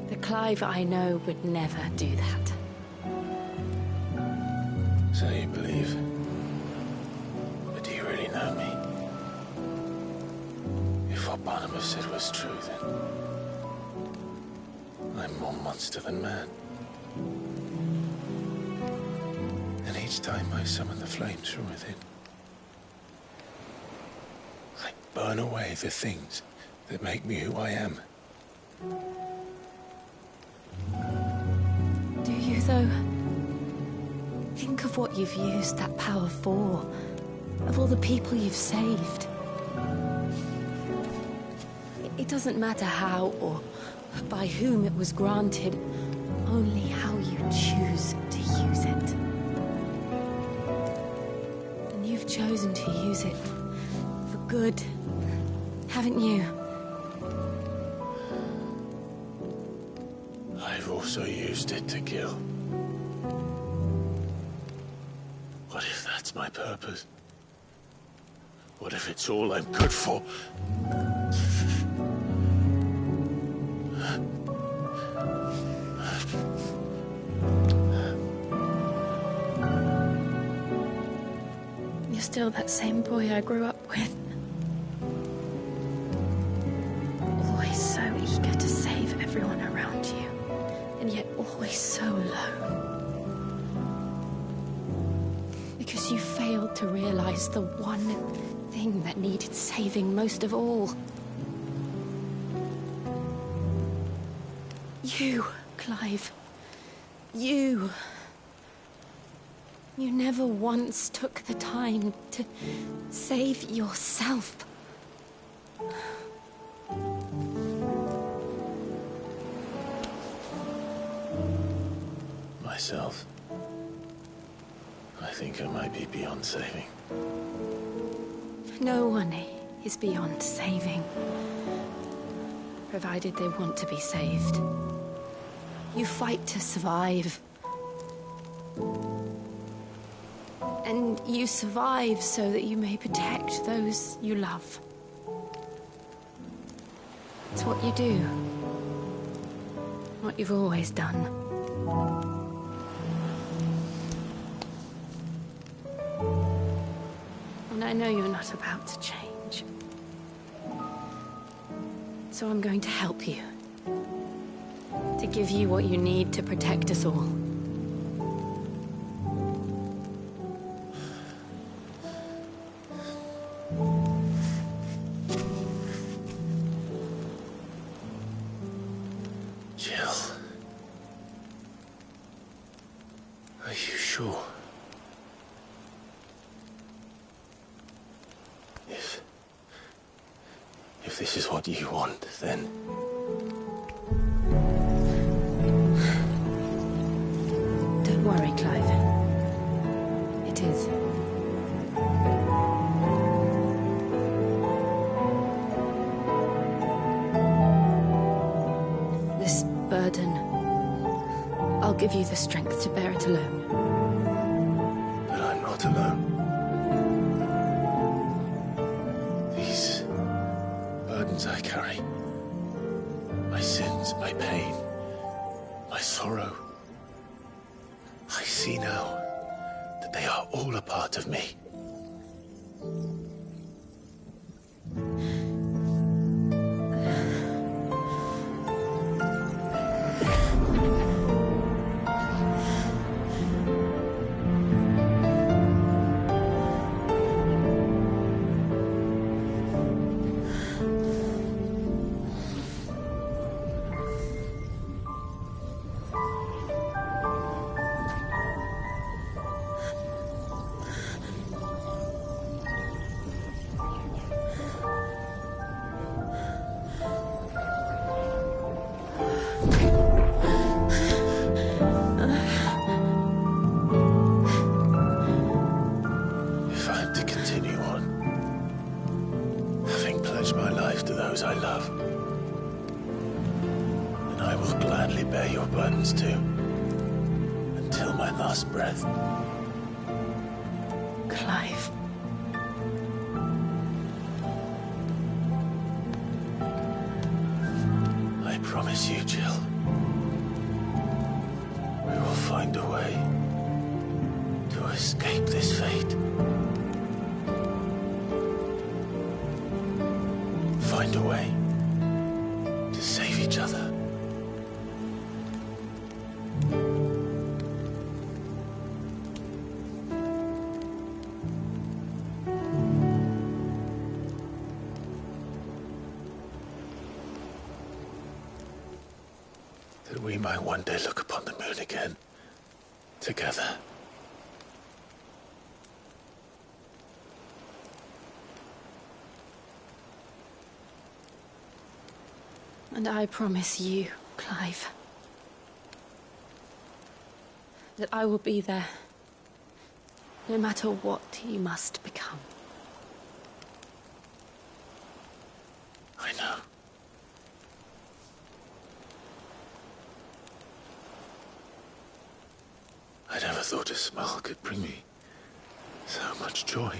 The Clive I know would never do that. So you believe? But do you really know me? If what Barnabas said was true, then I'm more monster than man. And each time I summon the flames from within, I burn away the things that make me who I am. Do you, though? Think of what you've used that power for. Of all the people you've saved. It doesn't matter how or by whom it was granted, only how you choose to use it. And you've chosen to use it for good, haven't you? I've also used it to kill. What if that's my purpose? What if it's all I'm good for? You're still that same boy I grew up with. Always so eager to save everyone around you, and yet always so alone. Because you failed to realize the one thing that needed saving most of all. You, Clive. You. You never once took the time to save yourself. Myself? I think I might be beyond saving. No one is beyond saving, provided they want to be saved. You fight to survive. And you survive so that you may protect those you love. It's what you do. What you've always done. And I know you're not about to change. So I'm going to help you. To give you what you need to protect us all. Jill. Are you sure? If this is what you want, then... Don't worry, Clive. It is. This burden, I'll give you the strength to bear it alone. But I'm not alone. These burdens I carry, my sins, my pain, my sorrow, I see now that they are all a part of me. I love. And I will gladly bear your burdens too, until my last breath. Clive. I promise you, Jill. We will find a way to escape this fate. Find a way to save each other. That we might one day look upon the moon again, together. And I promise you, Clive, that I will be there, no matter what you must become. I know. I never thought a smile could bring me so much joy.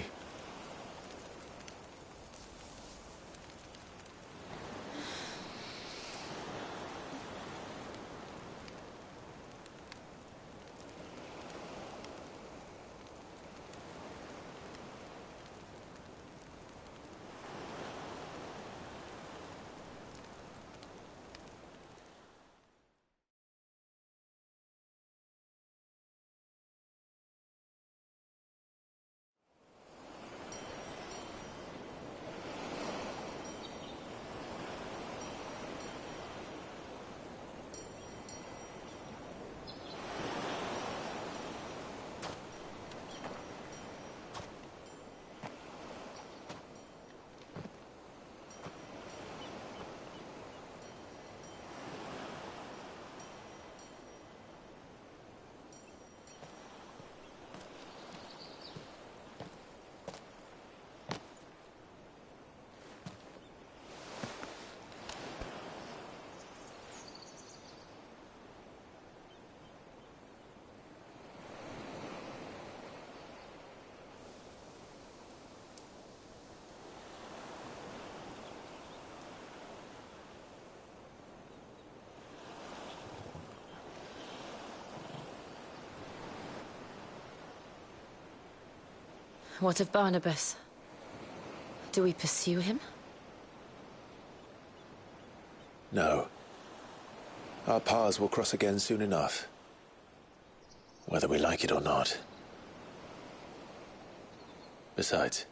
What of Barnabas? Do we pursue him? No. Our paths will cross again soon enough. Whether we like it or not. Besides,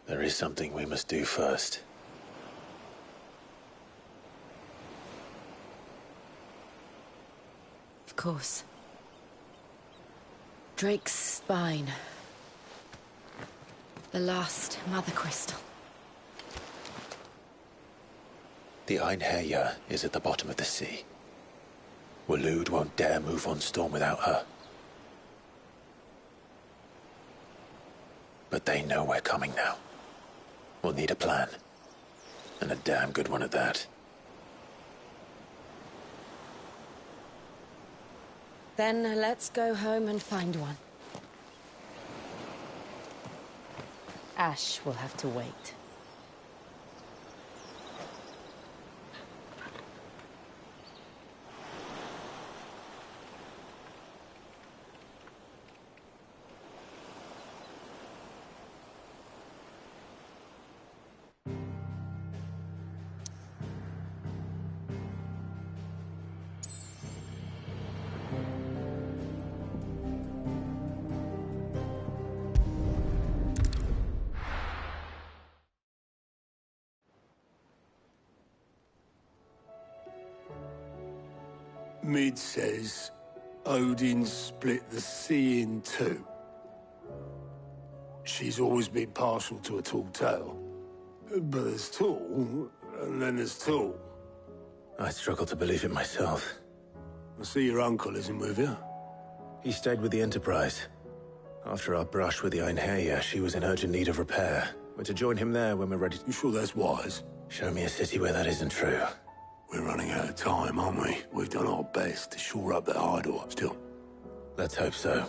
there is something we must do first. Of course. Drake's spine. The last Mother Crystal. The Einherjar is at the bottom of the sea. Waloed won't dare move on Storm without her. But they know we're coming now. We'll need a plan. And a damn good one at that. Then let's go home and find one. Ash will have to wait. Mid says Odin split the sea in two. She's always been partial to a tall tale. But there's tall, and then there's tall. I struggle to believe it myself. I see your uncle isn't with you. He stayed with the Enterprise. After our brush with the Einherjar, she was in urgent need of repair. We're to join him there when we're ready. You sure that's wise? Show me a city where that isn't true. We're running out of time, aren't we? We've done our best to shore up that hideout still. Let's hope so.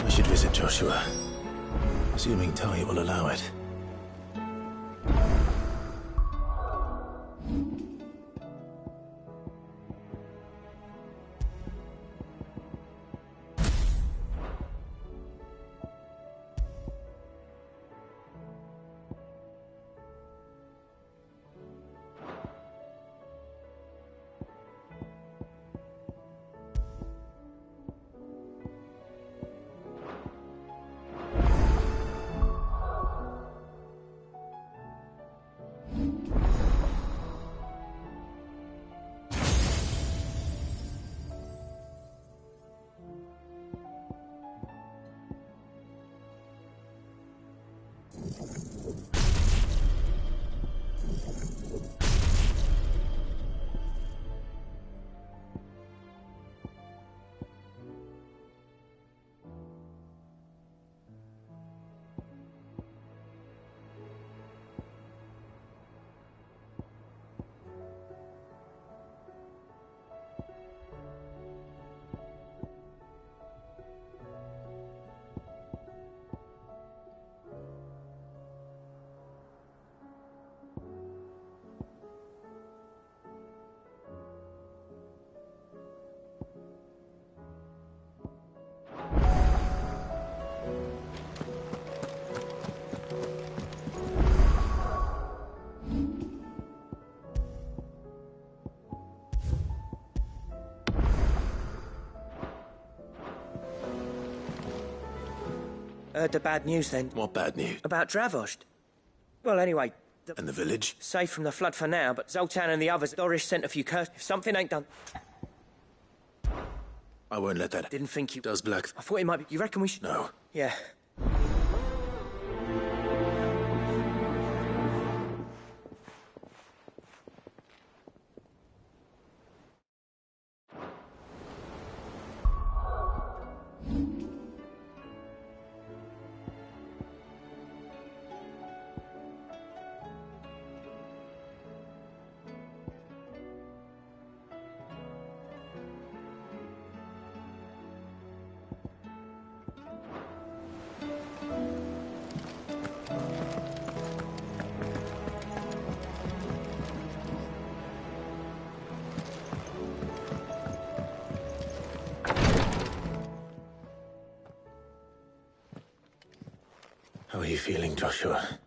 We should visit Joshua. Assuming Tai will allow it. Heard the bad news then. What bad news? About Dravost. Well, anyway... And the village? Safe from the flood for now, but Zoltan and the others, Doris sent a few curses. If something ain't done... I won't let that... Didn't think you... Does Black... I thought it might be... You reckon we should... No. Yeah. How are you feeling, Joshua?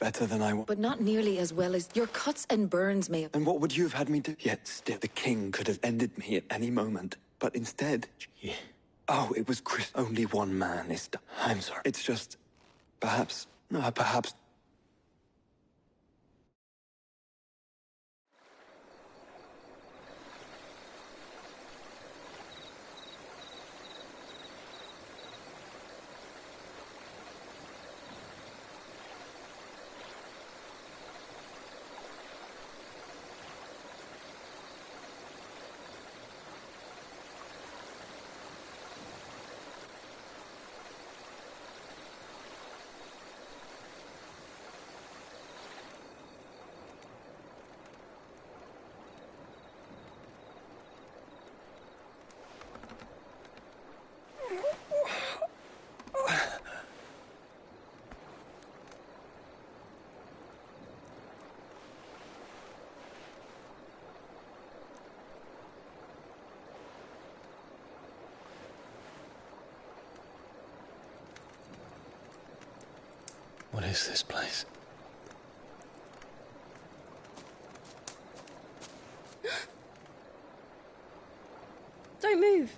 Better than I was. But not nearly as well as your cuts and burns may have... And what would you have had me do? Yet still, the king could have ended me at any moment. But instead... Yeah. Oh, it was Chris. Only one man is... I'm sorry. It's just... Perhaps... No, perhaps... What is this place? Don't move.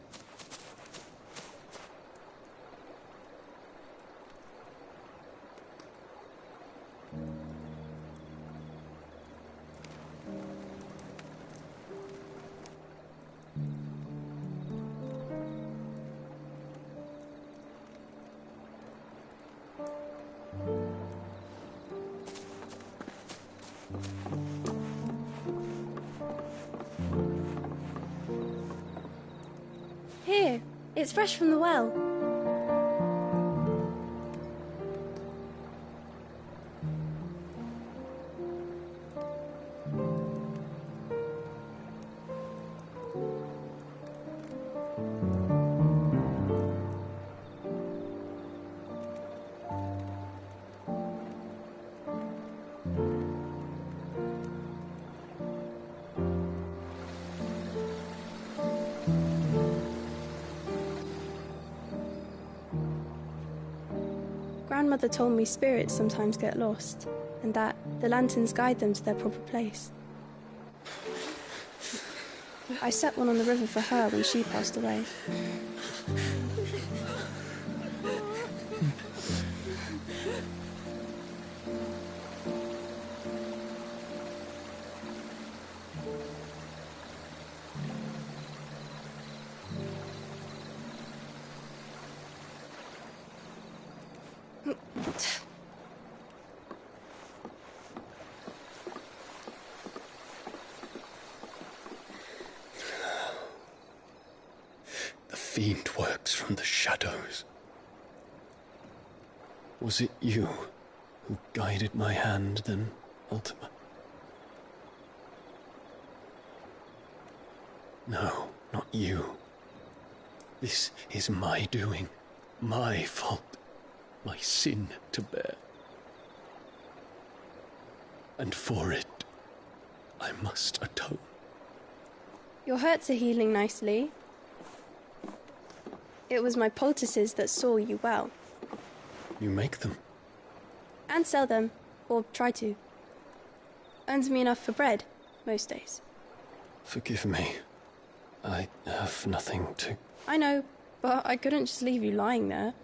Here, it's fresh from the well. Grandmother told me spirits sometimes get lost, and that the lanterns guide them to their proper place. I set one on the river for her when she passed away. The fiend works from the shadows. Was it you who guided my hand then, Ultima? No, not you. This is my doing, my fault, my sin to bear. And for it, I must atone. Your hurts are healing nicely. It was my poultices that saw you well. You make them? And sell them, or try to. Earns me enough for bread, most days. Forgive me. I have nothing to... I know, but I couldn't just leave you lying there.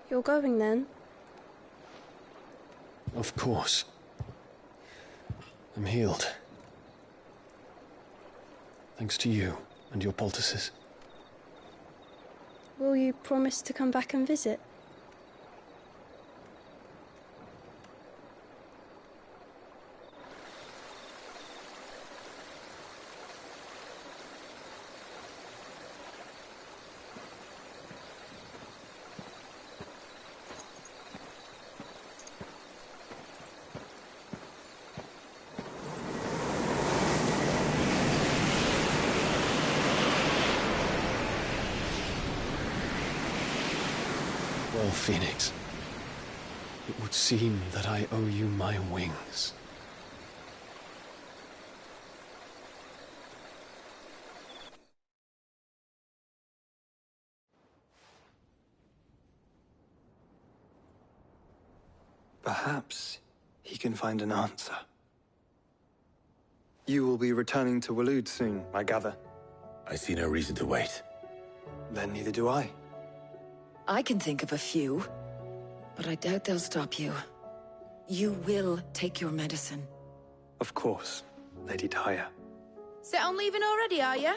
You're going then? Of course. I'm healed. Thanks to you and your poultices. Will you promise to come back and visit? Well, Phoenix, it would seem that I owe you my wings. Perhaps he can find an answer. You will be returning to Waloed soon, I gather. I see no reason to wait. Then neither do I. I can think of a few, but I doubt they'll stop you. You will take your medicine. Of course, Lady Daya. Set on leaving already, are you?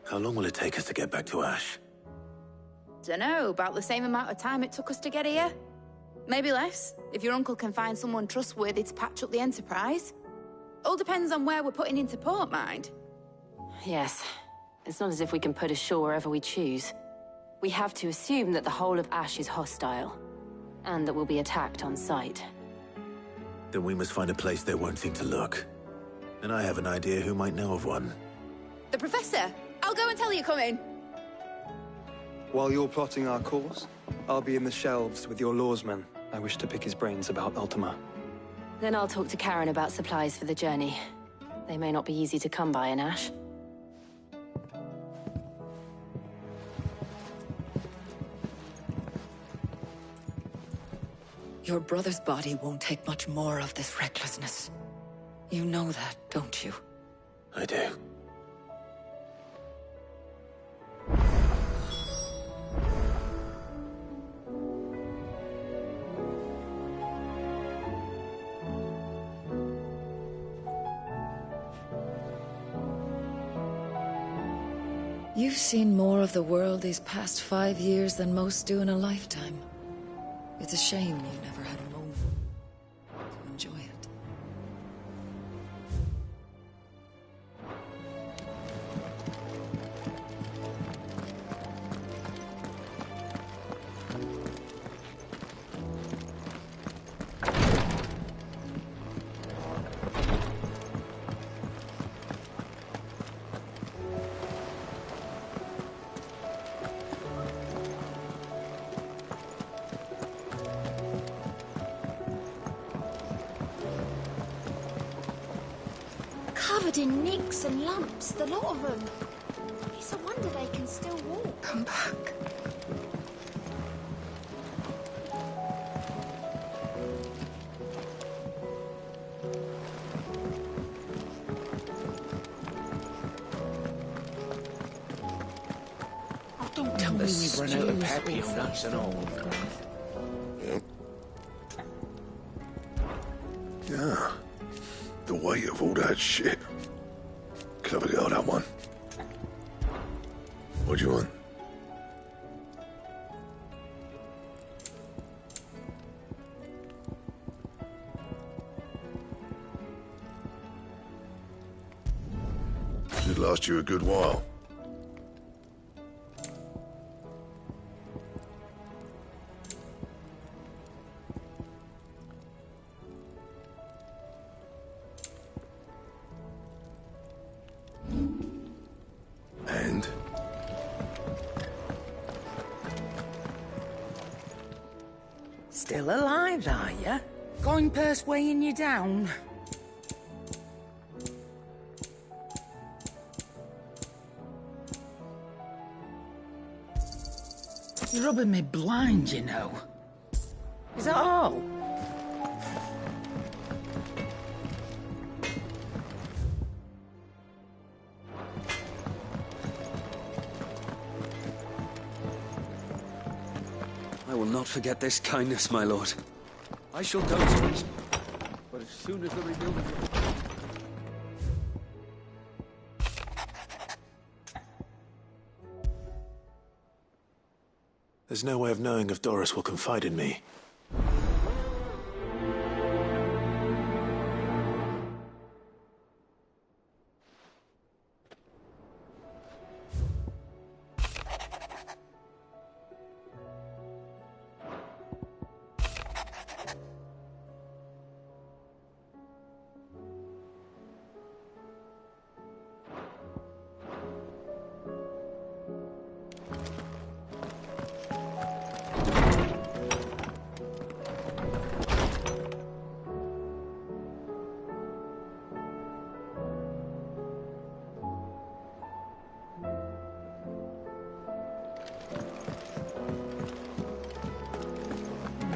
How long will it take us to get back to Ash? Dunno, about the same amount of time it took us to get here. Maybe less, if your uncle can find someone trustworthy to patch up the Enterprise. All depends on where we're putting into port, mind. Yes. It's not as if we can put ashore wherever we choose. We have to assume that the whole of Ash is hostile, and that we'll be attacked on sight. Then we must find a place they won't think to look. And I have an idea who might know of one. The Professor! I'll go and tell you coming! While you're plotting our course, I'll be in the shelves with your lawsman. I wish to pick his brains about Ultima. Then I'll talk to Karen about supplies for the journey. They may not be easy to come by in Ash. Your brother's body won't take much more of this recklessness. You know that, don't you? I do. You've seen more of the world these past 5 years than most do in a lifetime. It's a shame you never had a moment to enjoy it. Covered in nicks and lumps, the lot of them. It's a wonder they can still walk. Come back. Oh, don't tell me we've run out of happy nuts and all. Yep. Yeah. The weight of all that shit. Clever girl, that one. What do you want? Should last you a good while. And? Still alive, are you? Going purse weighing you down? You're rubbing me blind, you know. Is that all? I will not forget this kindness, my lord. I shall go to it. But as soon as the rebuilding... There's no way of knowing if Doris will confide in me.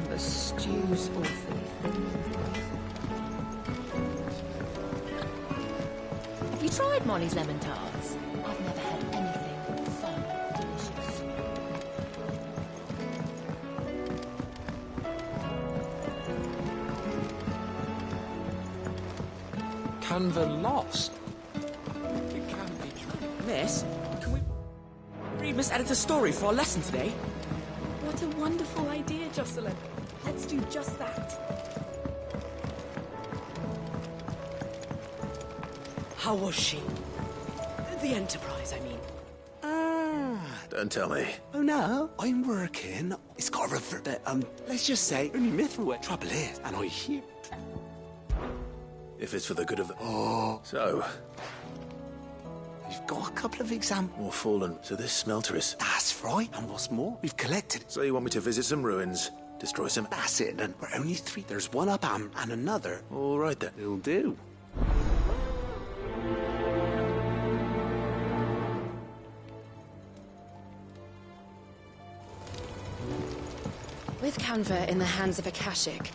The stew's awfully thin. Have you tried Molly's lemon tarts? I've never had anything so delicious. Canva lost. It can't be true. Miss, can we read Miss Editor's story for our lesson today? What a wonderful idea, Jocelyn. Let's do just that. How was she? The Enterprise, I mean. Don't tell me. Oh no, I'm working. It's got a revert that, let's just say, only Mithril. Trouble is, and I hear... If it's for the good of the... Oh. So, we've got a couple of examples. more fallen. So this smelter is... That's right, and what's more, we've collected... So you want me to visit some ruins, destroy some... That's it, and we're only 3. There's one up and another. All right then. It'll do. With Canva in the hands of Akashic,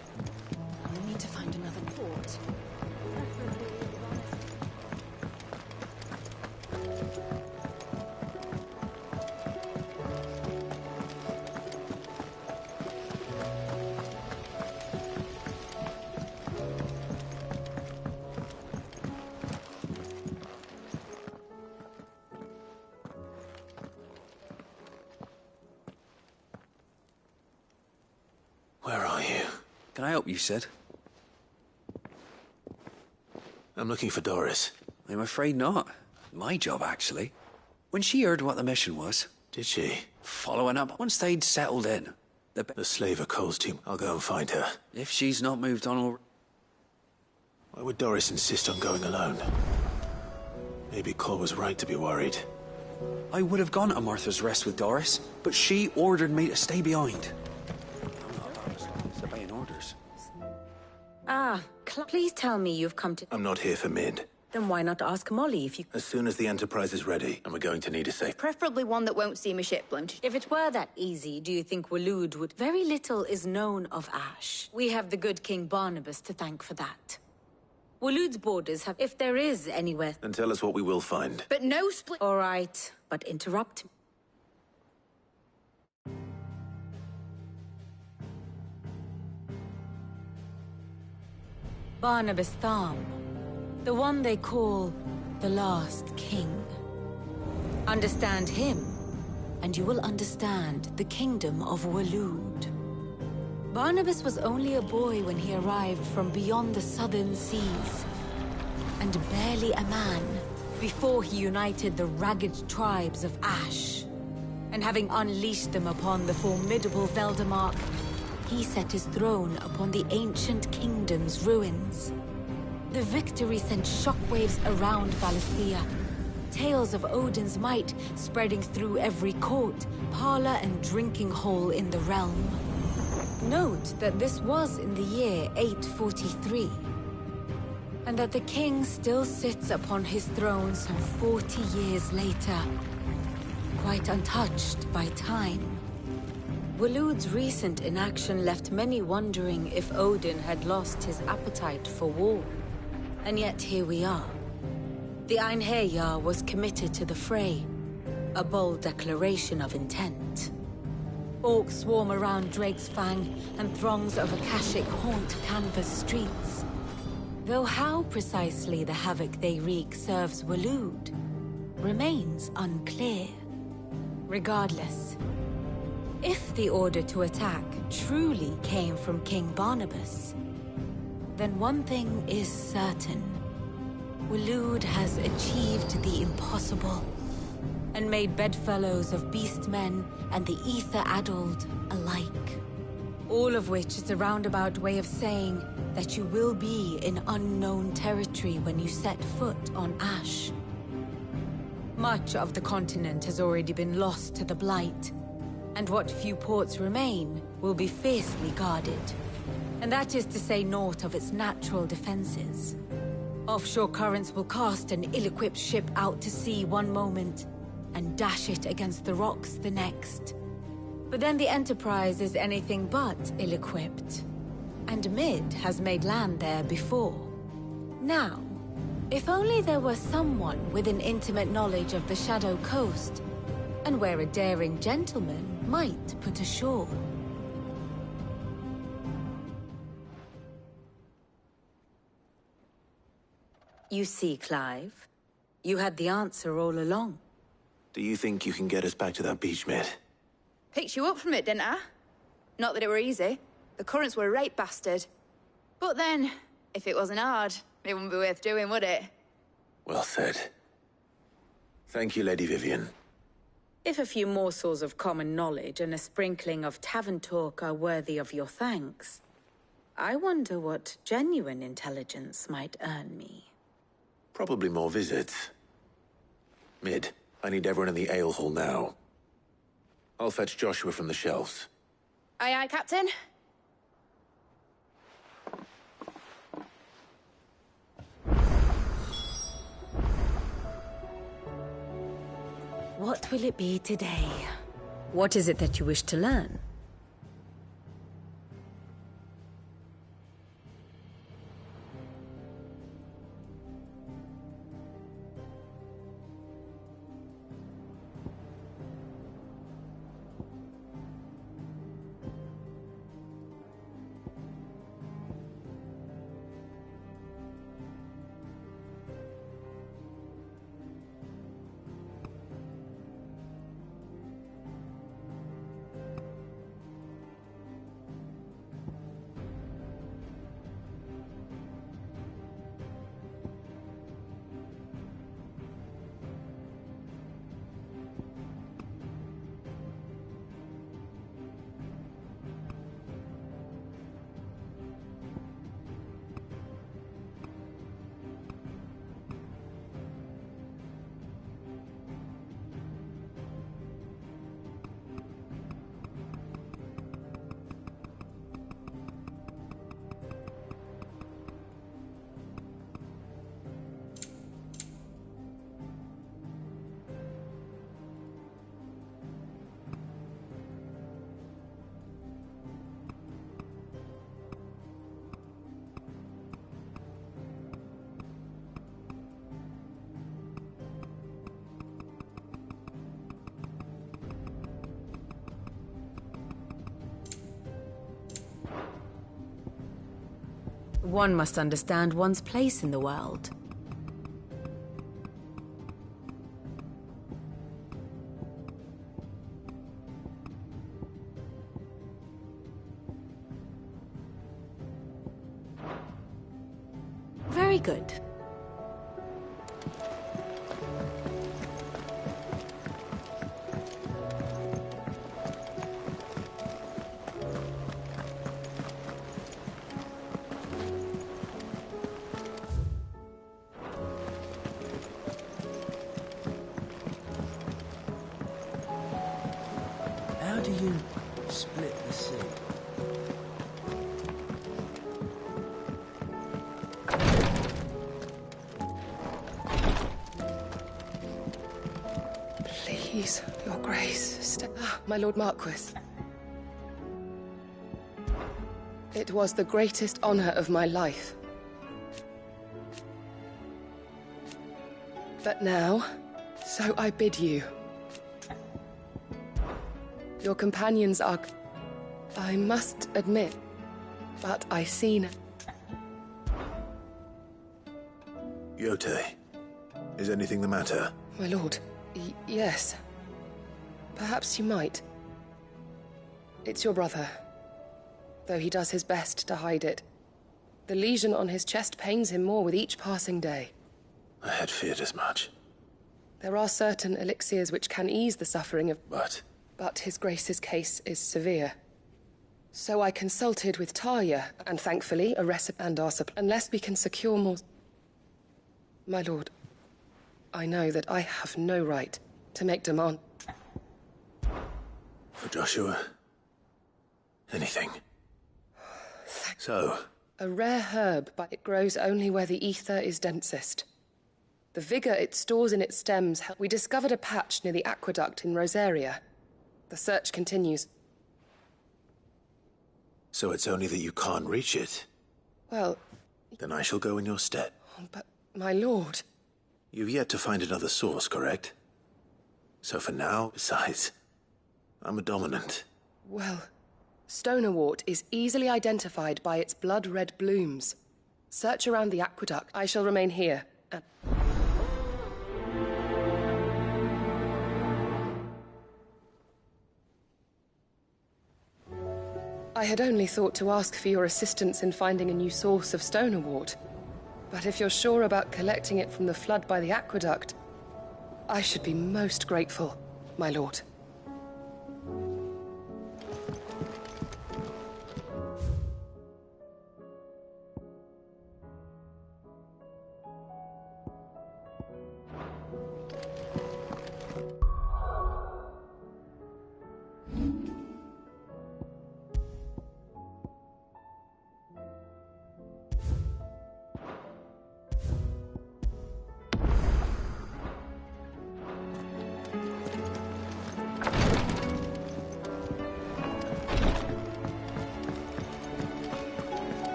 we'll need to find another port. Can I help you, Sid? I'm looking for Doris. I'm afraid not. My job, actually. When she heard what the mission was... Did she? Following up, once they'd settled in. The slaver Cole's team. I'll go and find her. If she's not moved on already... Why would Doris insist on going alone? Maybe Cole was right to be worried. I would have gone to Martha's Rest with Doris, but she ordered me to stay behind. I'm not about to stop disobeying orders. Ah, please tell me you've come to... I'm not here for Mid. Then why not ask Molly if you... As soon as the Enterprise is ready, and we're going to need a safe... Preferably one that won't see my ship blown. If it were that easy, do you think Waloed would... Very little is known of Ash. We have the good King Barnabas to thank for that. Waloed's borders have... If there is anywhere... Then tell us what we will find. But no split... All right, but interrupt me. Barnabas Tham. The one they call the Last King. Understand him, and you will understand the kingdom of Waloed. Barnabas was only a boy when he arrived from beyond the southern seas, and barely a man before he united the ragged tribes of Ash. And having unleashed them upon the formidable Veldamark, he set his throne upon the ancient kingdom's ruins. The victory sent shockwaves around Valisthea. Tales of Odin's might spreading through every court, parlor, and drinking hole in the realm. Note that this was in the year 843, and that the king still sits upon his throne some 40 years later, quite untouched by time. Waloed's recent inaction left many wondering if Odin had lost his appetite for war. And yet here we are. The Einherjar was committed to the fray, a bold declaration of intent. Orcs swarm around Drake's Fang, and throngs of Akashic haunt Canvas streets. Though how precisely the havoc they wreak serves Waloed remains unclear. Regardless, if the order to attack truly came from King Barnabas, then one thing is certain. Waloed has achieved the impossible, and made bedfellows of beastmen and the ether-addled alike. All of which is a roundabout way of saying that you will be in unknown territory when you set foot on Ash. Much of the continent has already been lost to the Blight, and what few ports remain will be fiercely guarded. And that is to say naught of its natural defenses. Offshore currents will cast an ill-equipped ship out to sea one moment, and dash it against the rocks the next. But then the Enterprise is anything but ill-equipped. And Mid has made land there before. Now, if only there were someone with an intimate knowledge of the Shadow Coast, and where a daring gentleman might put ashore. You see, Clive, you had the answer all along. Do you think you can get us back to that beach, Mid? Picked you up from it, didn't I? Not that it were easy. The currents were a right bastard. But then, if it wasn't hard, it wouldn't be worth doing, would it? Well said. Thank you, Lady Vivian. If a few morsels of common knowledge and a sprinkling of tavern talk are worthy of your thanks, I wonder what genuine intelligence might earn me. Probably more visits. Mid, I need everyone in the ale hall now. I'll fetch Joshua from the shelves. Aye, aye, Captain. What will it be today? What is it that you wish to learn? One must understand one's place in the world. Very good. How do you split the sea? Please, Your Grace, my Lord Marquis. It was the greatest honor of my life. But now, so I bid you. Your companions are... I must admit, but I see... Yote, is anything the matter? My lord, yes. Perhaps you might. It's your brother. Though he does his best to hide it. The lesion on his chest pains him more with each passing day. I had feared as much. There are certain elixirs which can ease the suffering of... But his Grace's case is severe. So I consulted with Talia, and thankfully a recipe and our supply. Unless we can secure more... My lord, I know that I have no right to make demand. For Joshua, anything. So? A rare herb, but it grows only where the ether is densest. The vigor it stores in its stems... We discovered a patch near the aqueduct in Rosaria. The search continues. So it's only that you can't reach it? Well... Then I shall go in your stead. But, my lord... You've yet to find another source, correct? So for now, besides, I'm a dominant. Well, Stonerwort is easily identified by its blood-red blooms. Search around the aqueduct. I shall remain here. I had only thought to ask for your assistance in finding a new source of Stonerwort. But if you're sure about collecting it from the flood by the aqueduct, I should be most grateful, my lord.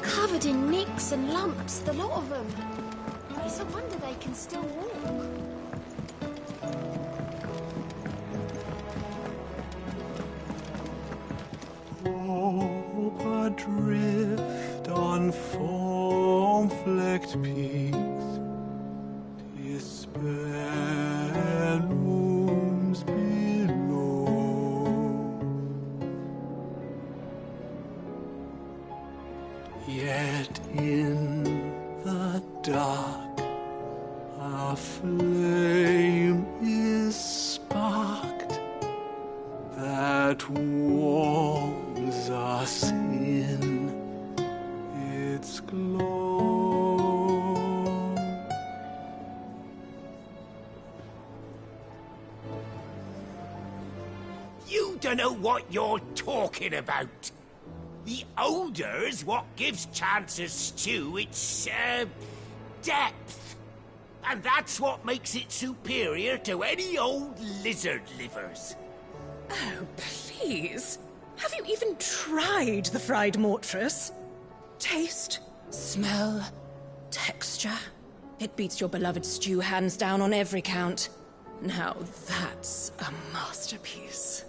Covered in nicks and lumps, the lot of them. It's a wonder they can still walk. Hope adrift on foam-flecked peaks, despair looms below. Yet in the dark, a flame is sparked that warms us in its glow. You don't know what you're talking about. The odor's what gives Chance's stew its, depth. And that's what makes it superior to any old lizard livers. Oh, please. Have you even tried the fried mortress? Taste, smell, texture. It beats your beloved stew hands down on every count. Now that's a masterpiece.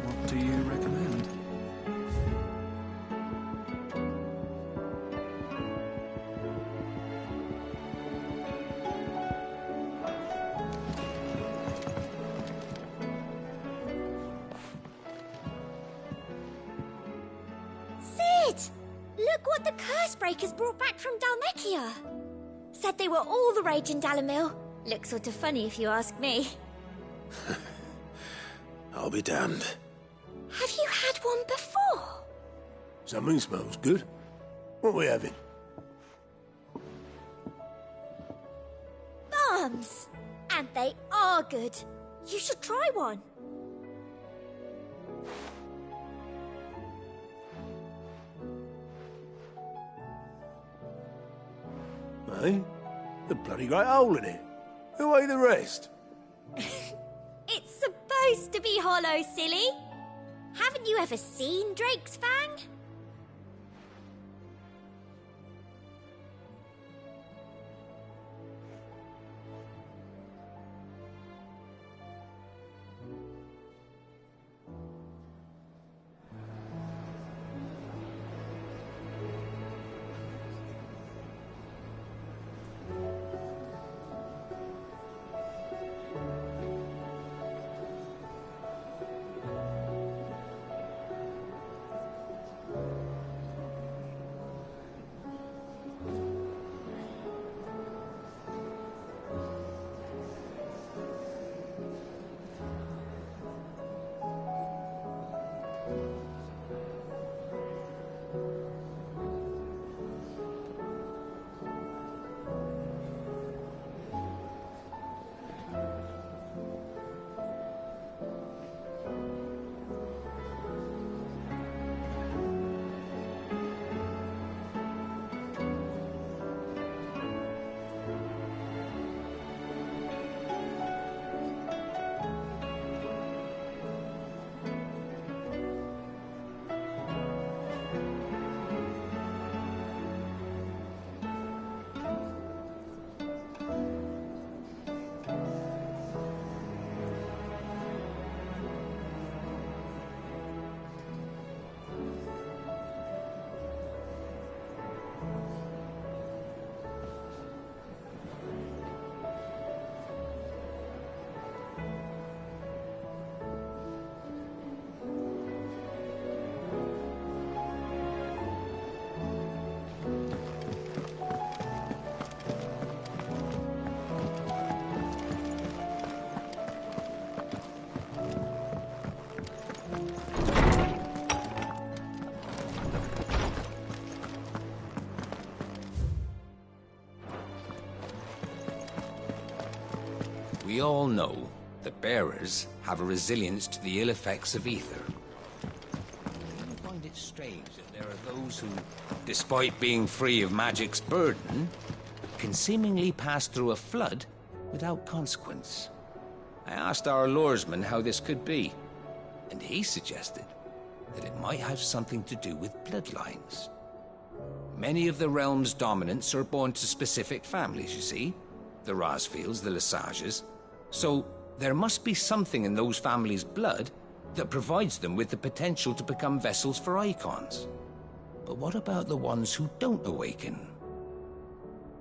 What do you recommend? Sid! Look what the Cursebreakers brought back from Dalmekia. Said they were all the rage in Dalamil. Looks sort of funny if you ask me. I'll be damned. Have you had one before? Something smells good. What are we having? Bombs! And they are good. You should try one. Eh? The bloody great hole in it. Who ate the rest? It's supposed to be hollow, silly. Haven't you ever seen Drake's Fang? We all know that bearers have a resilience to the ill effects of ether. I find it strange that there are those who, despite being free of magic's burden, can seemingly pass through a flood without consequence. I asked our luresman how this could be, and he suggested that it might have something to do with bloodlines. Many of the realm's dominants are born to specific families, you see. The Rasfields, the Lesages. So there must be something in those families' blood that provides them with the potential to become vessels for icons. But what about the ones who don't awaken?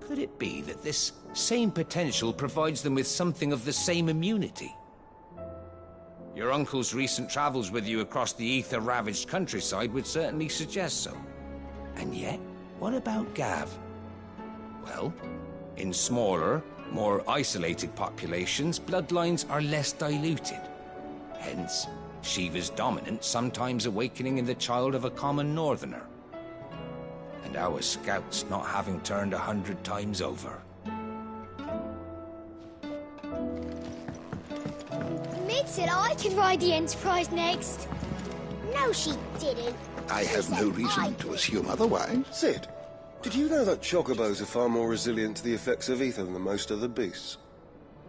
Could it be that this same potential provides them with something of the same immunity? Your uncle's recent travels with you across the ether-ravaged countryside would certainly suggest so. And yet, what about Gav? Well, in smaller, more isolated populations, bloodlines are less diluted. Hence, Shiva's dominant sometimes awakening in the child of a common northerner. And our scouts not having turned 100 times over. Mid said I could ride the Enterprise next. No, she didn't. I have no reason to assume otherwise. Sid, Did you know that chocobos are far more resilient to the effects of ether than most other beasts?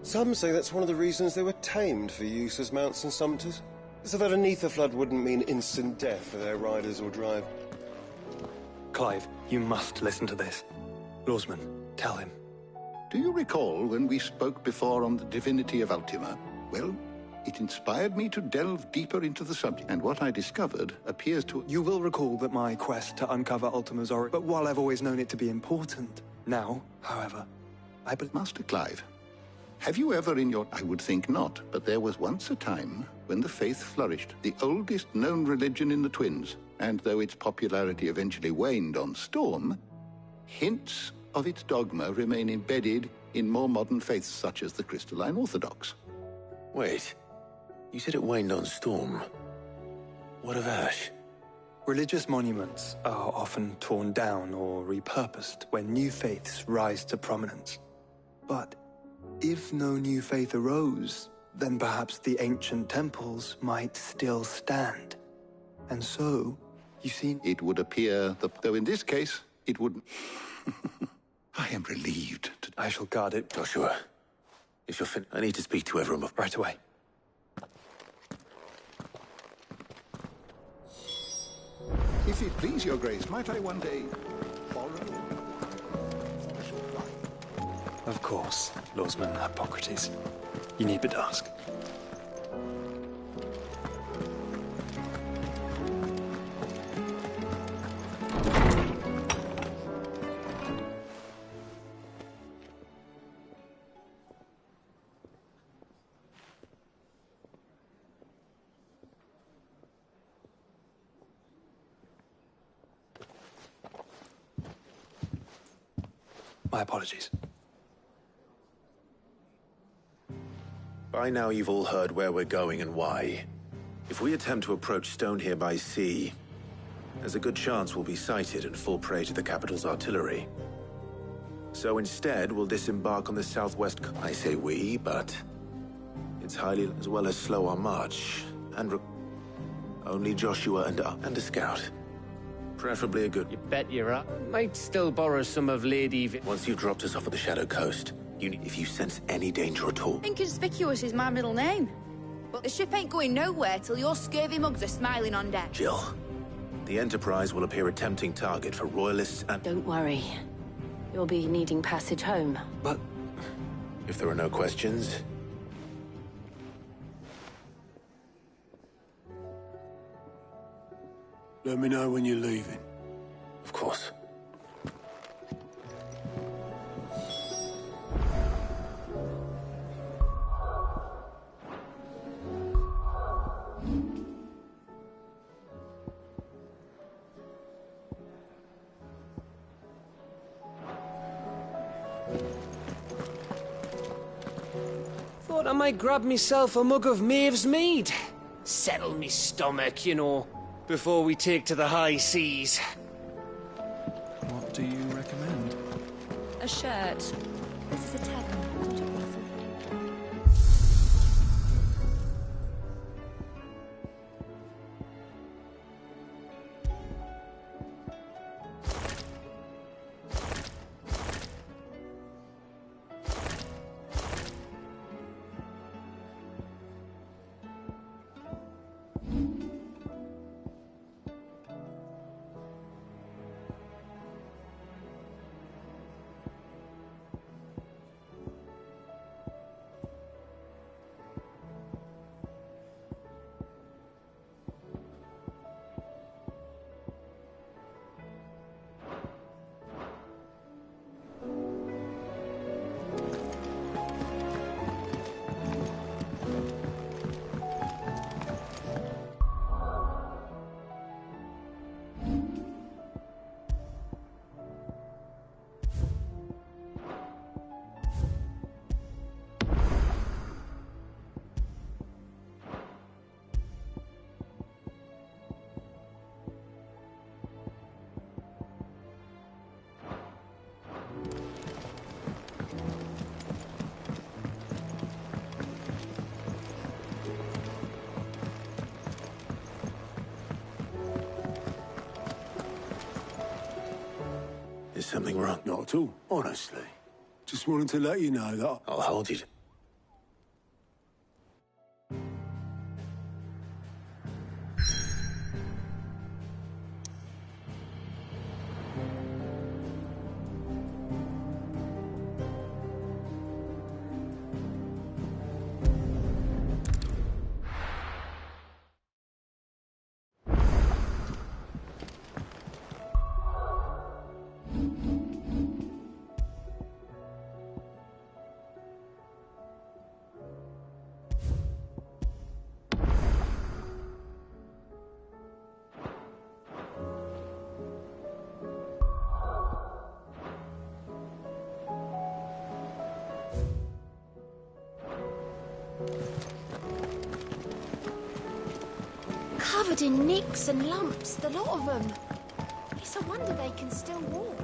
Some say that's one of the reasons they were tamed for use as mounts and sumpters, so that an ether flood wouldn't mean instant death for their riders or drive. Clive, you must listen to this. Lawsman, tell him. Do you recall when we spoke before on the divinity of Ultima? Well, it inspired me to delve deeper into the subject, and what I discovered appears to... You will recall that my quest to uncover Ultima's origin, but while I've always known it to be important, now, however, I believe... Master Clive, have you ever in your... I would think not, but there was once a time when the faith flourished, the oldest known religion in the Twins, and though its popularity eventually waned on Storm, hints of its dogma remain embedded in more modern faiths such as the Crystalline Orthodox. Wait, you said it waned on Storm. What of Ash? Religious monuments are often torn down or repurposed when new faiths rise to prominence. But if no new faith arose, then perhaps the ancient temples might still stand. And so, you see... It would appear that, though in this case, it wouldn't... I am relieved to... I shall guard it. Joshua, if you're I need to speak to everyone right away. If it please your grace, might I one day borrow? Of course, Lawsman Hippocrates. You need but ask. My apologies. By now you've all heard where we're going and why. If we attempt to approach Stone here by sea, there's a good chance we'll be sighted and fall prey to the capital's artillery. So instead, we'll disembark on the southwest I say we, but it's highly as well as slow our march, and only Joshua and a scout. Preferably a good... You bet you're up. Might still borrow some of Lady... Once you've dropped us off at the Shadow Coast, if you sense any danger at all... Inconspicuous is my middle name. But the ship ain't going nowhere till your scurvy mugs are smiling on deck. Jill, the Enterprise will appear a tempting target for royalists and... Don't worry. You'll be needing passage home. But... if there are no questions... Let me know when you're leaving. Of course. Thought I might grab myself a mug of Maeve's mead. Settle me stomach, you know, before we take to the high seas. What do you recommend? A shirt. This is a tavern, not a brothel. Is something wrong? Not at all, honestly. Just wanted to let you know that I'll hold you. Covered in nicks and lumps, the lot of them. It's a wonder they can still walk.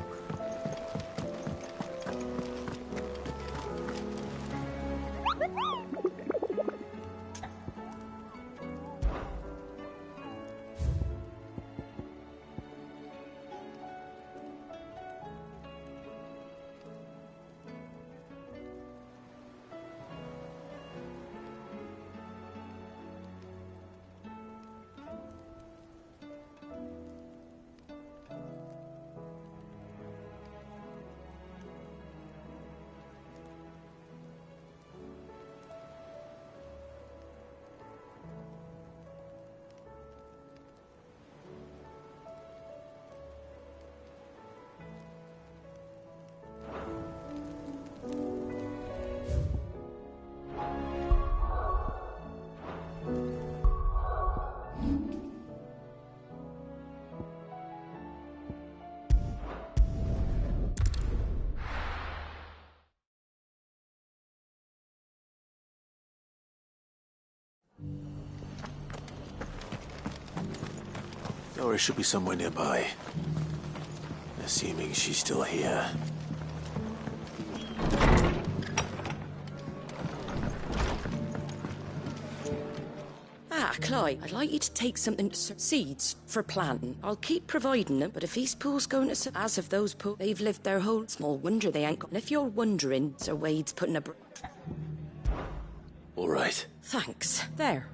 Dora should be somewhere nearby. Assuming she's still here. Clyde, I'd like you to take something to seeds for planting. I'll keep providing them, but if these pools going to as of those pools, they've lived their whole small wonder they ain't got. And if you're wondering, Sir Wade's putting a All right. Thanks. There.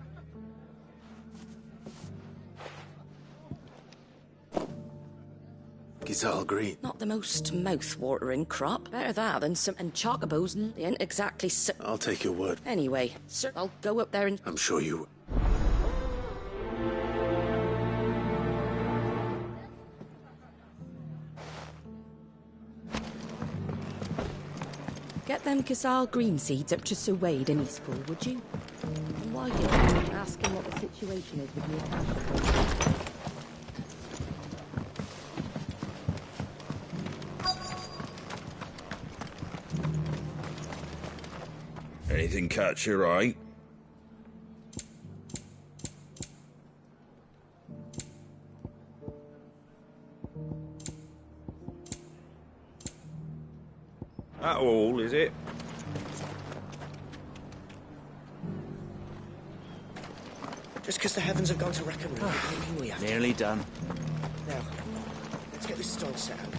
Gizal Green. Not the most mouth-watering crop. Better that than some... And chocobos, they ain't exactly so... I'll take your word. Anyway, sir, I'll go up there and... I'm sure you... Get them Gizal green seeds up to Sir Wade in Eastpool, would you? And while you're asking what the situation is with the account. Anything catch your eye? That all, is it? Just because the heavens have gone to wreck and ruin, we have to. Nearly done. Now, let's get this stall set up.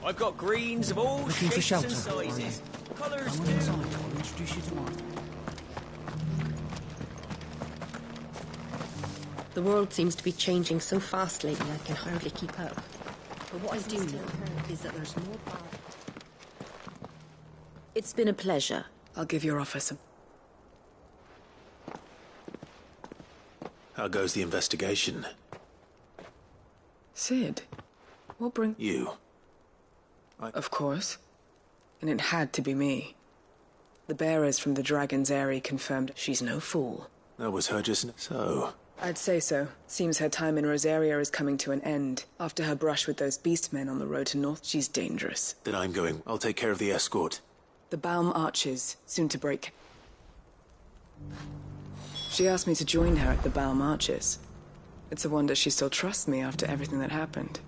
I've got greens of all Looking for shapes shelter. and sizes. Colours Come on too. inside, I'll introduce you to Martha. The world seems to be changing so fast lately, I can hardly keep up. But what I do know is that there's more bad. It's been a pleasure. I'll give your offer some. How goes the investigation? Sid, what bring... You. Of course. And it had to be me. The bearers from the Dragon's Eyrie confirmed she's no fool. That was her just... So... I'd say so. Seems her time in Rosaria is coming to an end. After her brush with those beastmen on the road to North, she's dangerous. Then I'm going. I'll take care of the escort. The Baum Archers, soon to break. She asked me to join her at the Baum Archers. It's a wonder she still trusts me after everything that happened.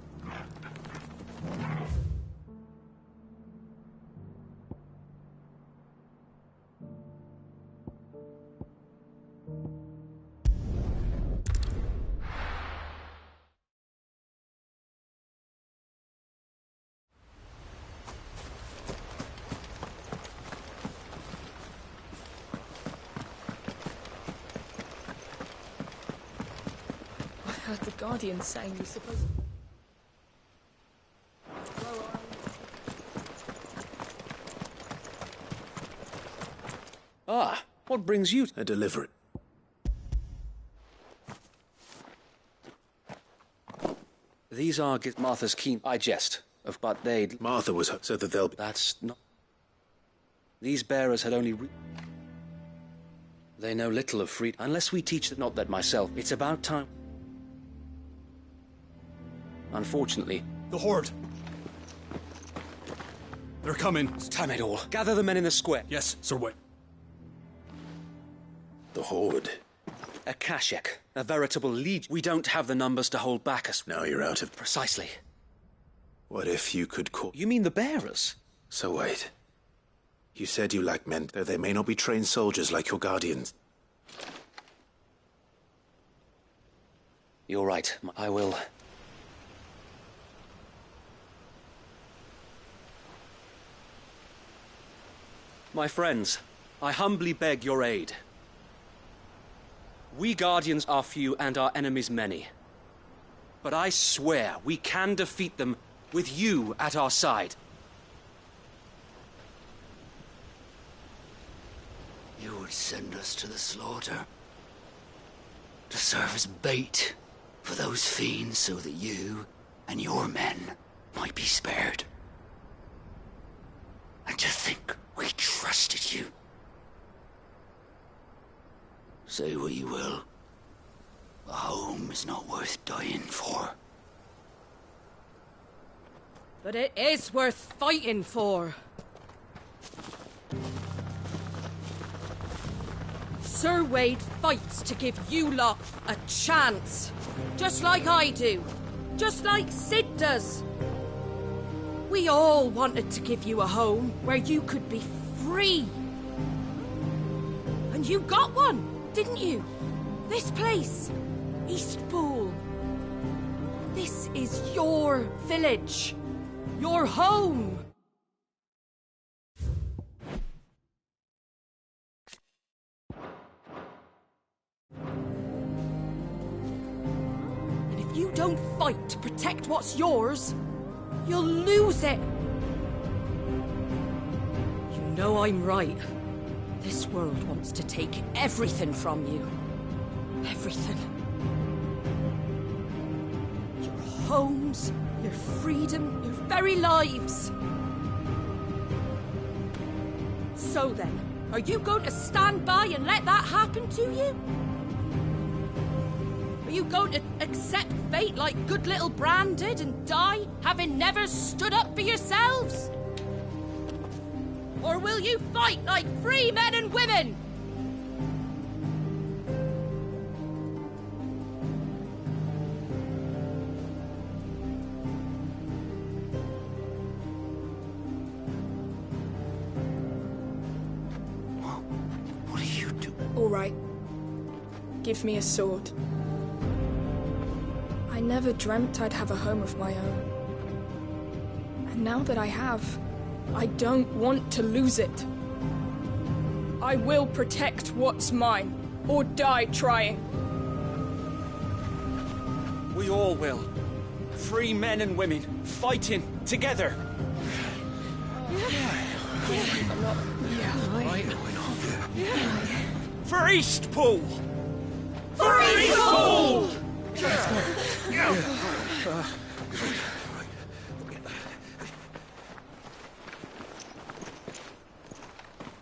heard the Guardians saying you're supposed... Ah, what brings you? I deliver it. These are Martha's keen. I jest, but they. Martha was so that they'll. That's not. These bearers had only. They know little of freedom. Unless we teach them, not that myself. It's about time. Unfortunately. The Horde. They're coming. It's time it all. Gather the men in the square. Yes, Sir Wayne. The Horde. A Kashek. A veritable legion. We don't have the numbers to hold back us. Now you're out of... Precisely. What if you could call... You mean the bearers? So wait. You said you lack men, though they may not be trained soldiers like your guardians. You're right. I will... My friends, I humbly beg your aid. We Guardians are few and our enemies many. But I swear we can defeat them with you at our side. You would send us to the slaughter, to serve as bait for those fiends so that you and your men might be spared. And to think we trusted you. Say what you will, a home is not worth dying for. But it is worth fighting for. Sir Wade fights to give you lot a chance. Just like I do. Just like Sid does. We all wanted to give you a home where you could be free. And you got one, didn't you? This place, Eastpool. This is your village. Your home. And if you don't fight to protect what's yours, you'll lose it. You know I'm right. This world wants to take everything from you. Everything. Your homes, your freedom, your very lives. So then, are you going to stand by and let that happen to you? Are you going to accept fate like good little Bran did and die, having never stood up for yourselves? Or will you fight like free men and women? What do you do? All right. Give me a sword. I never dreamt I'd have a home of my own. And now that I have, I don't want to lose it. I will protect what's mine, or die trying. We all will. Free men and women, fighting together. For Eastpool! For Eastpool!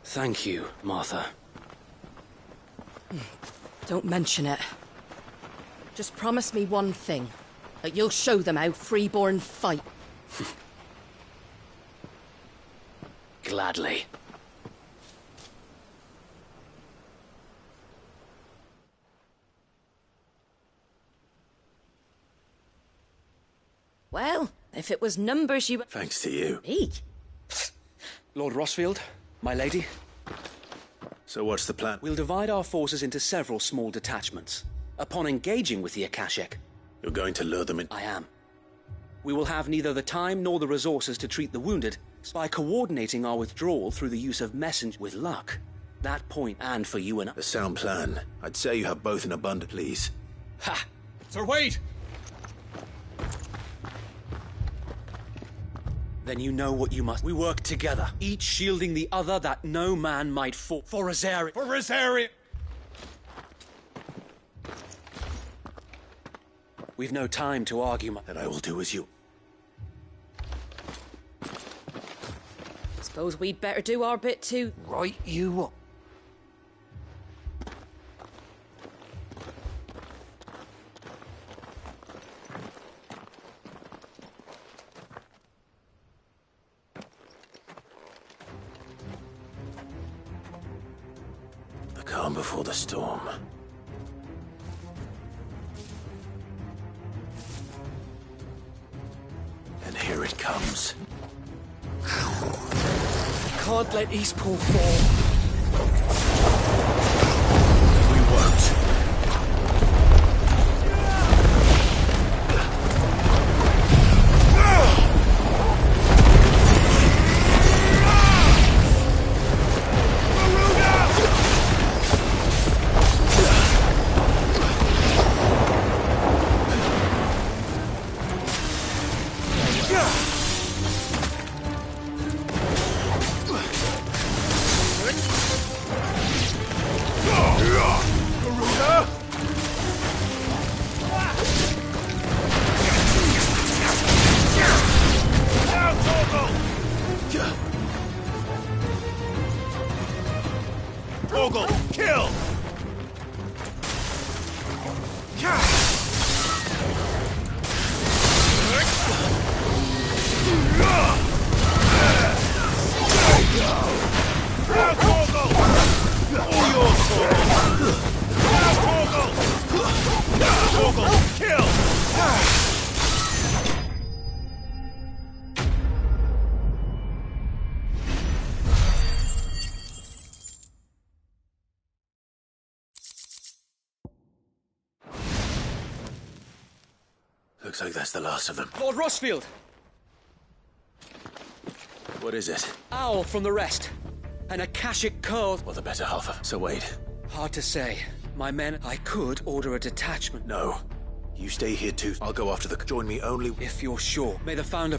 Thank you, Martha. Don't mention it. Just promise me one thing. That you'll show them how freeborn fight. Gladly. Well, if it was numbers you... Thanks to you. Me? Lord Rossfield, my lady. So what's the plan? We'll divide our forces into several small detachments. Upon engaging with the Akashek... You're going to lure them in? I am. We will have neither the time nor the resources to treat the wounded by coordinating our withdrawal through the use of messenger with luck. That point, and for you and I... A sound plan. I'd say you have both in abundance, please. Ha! Sir Wade! Then you know what you must. We work together, each shielding the other, that no man might fall. For Rosaria. For Rosaria! We've no time to argue, Then I will do as you... Suppose we'd better do our bit too. Right you up. The calm before the storm. And here it comes. Can't let Eastpool fall. We won't. Torgal, kill! Now, Torgal! All yours, Torgal! Now, Torgal! Torgal, kill! Looks like that's the last of them. Lord Rossfield! What is it? Owl from the rest. An Akashic curl. Or the better half of... So Wade. Hard to say. My men, I could order a detachment. No. You stay here too. I'll go after the... Join me only... If you're sure. May the Founder...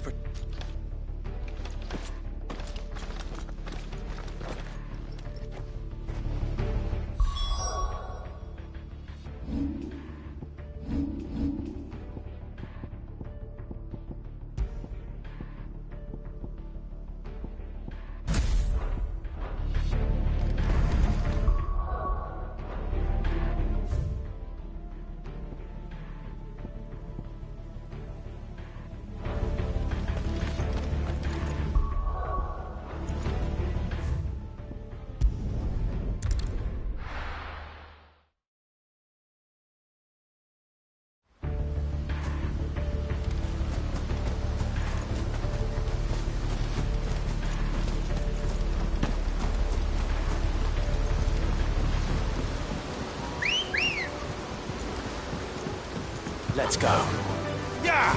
Let's go. Yeah!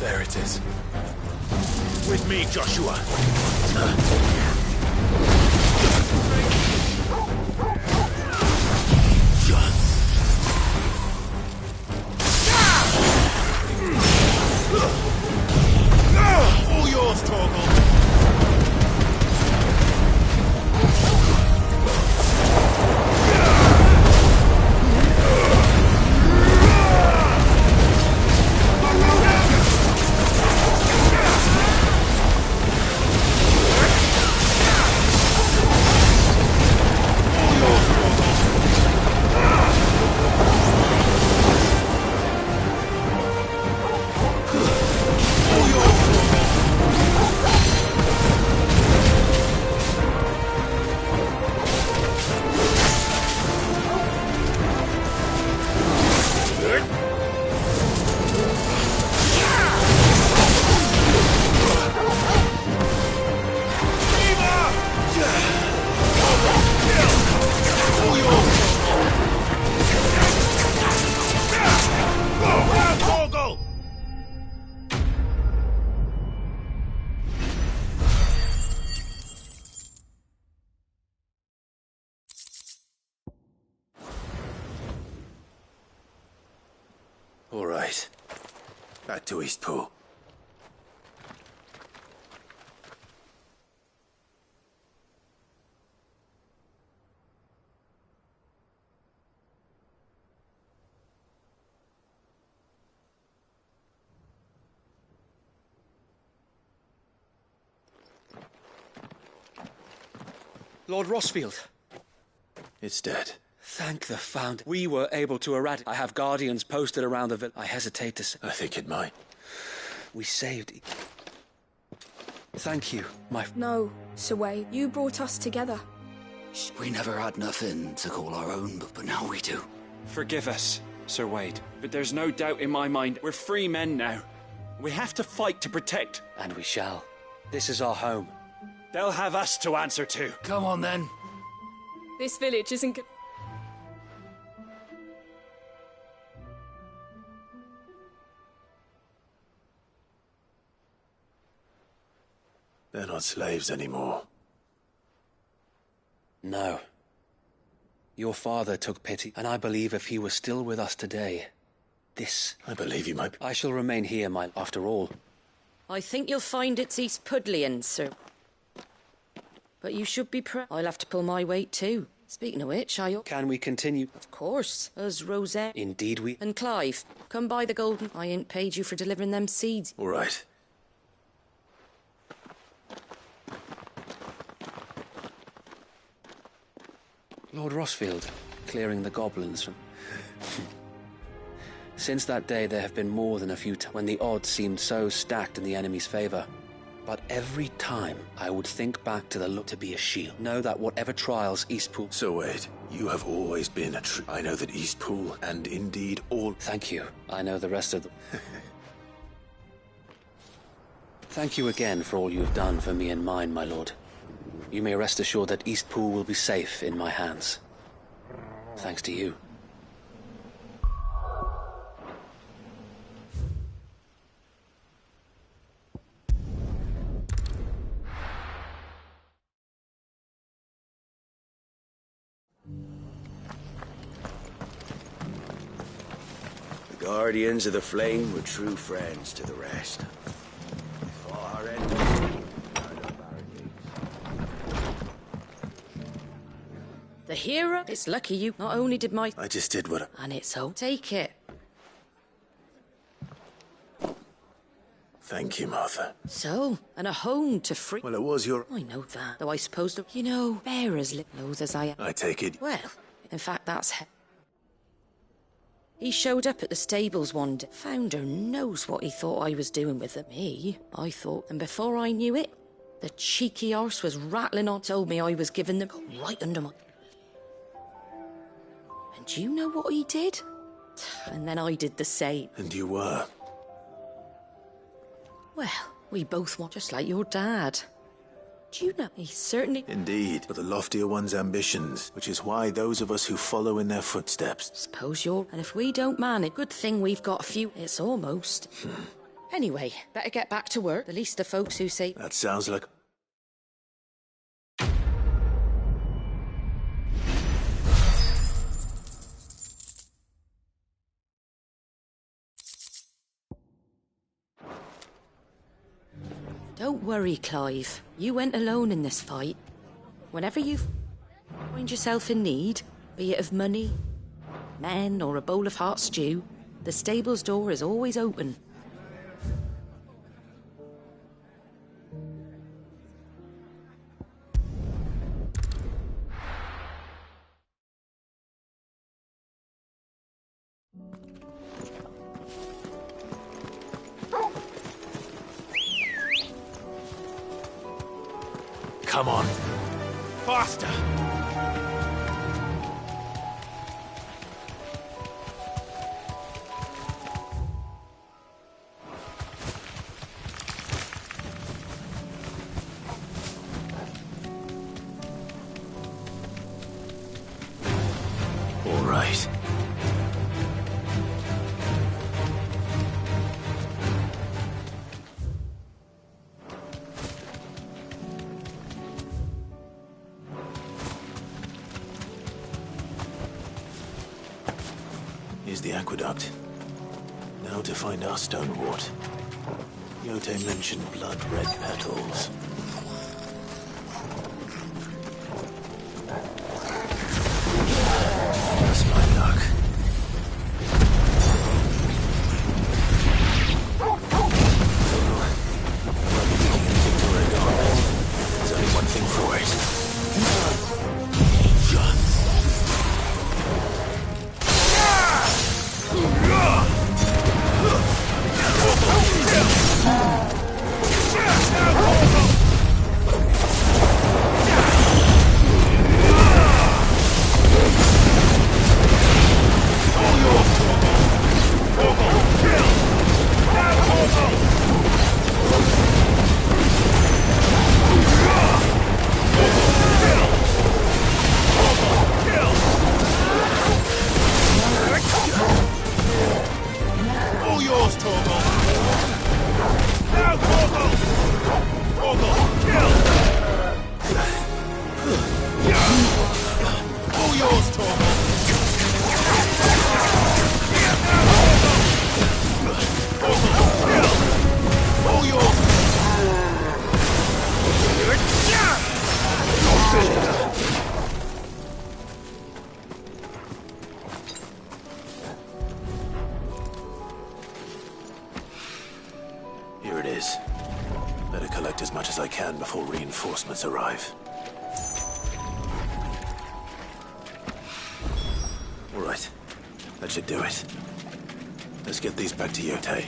There it is. With me, Joshua. All yours, Torgal! Back to Eastpool. Lord Rossfield. It's dead. Thank the Founder. We were able to eradicate. I have guardians posted around the village. I hesitate to say. I think it might. We saved. Thank you, my. No, Sir Wade. You brought us together. We never had nothing to call our own, but now we do. Forgive us, Sir Wade, but there's no doubt in my mind we're free men now. We have to fight to protect. And we shall. This is our home. They'll have us to answer to. Come on, then. This village isn't good. They're not slaves anymore. No. Your father took pity, and I believe if he was still with us today, this... I believe you might... I shall remain here, after all. I think you'll find it's East Pudlian, sir. But you should be I'll have to pull my weight too. Speaking of which, Can we continue? Of course. Us Rosette. Indeed we... And Clive, come by the golden... I ain't paid you for delivering them seeds. All right. Lord Rossfield, clearing the goblins from... Since that day, there have been more than a few times when the odds seemed so stacked in the enemy's favour. But every time, I would think back to the look to be a shield. Know that whatever trials Eastpool... So Wade, you have always been a true... I know that Eastpool, and indeed all... Thank you. I know the rest of them. Thank you again for all you have done for me and mine, my lord. You may rest assured that Eastpool will be safe in my hands. Thanks to you. The Guardians of the Flame were true friends to the rest. We fought our enemies. The hero? It's lucky you. Not only did my... I just did what... And it's so... Take it. Thank you, Martha. So, and a home to free... Well, it was your... I know that. Though I suppose... You know, bearers knows as I am. I take it... Well, in fact, that's... He showed up at the stables one day. Founder knows what he thought I was doing with them. Me, I thought, and before I knew it, the cheeky arse was rattling on, told me I was giving them right under my... And do you know what he did? And then I did the same. And you were? Well, we both want just like your dad. Do you know, he certainly... Indeed, but the loftier one's ambitions, which is why those of us who follow in their footsteps... Suppose you're... And if we don't manage, good thing we've got a few... It's almost... Anyway, better get back to work. At least the folks who say... That sounds like... Don't worry, Clive. You went alone in this fight. Whenever you find yourself in need, be it of money, men, or a bowl of hot stew, the stable's door is always open. Come on. Faster! All right. Here's the aqueduct. Now to find our stonewort. Yote mentioned blood-red petals. That's my luck. There's only one thing for it. Here it is. Better collect as much as I can before reinforcements arrive. All right. That should do it. Let's get these back to Yote.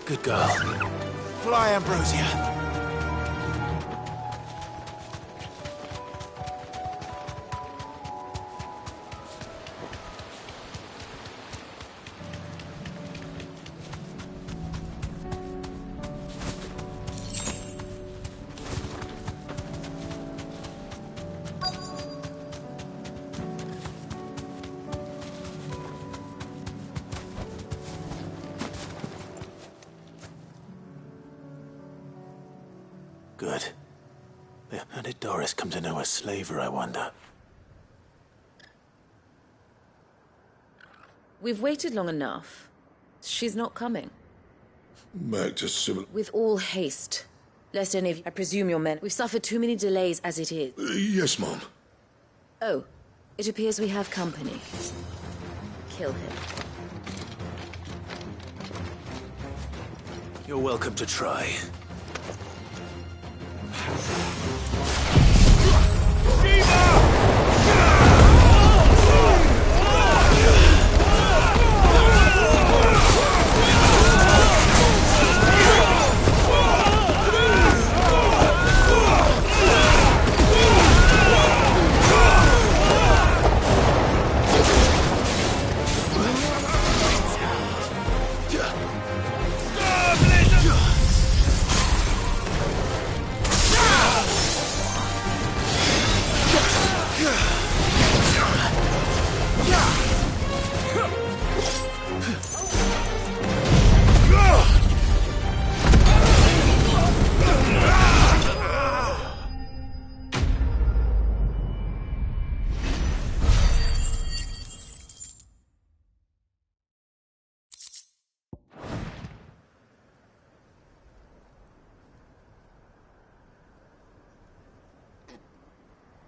Good girl. Fly, Ambrosia. Good. How did Doris come to know a slaver, I wonder? We've waited long enough. She's not coming. Back to civil... With all haste. Lest any of you... I presume your men... We've suffered too many delays as it is. Yes, Mom. Oh, it appears we have company. Kill him. You're welcome to try.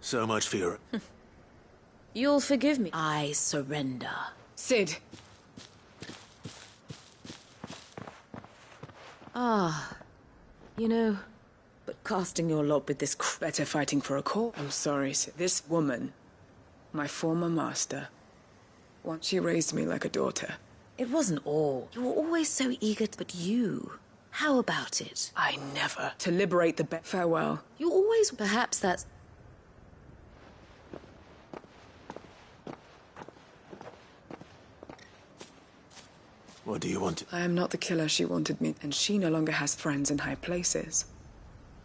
So much for your... You'll forgive me. I surrender. Sid. Ah, you know, but casting your lot with this Better fighting for a cause. I'm sorry, Sid. This woman, my former master, once she raised me like a daughter. It wasn't all. You were always so eager, but you... How about it? I never. To liberate the farewell. You always... Perhaps that's... What do you want? I am not the killer she wanted me, and she no longer has friends in high places.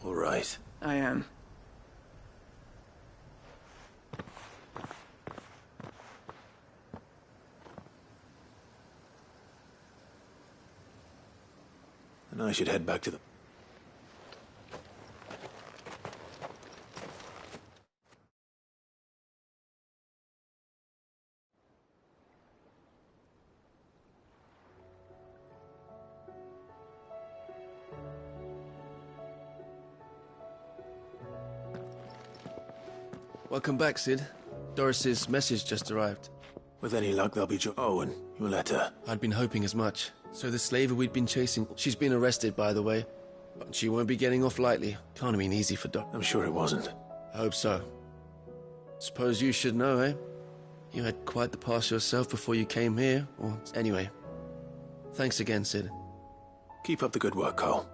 All right. I am. And I should head back to the... Welcome back, Sid. Doris's message just arrived. With any luck, they'll be Oh, and your letter. I'd been hoping as much. So the slaver we'd been chasing, she's been arrested, by the way. But she won't be getting off lightly. Can't have been easy for Doc. I'm sure it wasn't. I hope so. Suppose you should know, eh? You had quite the past yourself before you came here. Or anyway. Thanks again, Sid. Keep up the good work, Cole.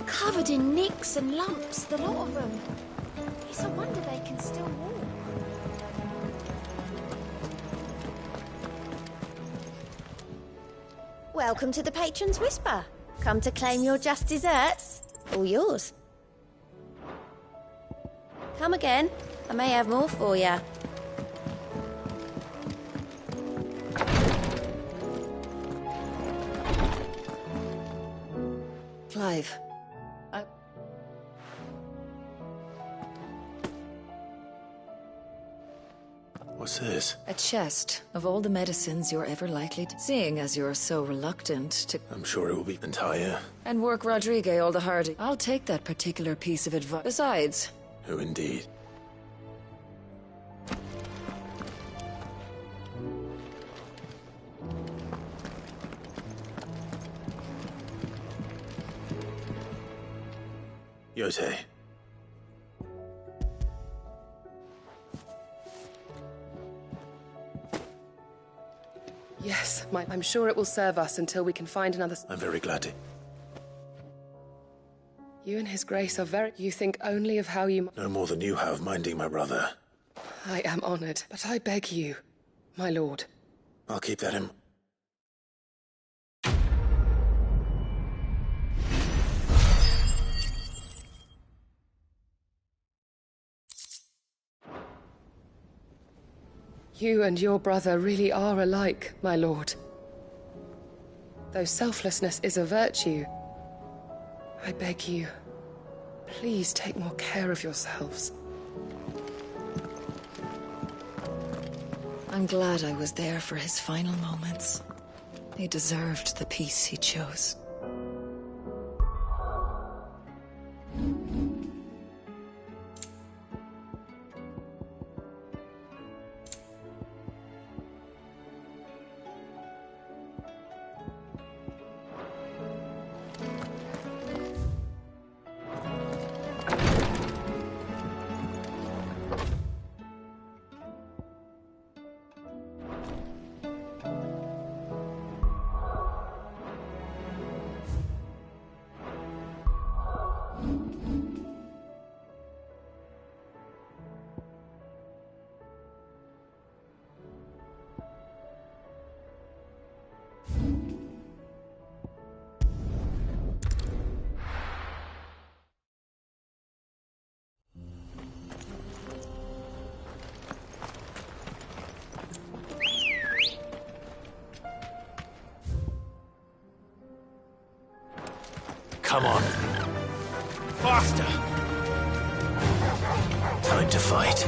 Covered in nicks and lumps, the lot of them. It's a wonder they can still walk. Welcome to the Patron's Whisper. Come to claim your just desserts. All yours. Come again. I may have more for you. Clive. What's this? A chest of all the medicines you're ever likely to... Seeing as you're so reluctant to... I'm sure it will be entire. And work Rodrigue all the harder. I'll take that particular piece of advice. Besides... Who indeed? Yote. Yes, I'm sure it will serve us until we can find another... I'm very glad to. You and His Grace are very... You think only of how you... No more than you have minding my brother. I am honored, but I beg you, my lord. I'll keep that in... You and your brother really are alike, my lord. Though selflessness is a virtue, I beg you, please take more care of yourselves. I'm glad I was there for his final moments. He deserved the peace he chose. Come on. Faster! Time to fight.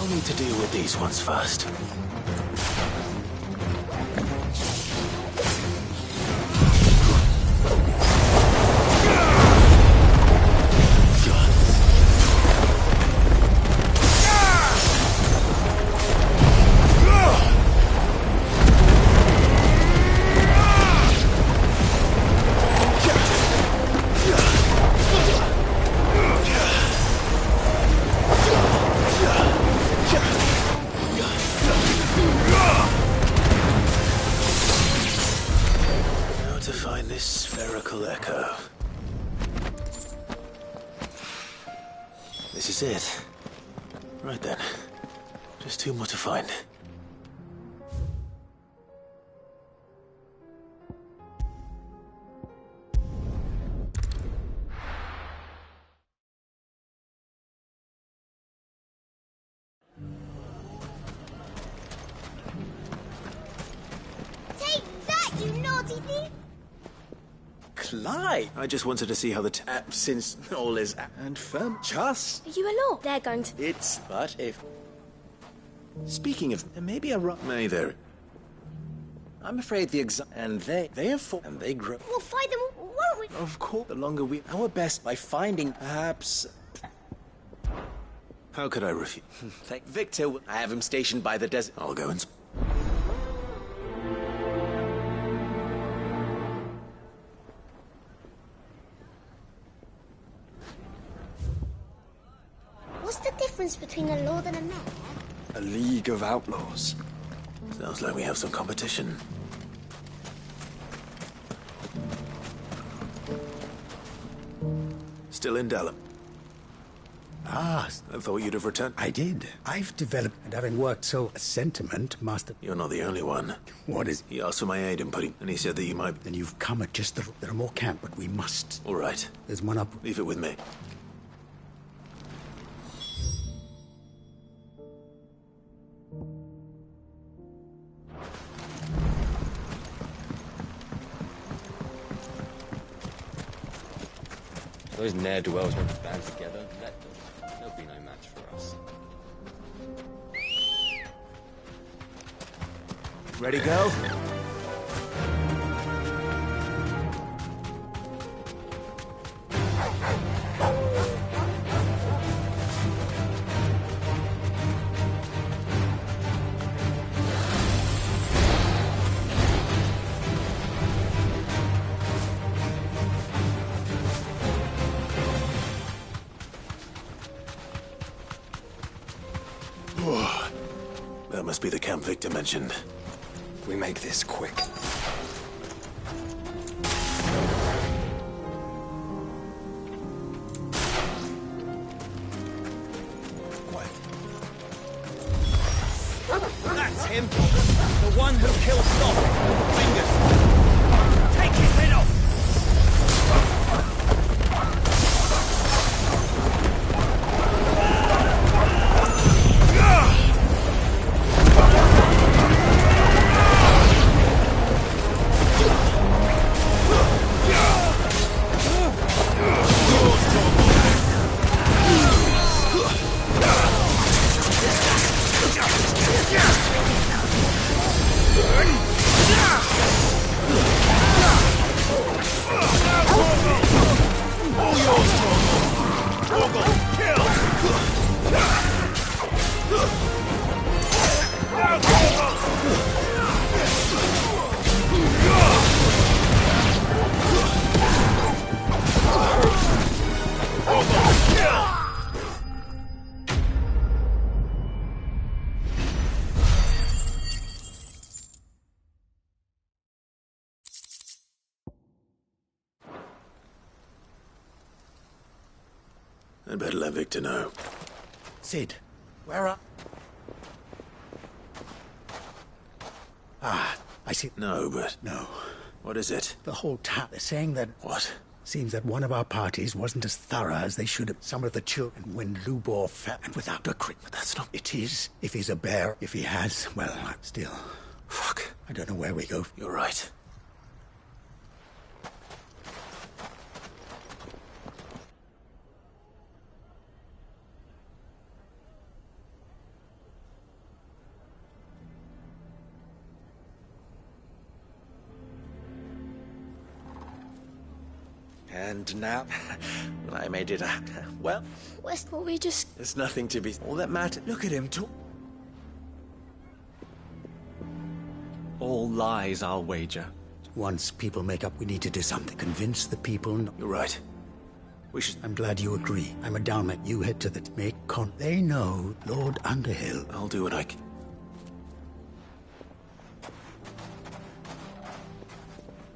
I'll need to deal with these ones first. This is it. Right then. Just two more to find. Take that, you naughty thief! Clyde! I just wanted to see how the since all is and firm. Just. Are you alone? They're going to... It's... But if... Speaking of... Maybe a... May there... I'm afraid the and they have fought and they grow. We'll fight them, won't we? Of course, the longer we... Our best by finding, perhaps... How could I refuse? Thank Victor. I have him stationed by the desert. I'll go and... What's the difference between a lord and a mayor? A league of outlaws. Sounds like we have some competition. Still in Dalham. Ah, I thought you'd have returned. I did. I've developed, and having worked so, a sentiment master. You're not the only one. What is? He asked for my aid in putting, and he said that you might. Then you've come at just the. There are more camp, but we must. All right. There's one up. Leave it with me. Those ne'er-do-wells want to band together. Let them. They'll be no match for us. Ready, go? That must be the camp Victor mentioned. We make this quick. Quiet. That's him! The one who killed Stop! Fingers! Take his head off! I'd better let Victor know. Sid, where are... Ah, I see... No, but... No. What is it? The whole town. They're saying that... What? Seems that one of our parties wasn't as thorough as they should have. Some of the children, when Lubor fell, and without a crit. But that's not... It is. If he's a bear, if he has, well, still. Fuck. I don't know where we go. You're right. And now, well, I made it out. Well, Westport, we just... there's nothing to be... All that matters... Look at him talk... All lies, I'll wager. Once people make up, we need to do something. Convince the people... You're right. We should... I'm glad you agree. I'm a Dalmek. You head to the... Make con... They know Lord Underhill. I'll do what I can.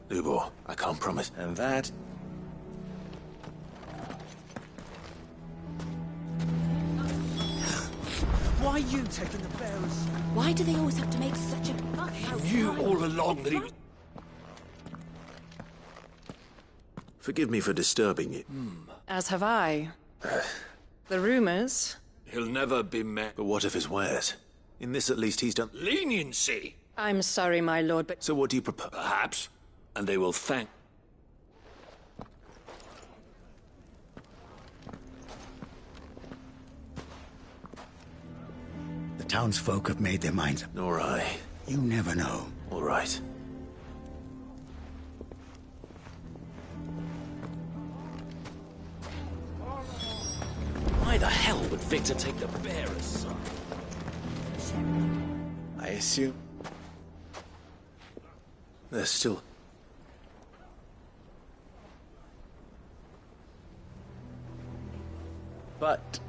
Lubor, I can't promise. And that... Why are you taking the bearers? Why do they always have to make such a fuss? You all along that he... Forgive me for disturbing you. As have I. The rumors. He'll never be met. But what of his wares? In this, at least, he's done... Leniency! I'm sorry, my lord, but... So what do you propose? Perhaps. And they will thank... The townsfolk have made their minds up. Nor I. You never know. All right. Why the hell would Victor take the bearers? I assume... There's still... But...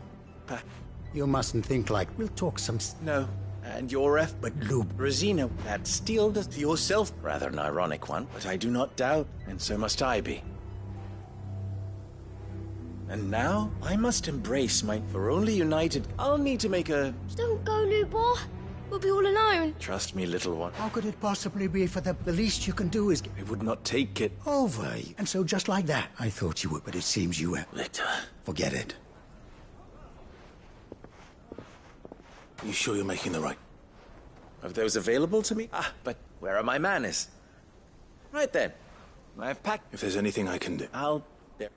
You mustn't think like... We'll talk some... No. And your F... But Lube... Rosina, that steel to yourself. Rather an ironic one, but I do not doubt, and so must I be. And now, I must embrace my... For only united, I'll need to make a... Don't go, Lubor. We'll be all alone. Trust me, little one. How could it possibly be for the least you can do is... I would not take it. Over. And so just like that, I thought you would, but it seems you... Victor. Forget it. You sure you're making the right... Of those available to me? Ah, but where are my manners? Right then. I've packed... If there's anything I can do... I'll... There.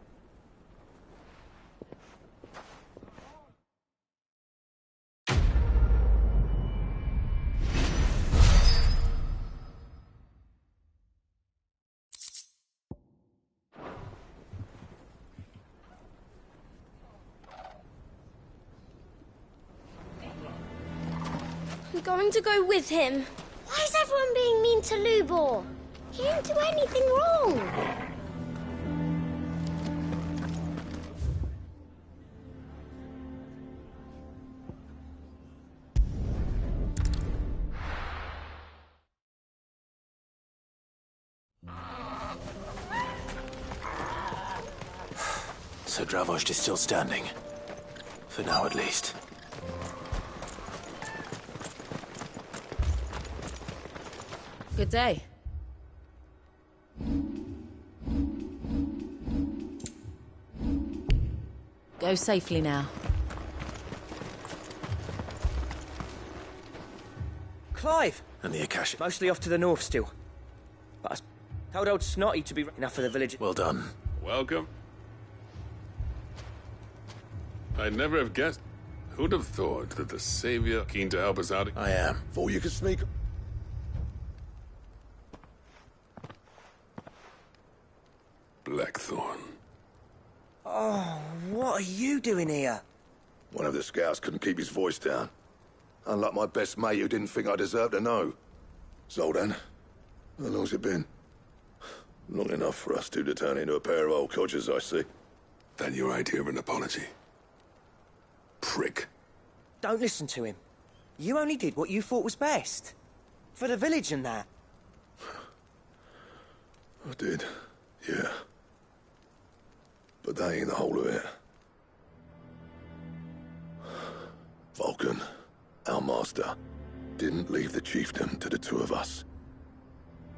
I'm going to go with him. Why is everyone being mean to Lubor? He didn't do anything wrong. So Dravost is still standing. For now, at least. Good day. Go safely now. Clive! And the Akashic. Mostly off to the north still. But I told old Snotty to be enough for the village. Well done. Welcome. I'd never have guessed. Who'd have thought that the Savior keen to help us out? I am. Before you can sneak... Blackthorn. Oh, what are you doing here? One of the scouts couldn't keep his voice down. Unlike my best mate who didn't think I deserved to know. Zoltan, how long's it been? Long enough for us two to turn into a pair of old codgers, I see. That your idea of an apology? Prick. Don't listen to him. You only did what you thought was best. For the village and that. I did, yeah. But that ain't the whole of it. Vulcan, our master, didn't leave the chiefdom to the two of us.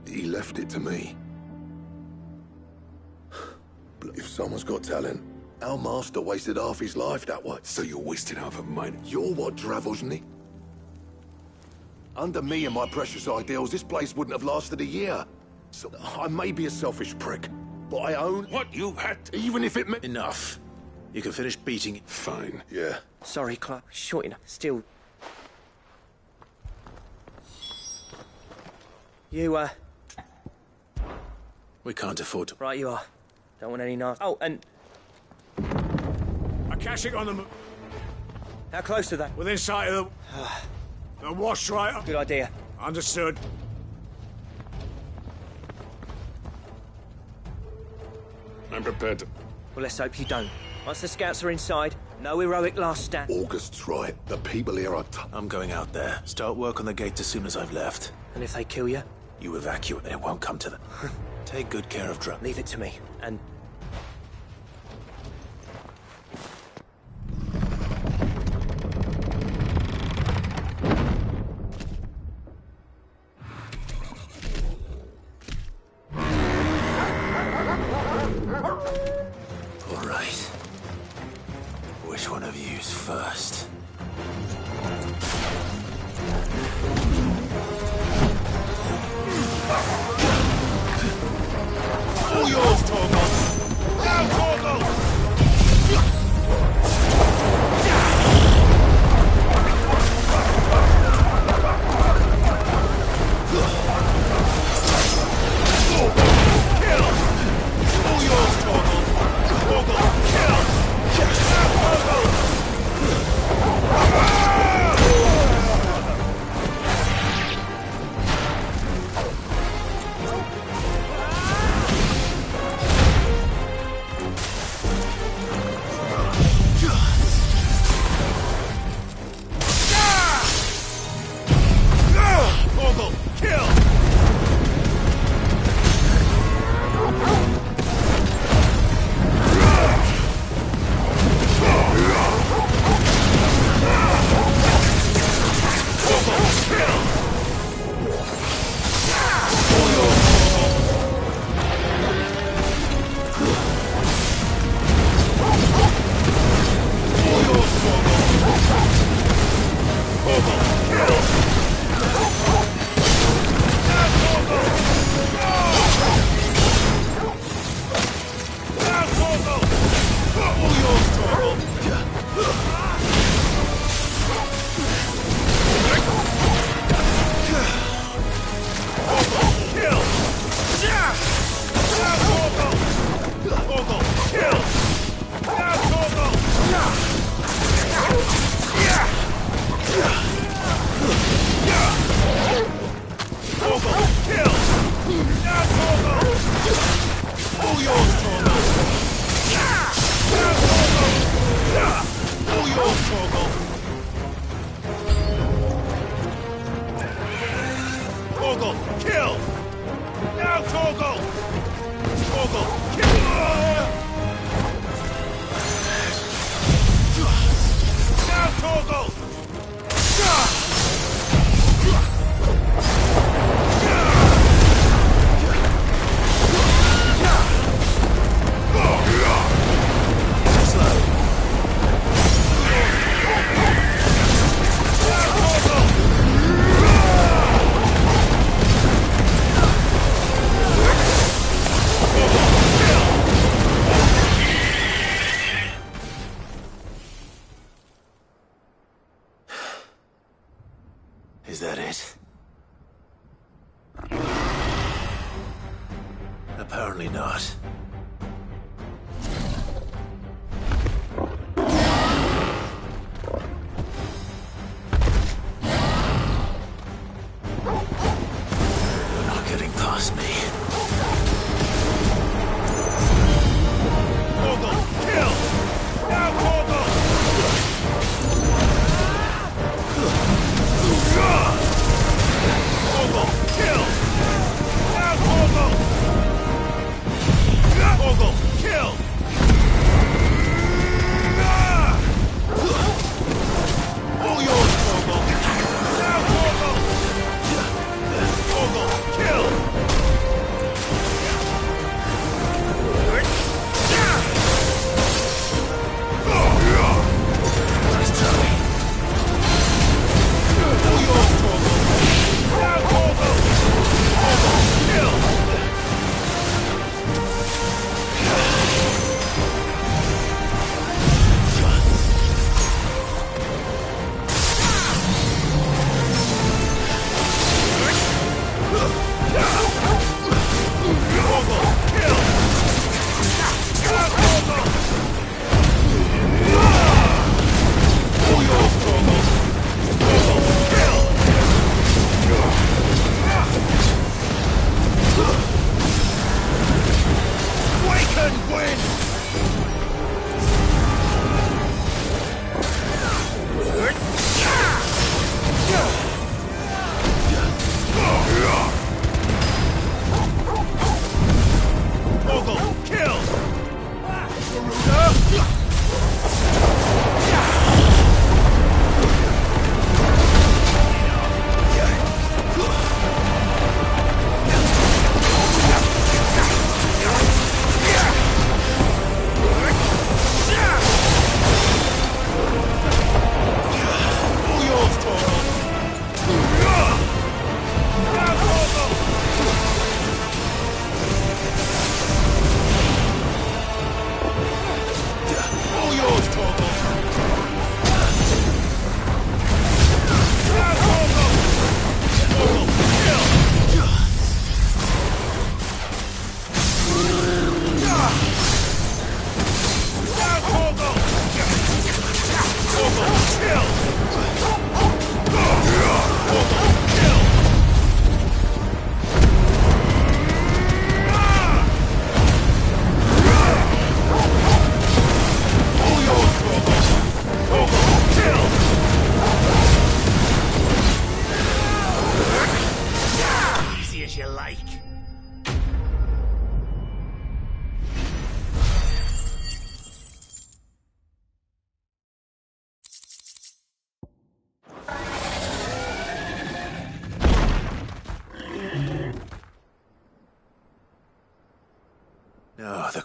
He left it to me. If someone's got talent, our master wasted half his life that way. So you wasted half of mine? You're what Dravos need. Under me and my precious ideals, this place wouldn't have lasted a year. So I may be a selfish prick, but I own... What you had... Even if it meant... Enough. You can finish beating it. Fine. Yeah. Sorry, Clive. Short enough. Still... You, We can't afford to... Right you are. Don't want any nasty... Oh, and... Akashic on them. How close are they? Within sight of the wash right up. Good idea. Understood. I'm prepared to... Well, let's hope you don't. Once the scouts are inside, no heroic last stand. August's right. The people here are... I'm going out there. Start work on the gate as soon as I've left. And if they kill you? You evacuate and it won't come to them. Take good care of Drum. Leave it to me. And... All right. Which one of you's first? All yours, Torgal! Now, Torgal! Is that it? Apparently not. You're not getting past me. Torgal, kill! Now, Torgal! Torgal, kill! Now, Torgal!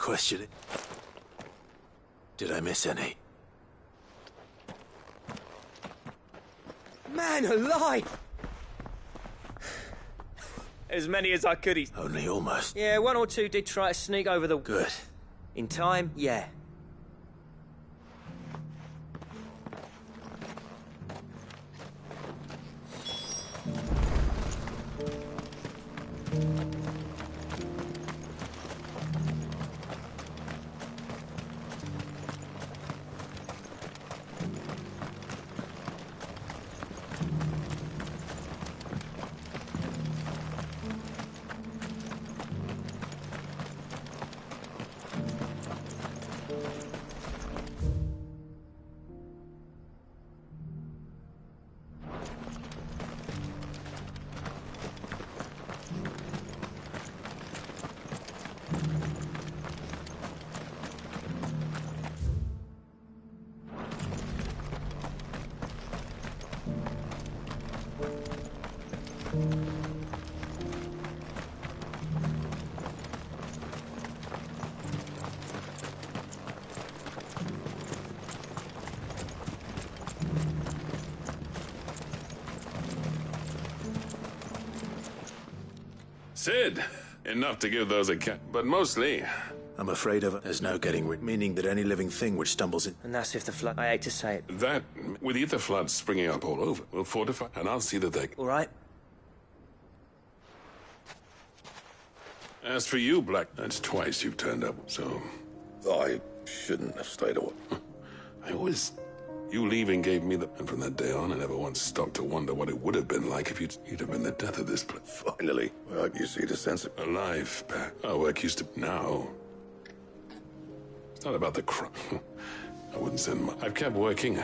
question it. Did I miss any? Man alive! As many as I could. Only almost. Yeah, one or two did try to sneak over the... Good. In time, yeah. Sid! Enough to give those a cat, but mostly... I'm afraid of it. There's no getting rid, meaning that any living thing which stumbles in... And that's if the flood... I hate to say it. That, with ether floods springing up all over, will fortify, and I'll see that they... All right. As for you, Black, that's twice you've turned up, so... I shouldn't have stayed away. I always... You leaving gave me the... And from that day on, I never once stopped to wonder what it would have been like if you'd have been the death of this place. Finally, I hope you see the sense of... Alive, Pat. Our work used to... Now... It's not about the crime. I wouldn't send my... I've kept working.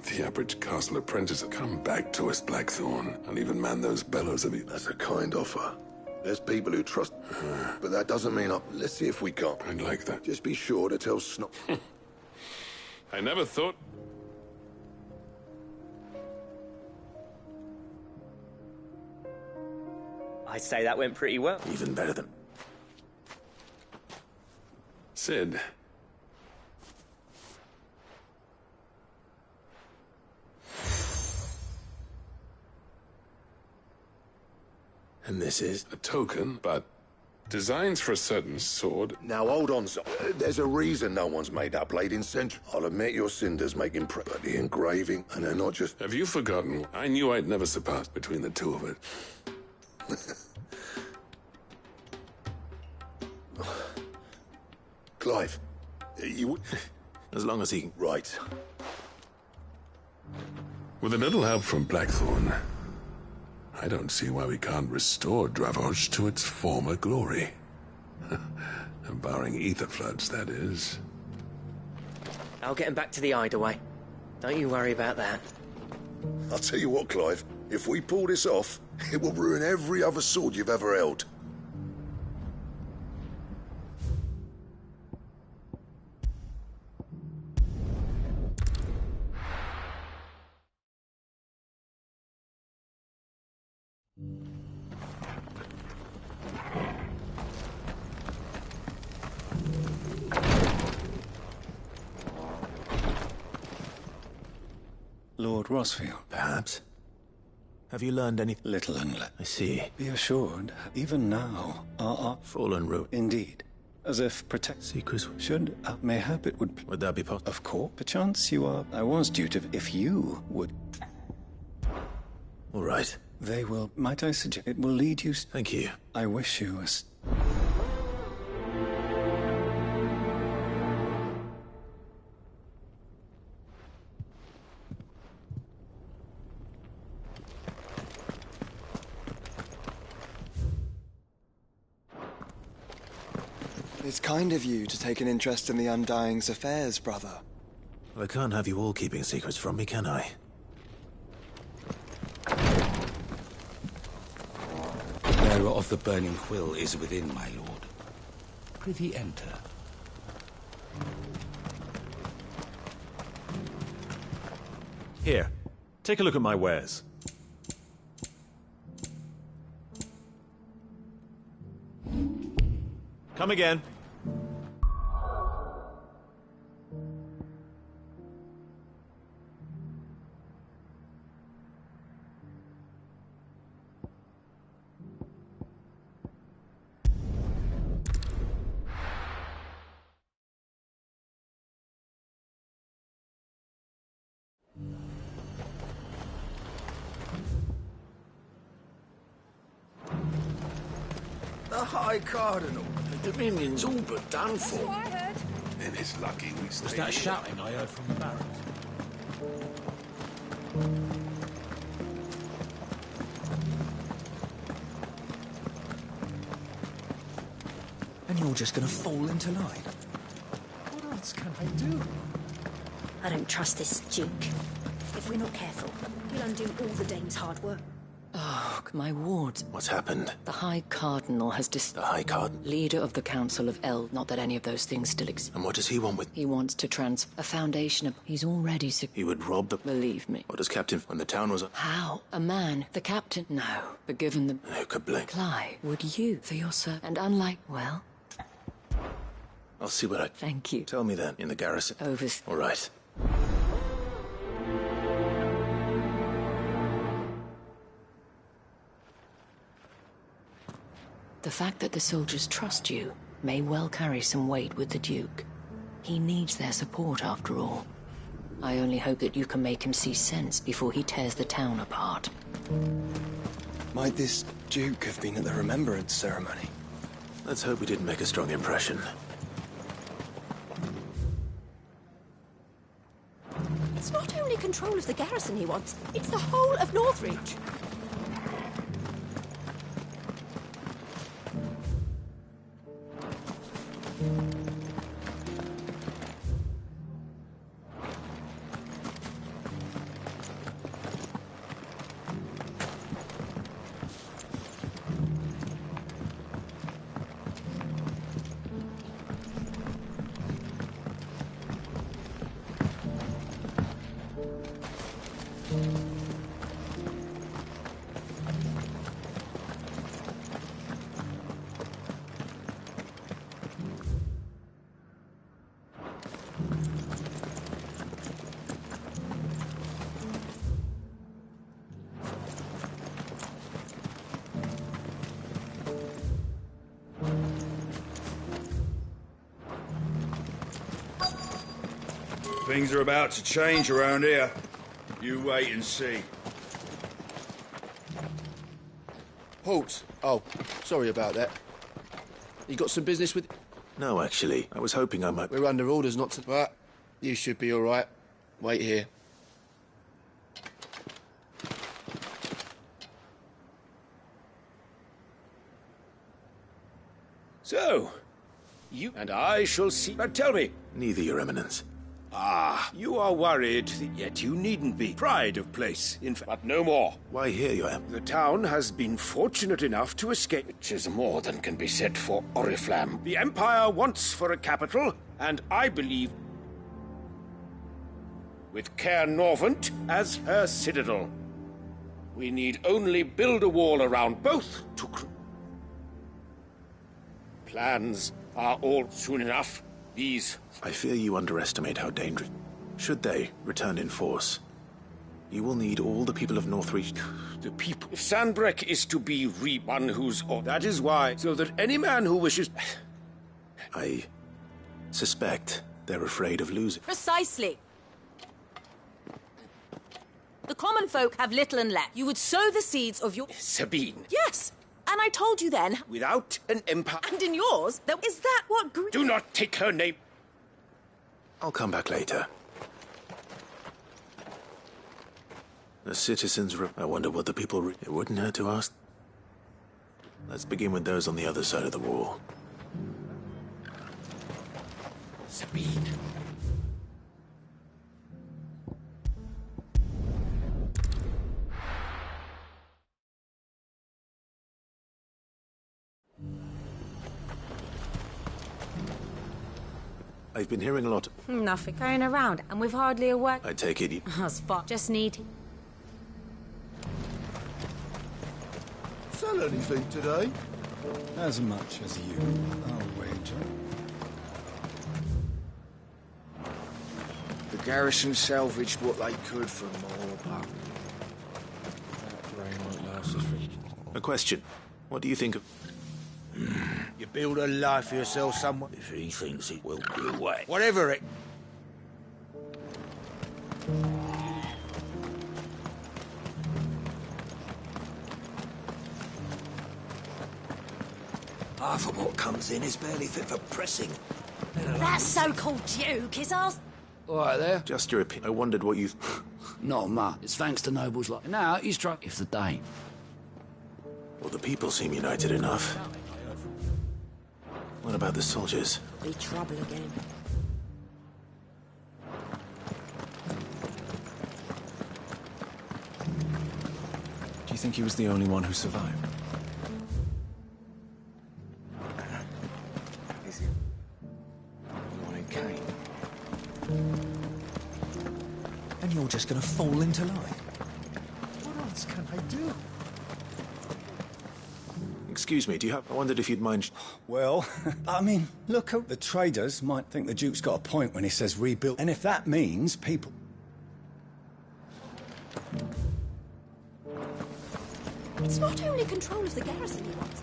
The average castle apprentice will come back to us, Blackthorn. I'll even man those bellows of you. That's a kind offer. There's people who trust... But that doesn't mean... Let's see if we can't. I'd like that. Just be sure to tell Snot... I never thought... I'd say that went pretty well. Even better than... Sid. And this is? A token, but designs for a certain sword. Now, hold on. There's a reason no one's made that blade in century. I'll admit your cinders make impression, but the engraving, and they're not just... Have you forgotten? I knew I'd never surpass between the two of it. Clive, you... As long as he can... Right. With a little help from Blackthorn, I don't see why we can't restore Dravosh to its former glory. Barring ether floods, that is. I'll get him back to the hideaway. Don't you worry about that. I'll tell you what, Clive. If we pull this off, it will ruin every other sword you've ever held. Lord Rossfield. Perhaps. Have you learned anything? Little and little. I see. Be assured, even now, our fallen root. Indeed. As if protect secrets should, mayhap it would... Would that be possible? Of course. Perchance you are... I was due to... If you would... All right. They will... Might I suggest... It will lead you... Thank you. I wish you a... It's kind of you to take an interest in the Undying's affairs, brother. Well, I can't have you all keeping secrets from me, can I? The bearer of the burning quill is within, my lord. Prithee enter. Here, take a look at my wares. Come again. High Cardinal. The Dominion's all but done for. That's what I heard. Then it's lucky we stayed Was that here. shouting I heard from the barracks? And you're just gonna fall into line? What else can I do? I don't trust this Duke. If we're not careful, he'll undo all the dame's hard work. Oh, my wards. What's happened? The High Cardinal has The High Cardinal? Leader of the Council of El. Not that any of those things still exist. And what does he want with... He wants to a foundation of... He's already He would rob the... Believe me. What does Captain... When the town was... How? A man? The captain? No. But given the... Who could blame? Clive, would you, for your sir? And unlike... Well... I'll see what I... Thank you. Tell me then, in the garrison. Over... All right. The fact that the soldiers trust you may well carry some weight with the Duke. He needs their support, after all. I only hope that you can make him see sense before he tears the town apart. Might this Duke have been at the remembrance ceremony? Let's hope we didn't make a strong impression. It's not only control of the garrison he wants, it's the whole of Northreach. Things are about to change around here. You wait and see. Halt! Oh, sorry about that. You got some business with... No, actually. I was hoping I might... We're under orders not to... But you should be all right. Wait here. So, you and I shall see... But tell me... Neither, Your Eminence. Ah, you are worried, yet you needn't be. Pride of place, in fact, but no more. Why, here you am. The town has been fortunate enough to escape, which is more than can be said for Oriflamme. The Empire wants for a capital, and I believe with Caer Norvent as her citadel. We need only build a wall around both to... Plans are all soon enough. These... I fear you underestimate how dangerous... Should they return in force, you will need all the people of Northreach... The people... If Sandbreck is to be one who's... That is why, so that any man who wishes... I suspect they're afraid of losing. Precisely. The common folk have little and left. You would sow the seeds of your... Sabine. Yes. And I told you then... Without an empire... And in yours, is that what... Do not take her name... I'll come back later. The citizens... I wonder what the people... It wouldn't hurt to ask. Let's begin with those on the other side of the wall. Sabine. I've been hearing a lot. Nothing going around, and we've hardly a work. I take it. That's fine. Just need. Sell anything today? As much as you, I'll wager. The garrison salvaged what they could from more, but... That rain won't last us for... A question. What do you think of... You build a life for yourself somewhere. If he thinks it will be away. Whatever it... Half of what comes in is barely fit for pressing. That so-called Duke is ours. All right there. Just your opinion. I wondered what you... Not much. It's thanks to nobles like... Now, he's trying... If the Dane. Well, the people seem united enough. What about the soldiers? Be trouble again. Do you think he was the only one who survived? Is he? The one who came? And you're just gonna fall into line? What else can I do? Excuse me, do you have... I wondered if you'd mind... Well, I mean, look, the traders might think the Duke's got a point when he says rebuild. And if that means people... It's not only control of the garrison he wants.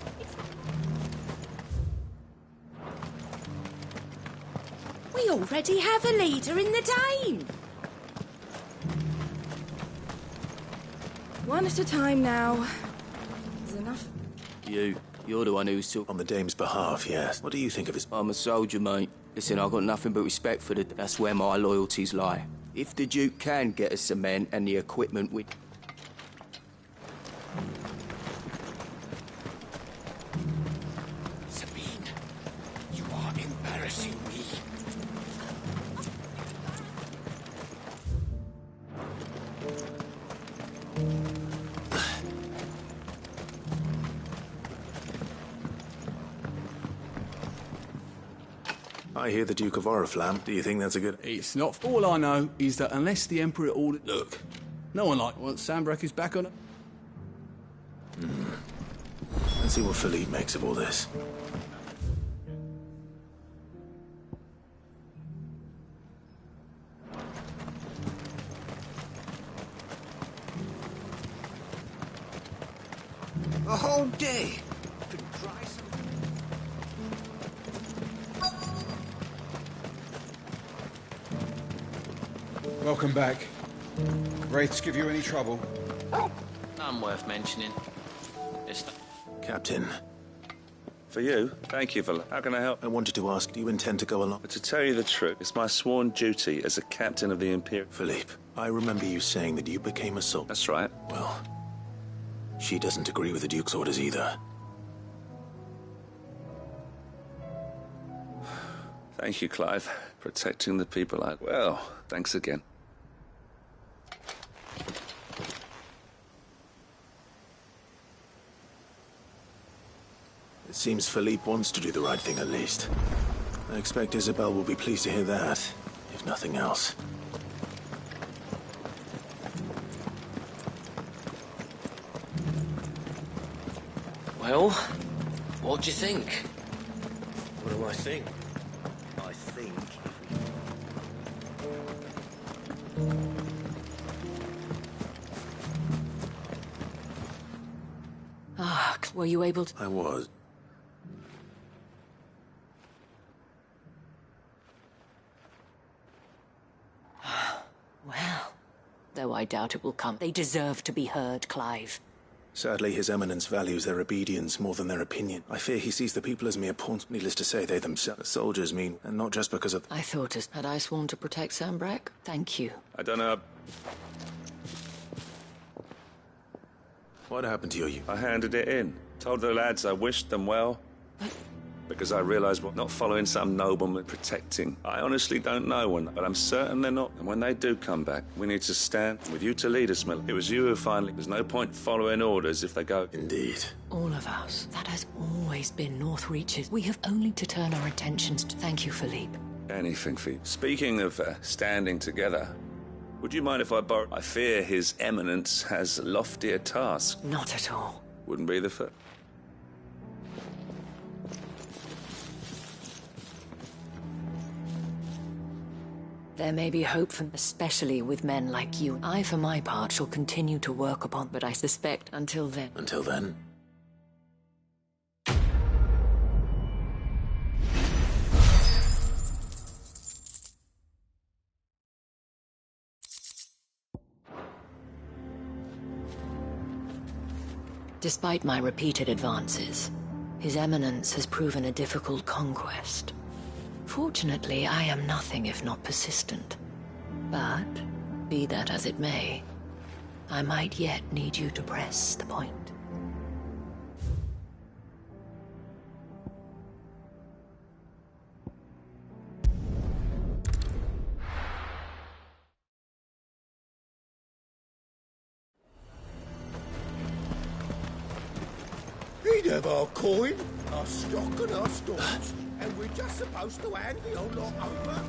We already have a leader in the Dane. One at a time now. Is enough? You're the one who's On the Dame's behalf, yes. What do you think of his... I'm a soldier, mate. Listen, I've got nothing but respect for the... That's where my loyalties lie. If the Duke can get us cement and the equipment we... Sabine, you are embarrassing me. I hear the Duke of Oriflamme. Do you think that's a good... It's not. All I know is that unless the Emperor ordered... Look, no one wants Sandbreakers back on it. Let's see what Philippe makes of all this. A whole day. Welcome back. Wraiths give you any trouble? None worth mentioning. Captain. For you? Thank you, for... How can I help? I wanted to ask, do you intend to go along? But to tell you the truth, it's my sworn duty as a captain of the Imperial... Philippe, I remember you saying that you became a soldier. That's right. Well, she doesn't agree with the Duke's orders either. Thank you, Clive. Protecting the people I... Well, thanks again. It seems Philippe wants to do the right thing at least. I expect Isabel will be pleased to hear that, if nothing else. Well, what do you think? What do I think? I think... Ah, were you able to... I was. Well, though I doubt it will come. They deserve to be heard, Clive. Sadly, His Eminence values their obedience more than their opinion. I fear he sees the people as mere pawns. Needless to say, they themselves soldiers mean, and not just because of... I thought as... Had I sworn to protect Sandbreak? Thank you. I don't know... What happened to your youth? I handed it in. Told the lads I wished them well. Because I realised what not following some nobleman protecting. I honestly don't know when, but I'm certain they're not. And when they do come back, we need to stand with you to lead us, Miller. It was you who finally... There's no point following orders if they go... Indeed. All of us. That has always been North Reaches. We have only to turn our attentions to... Thank you, Philippe. Anything for you. Speaking of standing together, would you mind if I borrow... I fear His Eminence has loftier tasks. Not at all. Wouldn't be the first. There may be hope for... especially with men like you. I, for my part, shall continue to work upon... But I suspect until then... Until then? Despite my repeated advances, His Eminence has proven a difficult conquest. Fortunately, I am nothing if not persistent. But, be that as it may, I might yet need you to press the point. He'd have our coin, our stock and our stores, and we're just supposed to hand the old lot over.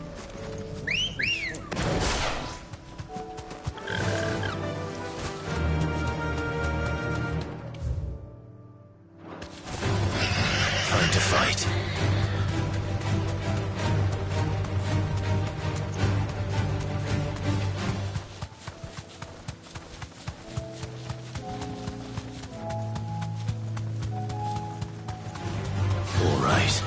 Time to fight. All right.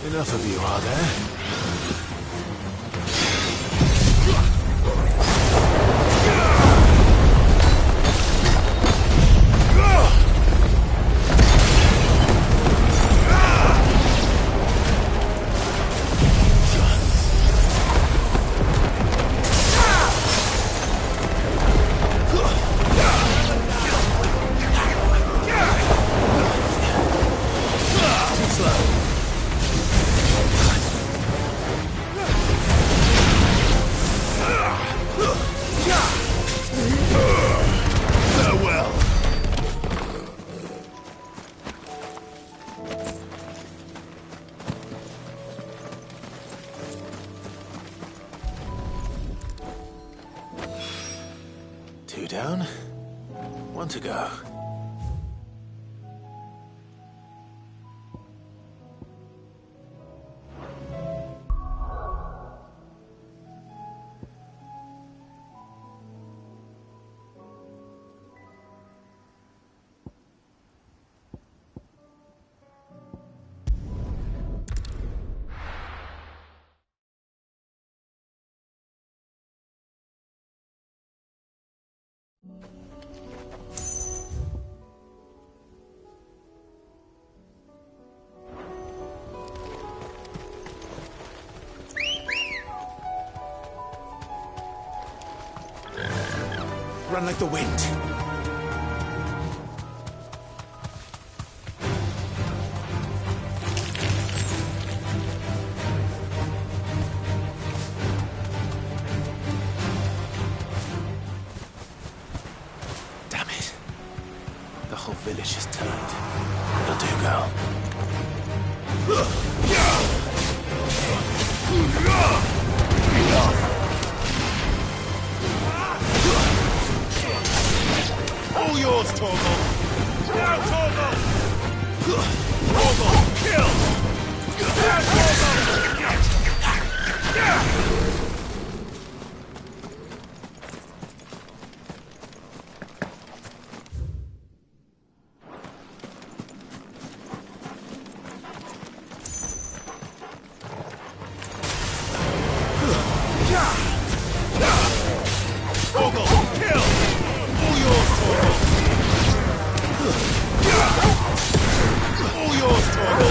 Enough of you, are there? Two down, one to go. Run like the wind. Damn it. The whole village has turned. It'll do, girl. All yours, Torgal! Now, Torgal! Torgal, kill! Now, Torgal! Torgal, kill! All yours, Torgal!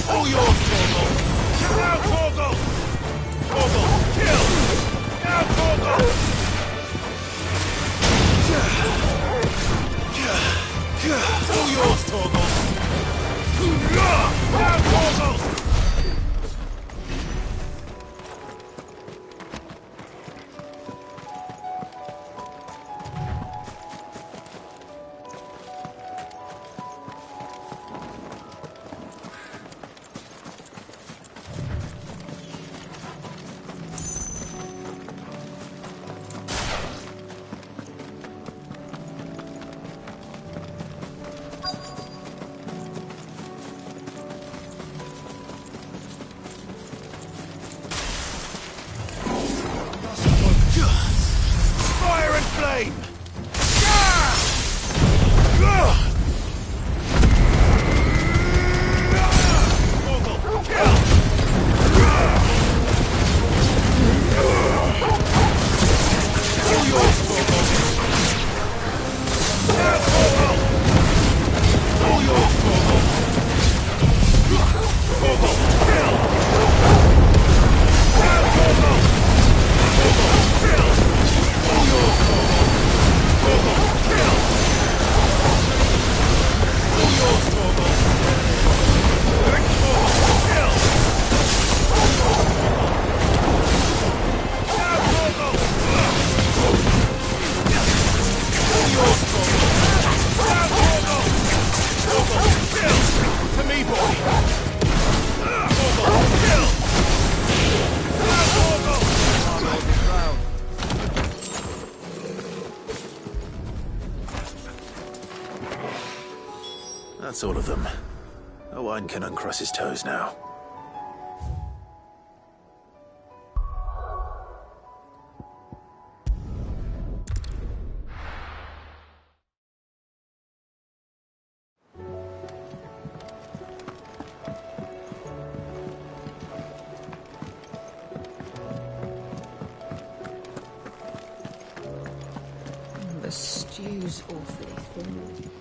All yours, Torgal! All yours, Torgal! Fire and flame! To me, boy! That's all of them. Owain can uncross his toes now. The stew's awfully thin.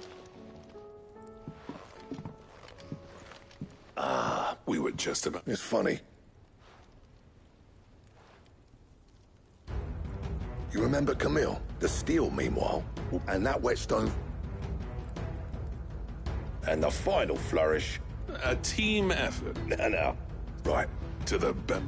We were just about... It's funny. You remember Camille? The steel, meanwhile. And that whetstone. And the final flourish. A team effort. No. Right. To the best.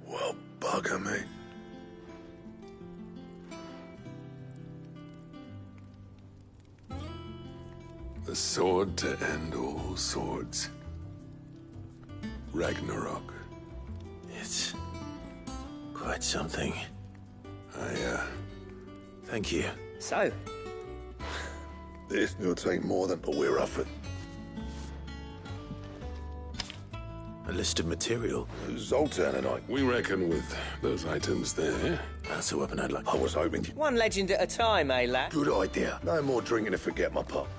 Well, bugger me. The sword to end all swords. Ragnarok. It's quite something. Thank you. So? This will take more than we're offered. A list of material. Zoltan and I. We reckon with those items there. That's a weapon I'd like. I was hoping. One legend at a time, eh, lad? Good idea. No more drinking to forget my pop.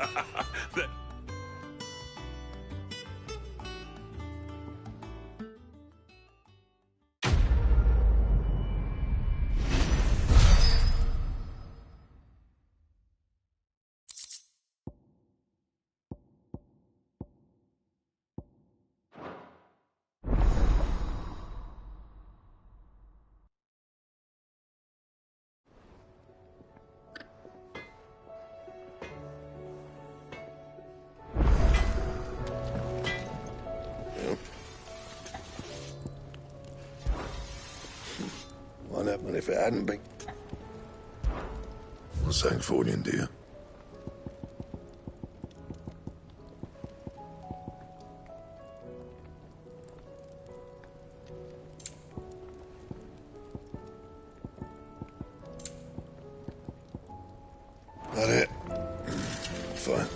What happened if it hadn't been? What's St. Fordian, dear? That it? Fine.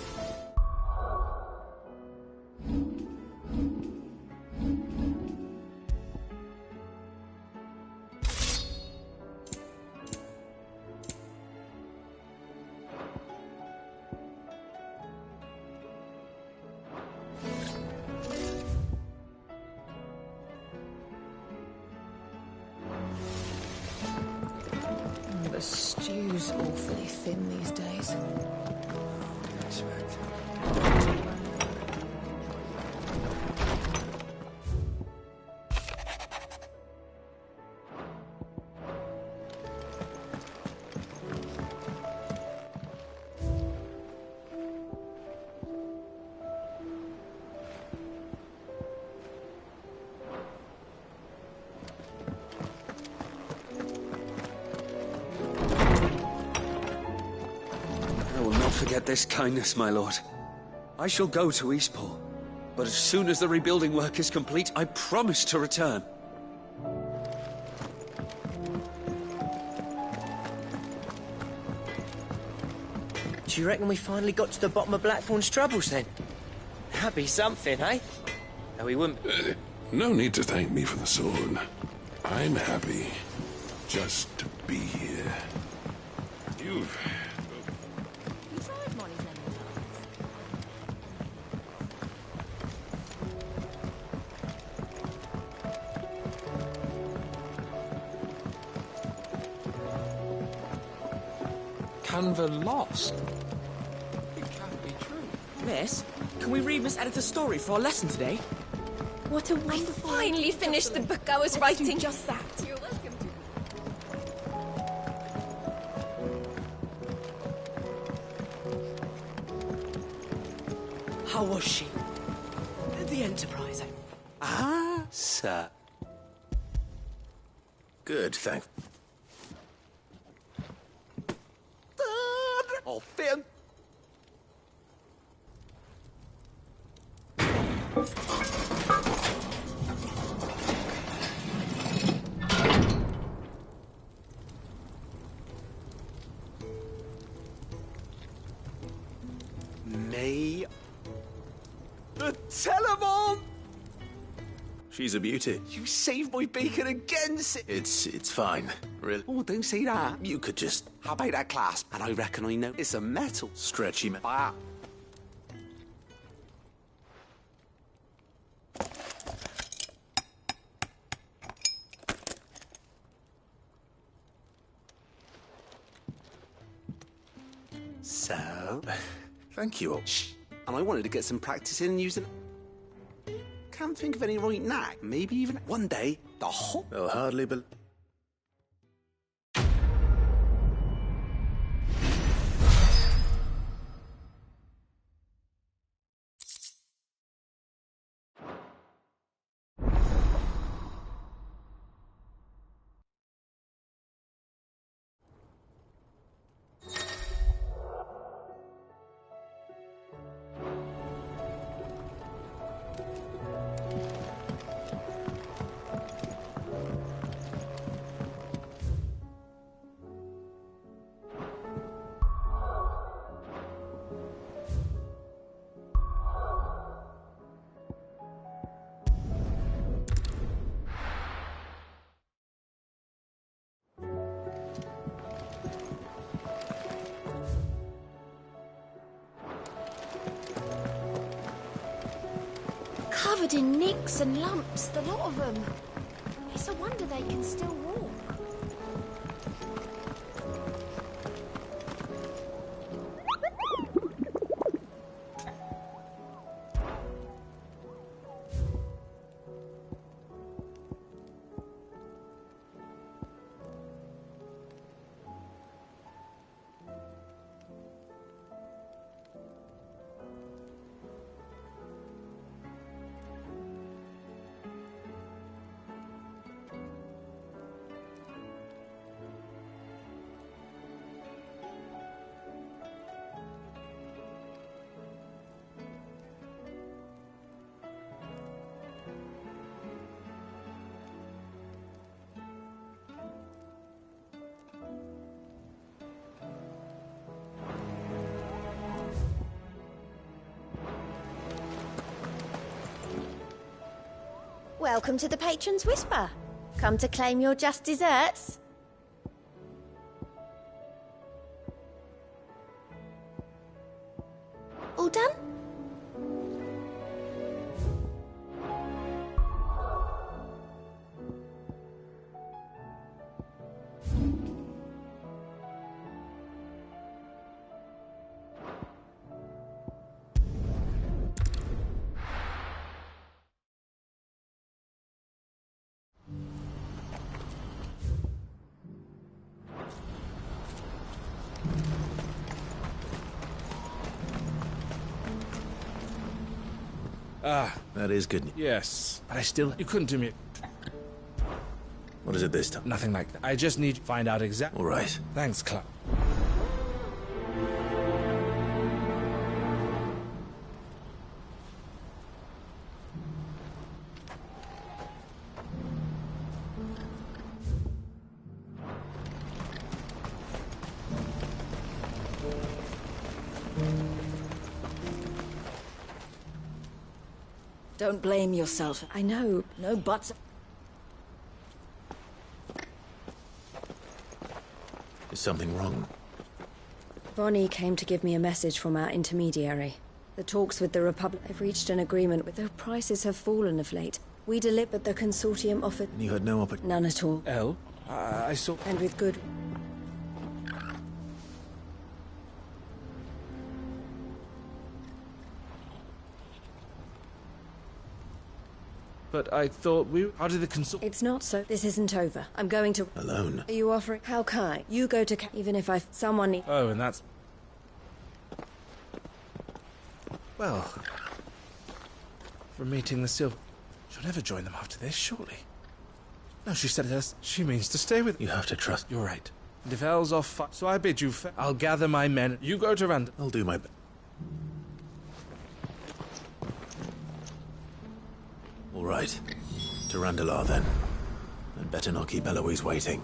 The stew's awfully thin these days. forget this kindness, my lord. I shall go to Eastport, but as soon as the rebuilding work is complete, I promise to return. Do you reckon we finally got to the bottom of Blackthorn's troubles, then? That'd be something, eh? No, we wouldn't... No need to thank me for the sword. I'm happy just to be here. You've... Canva lost. It can't be true. Miss, can we read Miss Editor's story for our lesson today? What a wonderful... I finally finished the book I was writing. Just that. You're welcome to. How was she? The Enterprise. Ah, sir. Good, thanks. Oh, Finn! May... The Telemon! She's a beauty. You saved my beacon again, It's fine. Really? Oh, don't say that. You could just... How about that clasp? And I reckon I know it's a metal. Stretchy man. Ah. So... Thank you. Shh. And I wanted to get some practice in using... Can't think of any right now. Maybe even one day, the whole... They'll hardly believe... Covered in nicks and lumps, the lot of them. It's a wonder they can still walk. Welcome to the Patron's Whisper. Come to claim your just desserts? All done? Ah. That is good news. Yes. But I still... You couldn't do me... What is it this time? Nothing like that. I just need to find out exactly... All right. Thanks, Clark. Don't blame yourself. I know. No buts. Is something wrong? Vonnie came to give me a message from our intermediary. The talks with the Republic have reached an agreement with though prices have fallen of late. We delivered the consortium offered... And you had no opportunity? None at all. Elle? I saw... And with good... But I thought we... How did the consult... It's not so. This isn't over. I'm going to... Alone? Are you offering... How kind. You go to... Even if I... Someone need... Oh, and that's... Well... From meeting the Silver... She'll never join them after this, surely. No, she said it. She means to stay with... You have to trust... You're right. And if Elle's off... So I bid you... I'll gather my men. You go to Rand... I'll do my best. All right. To Randalar, then. And better not keep Eloise waiting.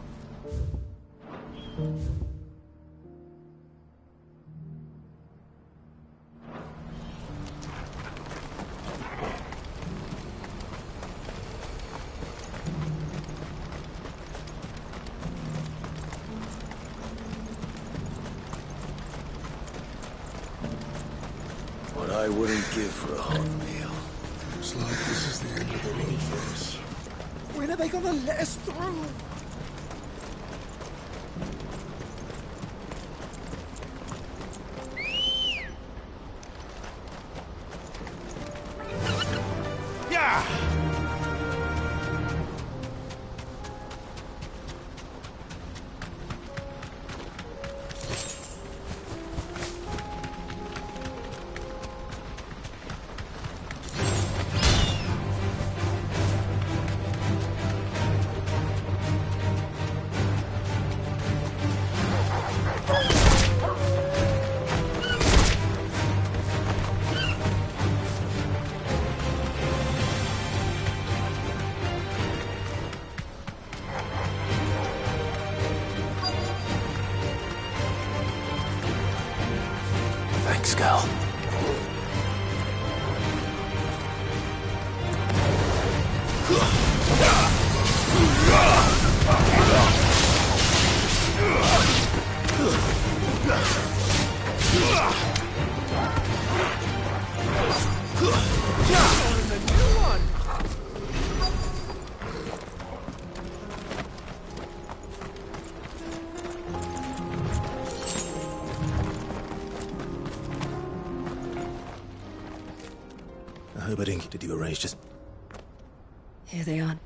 What I wouldn't give for a hot meal. Looks like this is the end of the road for us. When are they gonna let us through? Yeah! Thanks, Gal. Did you arrange just... Here they are.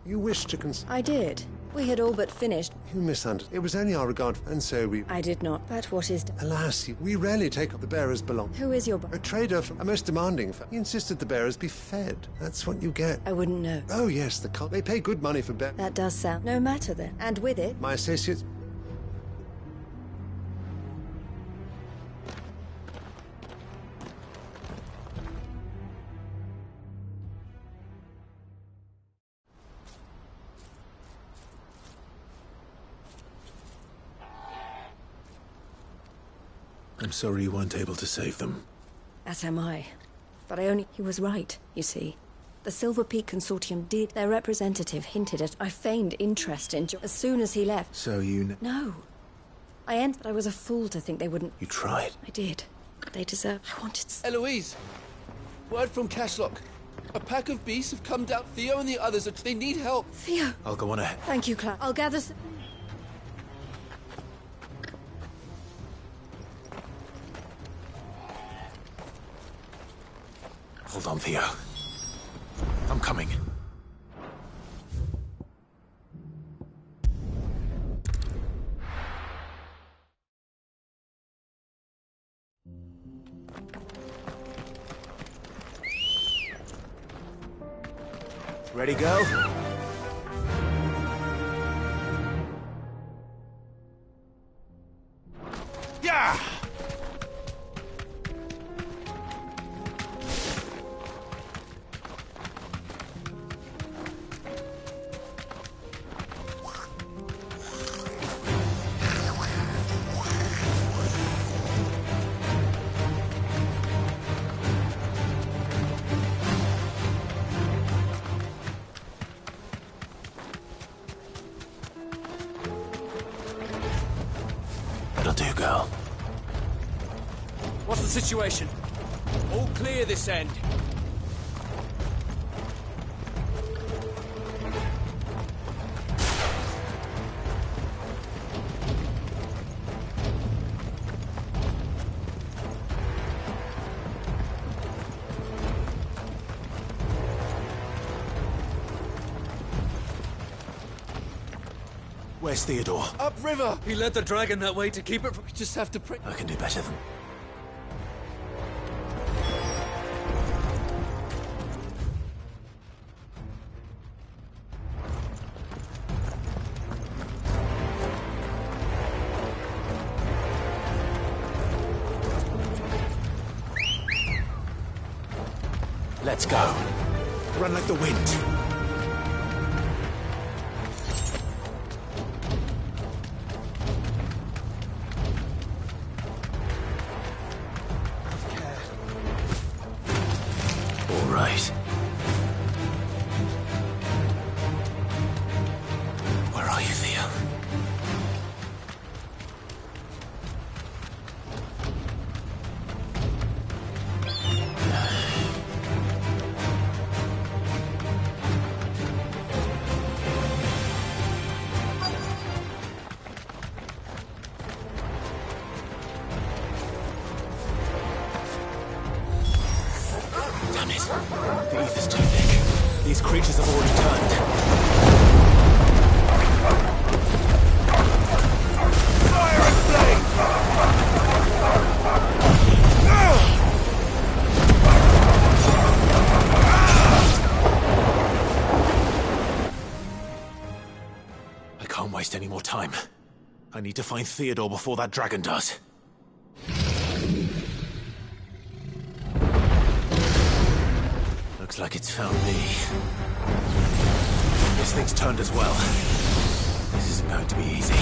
You wish to I did. We had all but finished. You misunderstood. It was only our regard, and so we... I did not. But what is... Alas, we rarely take up the bearers belong. Who is your... A trader from a most demanding firm. He insisted the bearers be fed. That's what you get. I wouldn't know. Oh, yes, the cult. They pay good money for bear... That does sound... No matter then. And with it... My associates... I'm sorry you weren't able to save them. As am I. But I only... He was right, you see. The Silver Peak Consortium did. Their representative hinted at... I feigned interest in... As soon as he left. So you... No. I entered... I was a fool to think they wouldn't... You tried. I did. They deserve... I wanted... Eloise! Word from Cashlock. A pack of beasts have come down. Theo and the others, they need help. Theo! I'll go on ahead. Thank you, Clark. I'll gather... Hold on, Theo. I'm coming. Ready, go? Yeah! What's the situation? All clear this end. Where's Theodore? Upriver! He led the dragon that way to keep it from... We just have to pray... I can do better than... Let's go. Run like the wind. All right. Where are you, Theo? Damn it. The ether's too thick. These creatures have already turned. Fire and flame! I can't waste any more time. I need to find Theodore before that dragon does. Looks like it's found me. This thing's turned as well. This isn't going to be easy.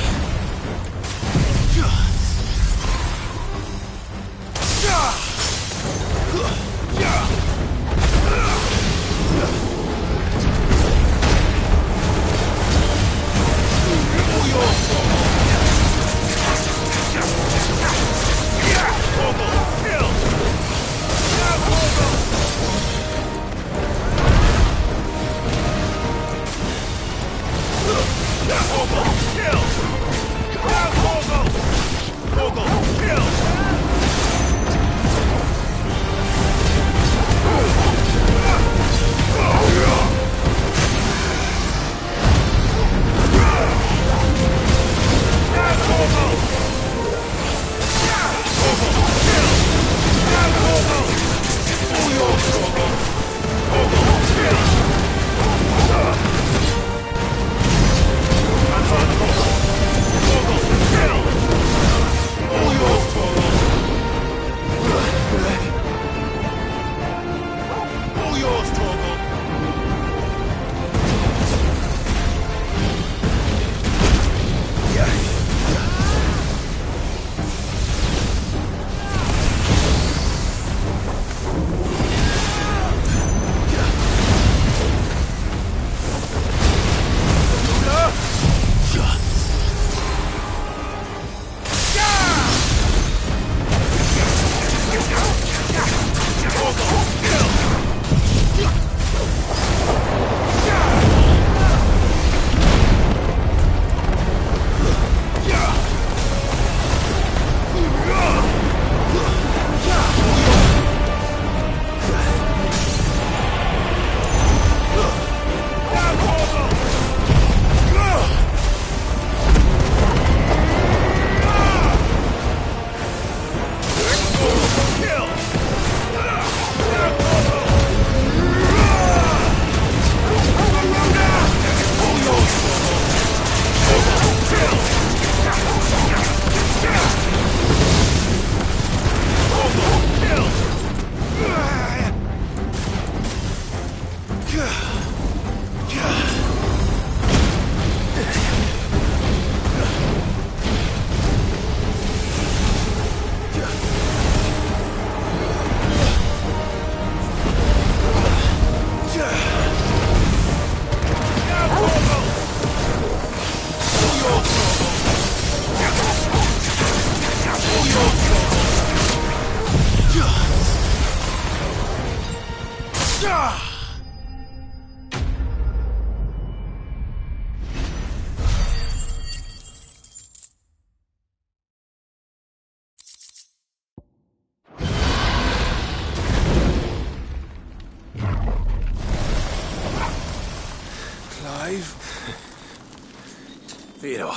Theodore,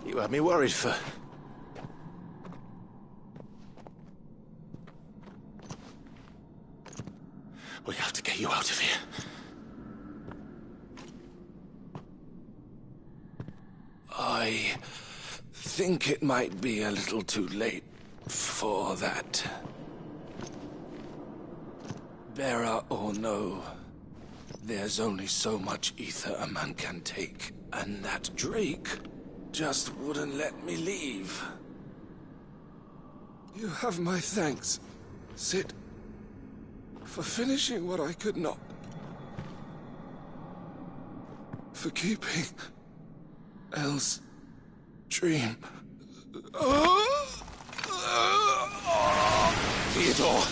you had me worried for... We have to get you out of here. I think it might be a little too late for that. Bearer or no, there's only so much ether a man can take, and that Drake just wouldn't let me leave. You have my thanks, Sid, for finishing what I could not. For keeping Elle's dream. Theodore!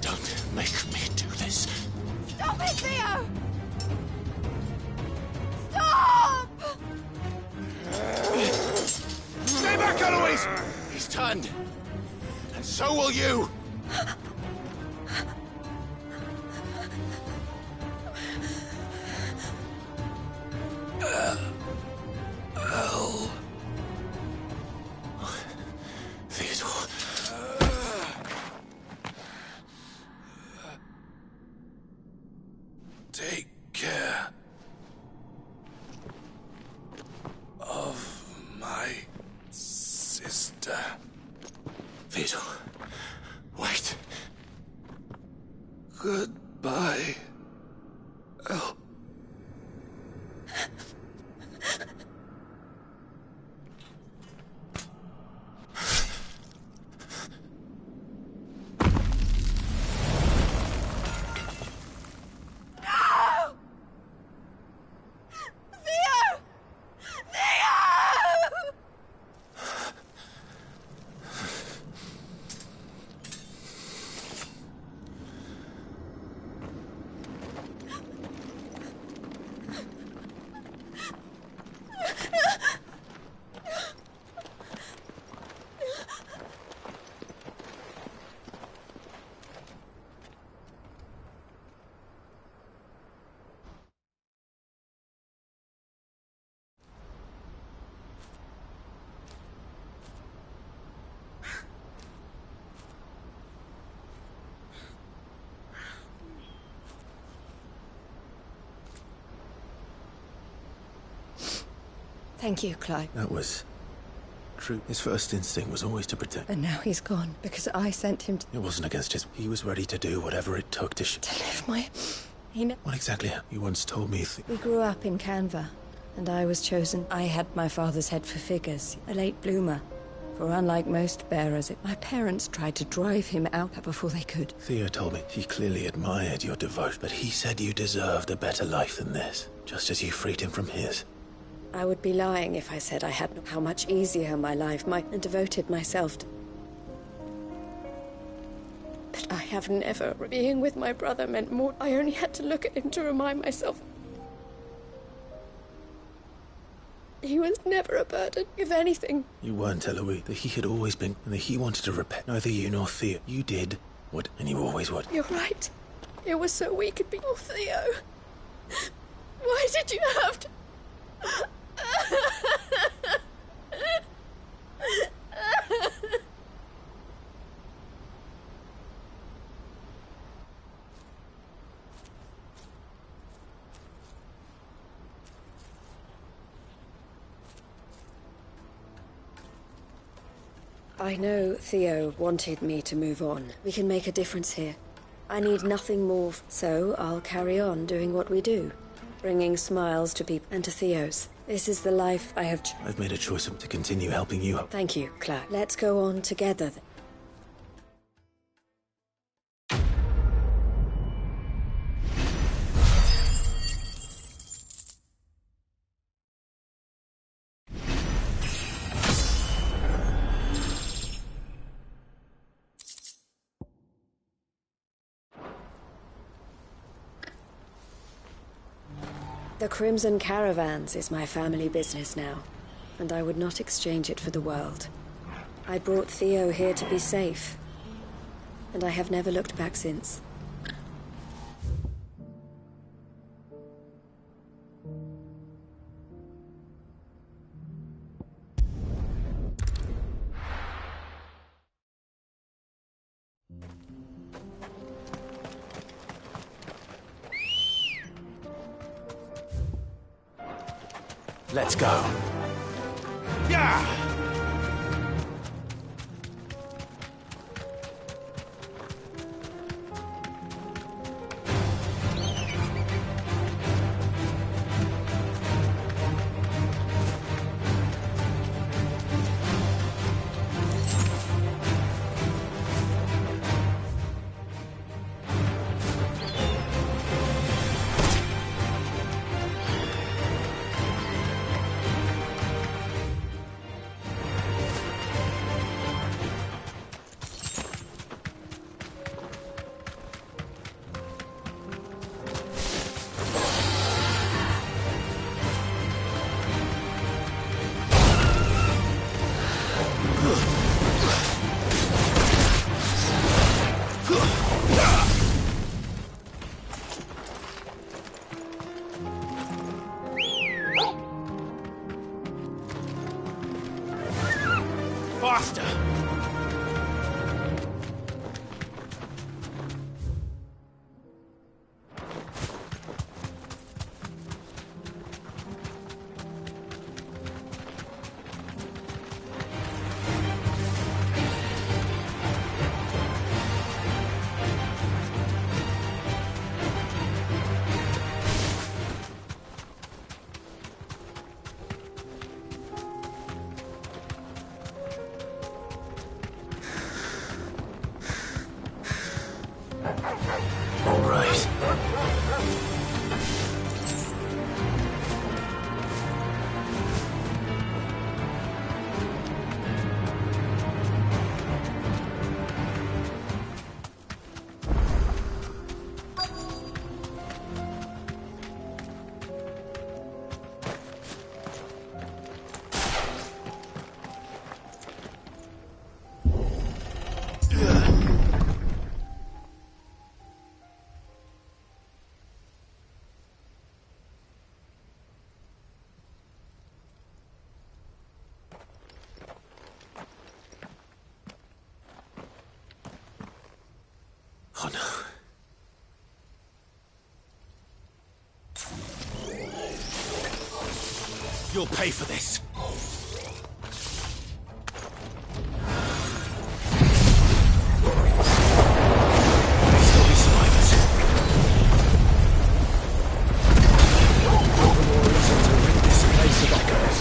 Don't make me do this. Stop it, Theo! Stop! Stay back, Eloise! He's turned. And so will you! Elle. Theodore. Take care of my sister. Theodore, wait. Goodbye, Elle. Thank you, Clive. That was true. His first instinct was always to protect. And now he's gone, because I sent him to... It wasn't against his... He was ready to do whatever it took to live my... What exactly? You once told me... We grew up in Canva, and I was chosen. I had my father's head for figures, a late bloomer. For unlike most bearers, my parents tried to drive him out before they could. Theo told me he clearly admired your devotion, but he said you deserved a better life than this, just as you freed him from his. I would be lying if I said I had how much easier my life might and devoted myself to. But I have never. Being with my brother meant more. I only had to look at him to remind myself. He was never a burden, if anything. You weren't, Eloise. That he had always been, and that he wanted to repent. Neither you nor Theo. You did what, and you always would. You're right. It was so we could be... Oh, Theo. Why did you have to... I know Theo wanted me to move on. We can make a difference here. I need nothing more, so I'll carry on doing what we do. Bringing smiles to people and to Theo's. This is the life I have... I've made a choice to continue helping you. Thank you, Claire. Let's go on together then. The Crimson Caravans is my family business now, and I would not exchange it for the world. I brought Theo here to be safe, and I have never looked back since. Let's go. Yeah! Faster! All right. Oh no. You'll pay for this. May still be survivors. All the more reason to rid this place of echoes.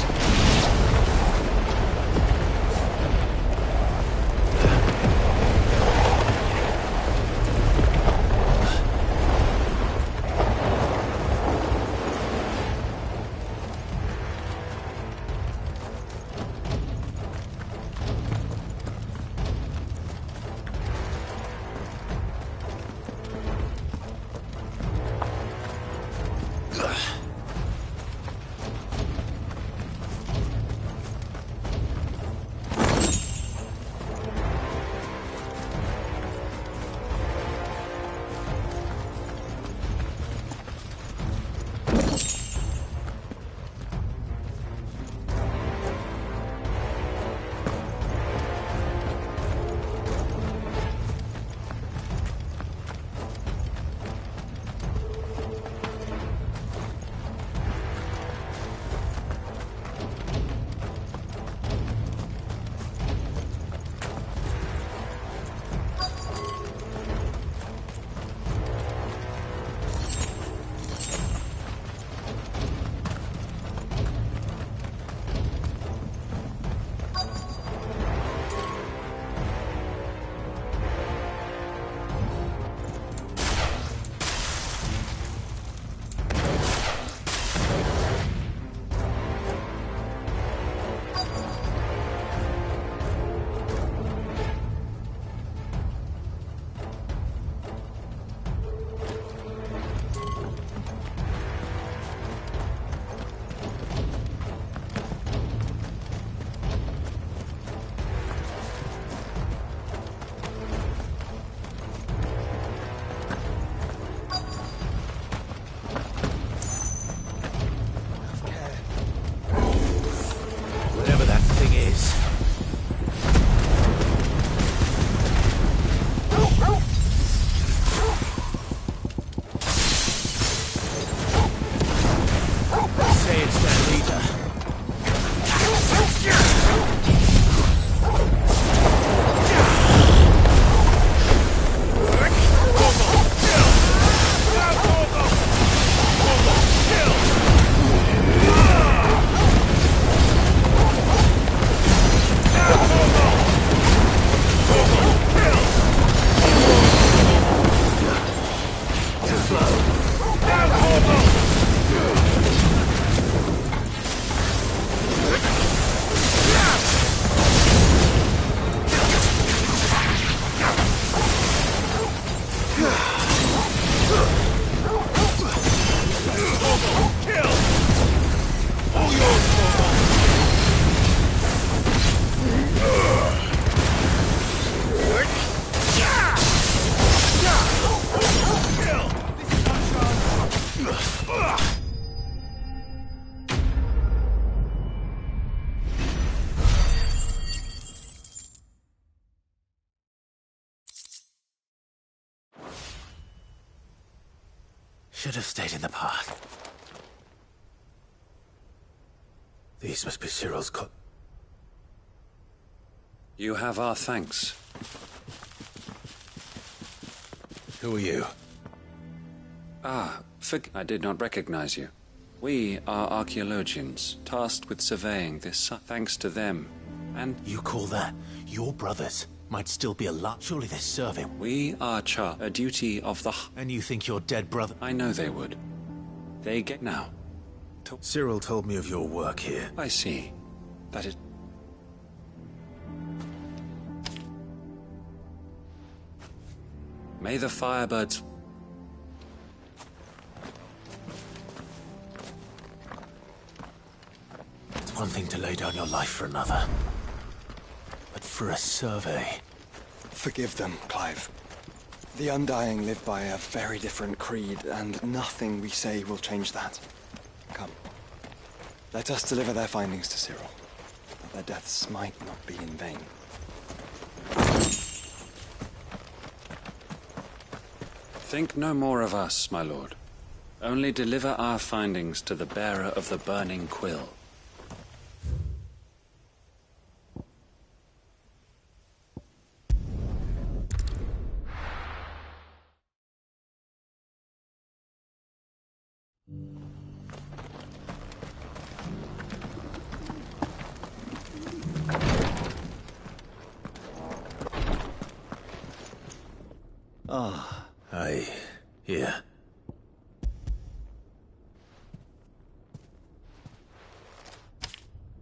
Should have stayed in the path. These must be Cyril's You have our thanks. Who are you? I did not recognize you. We are archaeologians, tasked with surveying this site. Thanks to them, and... You call that? Your brothers might still be alive. Surely they're serving. We are a duty of the... And you think your dead brother... I know they would. They get now. Cyril told me of your work here. I see. That is... May the Firebirds... It's one thing to lay down your life for another. But for a survey... Forgive them, Clive. The Undying live by a very different creed, and nothing we say will change that. Come. Let us deliver their findings to Cyril, that their deaths might not be in vain. Think no more of us, my lord. Only deliver our findings to the bearer of the burning quill. Here.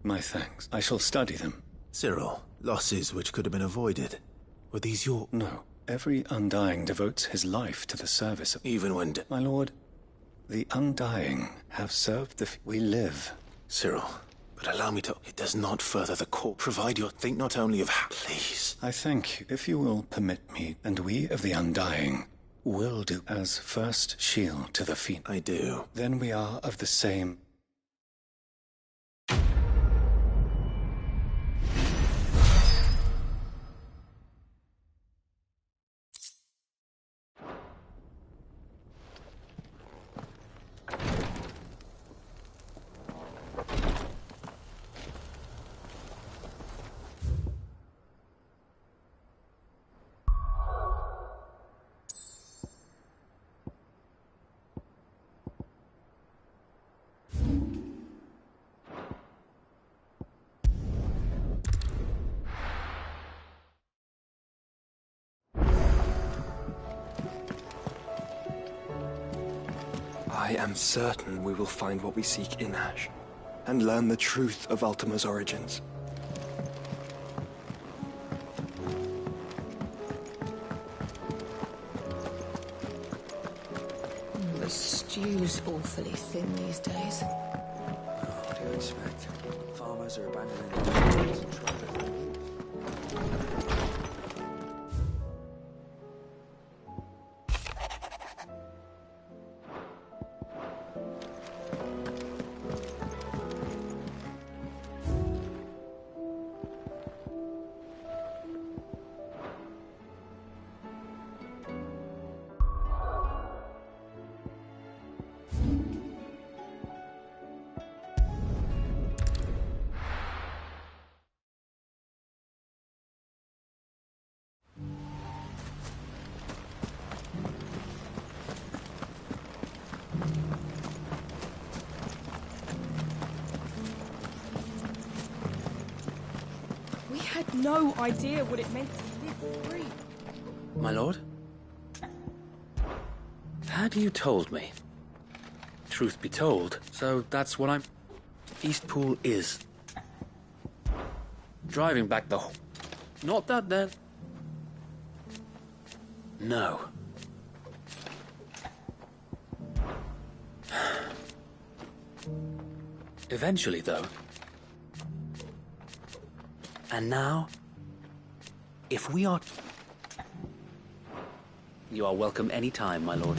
My thanks. I shall study them. Cyril, losses which could have been avoided. Were these your... No. Every Undying devotes his life to the service of... Even when... My lord, the Undying have served the... We live. Cyril, but allow me to... It does not further the cause. Provide your... Think not only of... Please. I thank you. If you will permit me, and we of the Undying... will do as first shield to the fiend. I do. Then we are of the same... I am certain we will find what we seek in Ash, and learn the truth of Ultima's origins. The stew's awfully thin these days. What do you expect? Farmers are abandoning the fields and trying to... No idea what it meant to live free. My lord? Had you told me? Truth be told, so that's what I'm... Eastpool is. Driving back the... Not that then. No. Eventually, though. And now, if we are... You are welcome any time, my lord.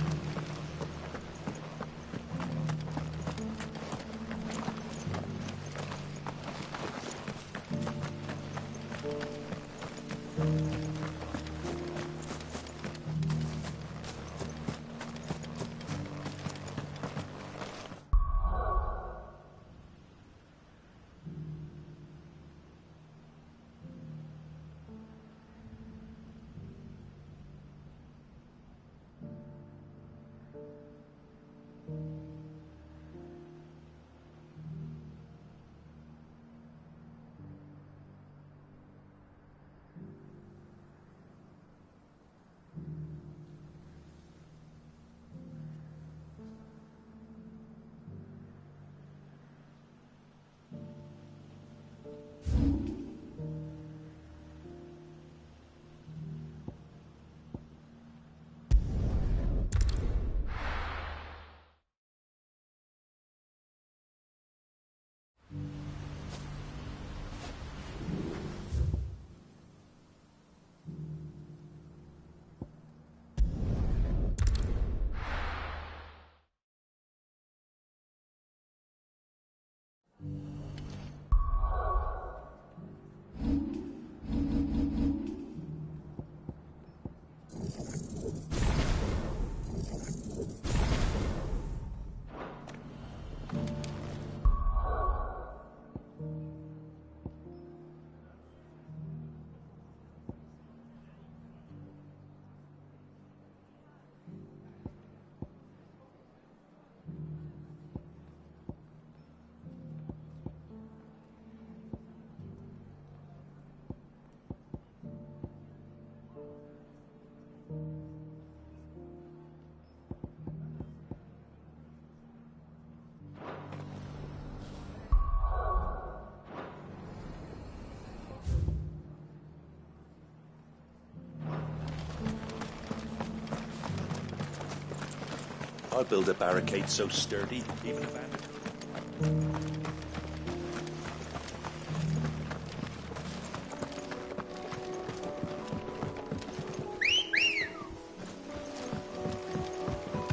I'll build a barricade so sturdy, even if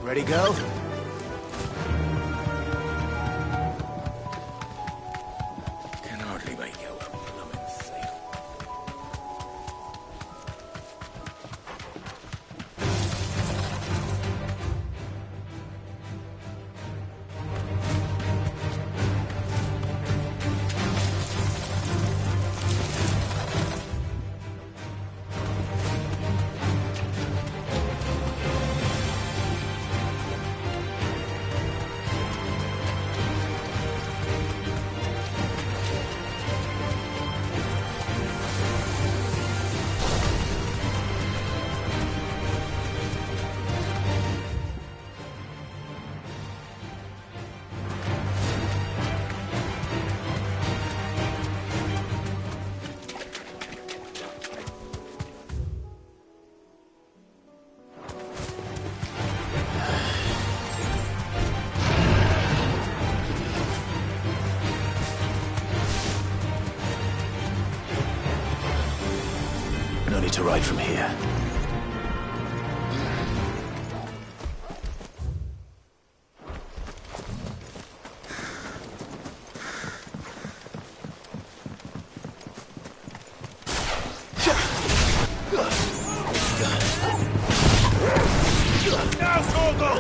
Ready, go? Can hardly make out a blooming thing. No need to ride from here. Now, Torgal!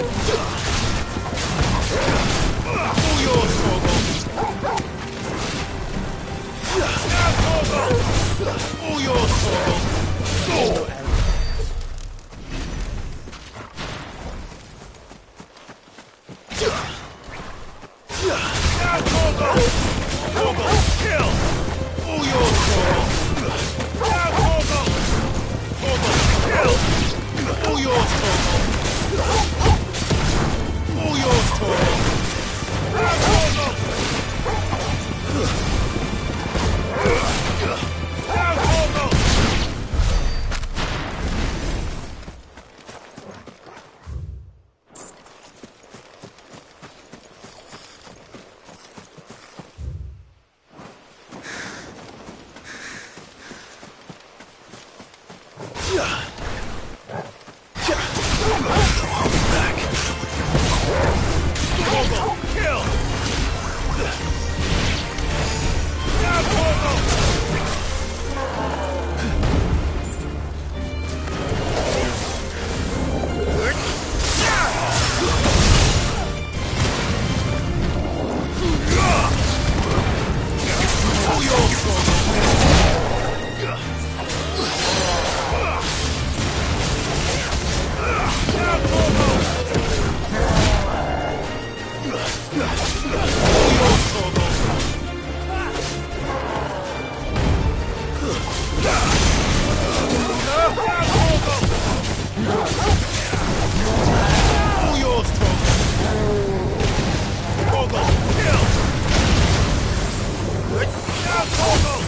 All yours, Torgal! Now, Torgal! All yours, Torgal! Go! Now, Torgal! Torgal, kill! All yours, Torgal! Now, Torgal! Torgal, kill! All yours, Torgal! All yours, Torgal! Now, Torgal! Now, Torgal!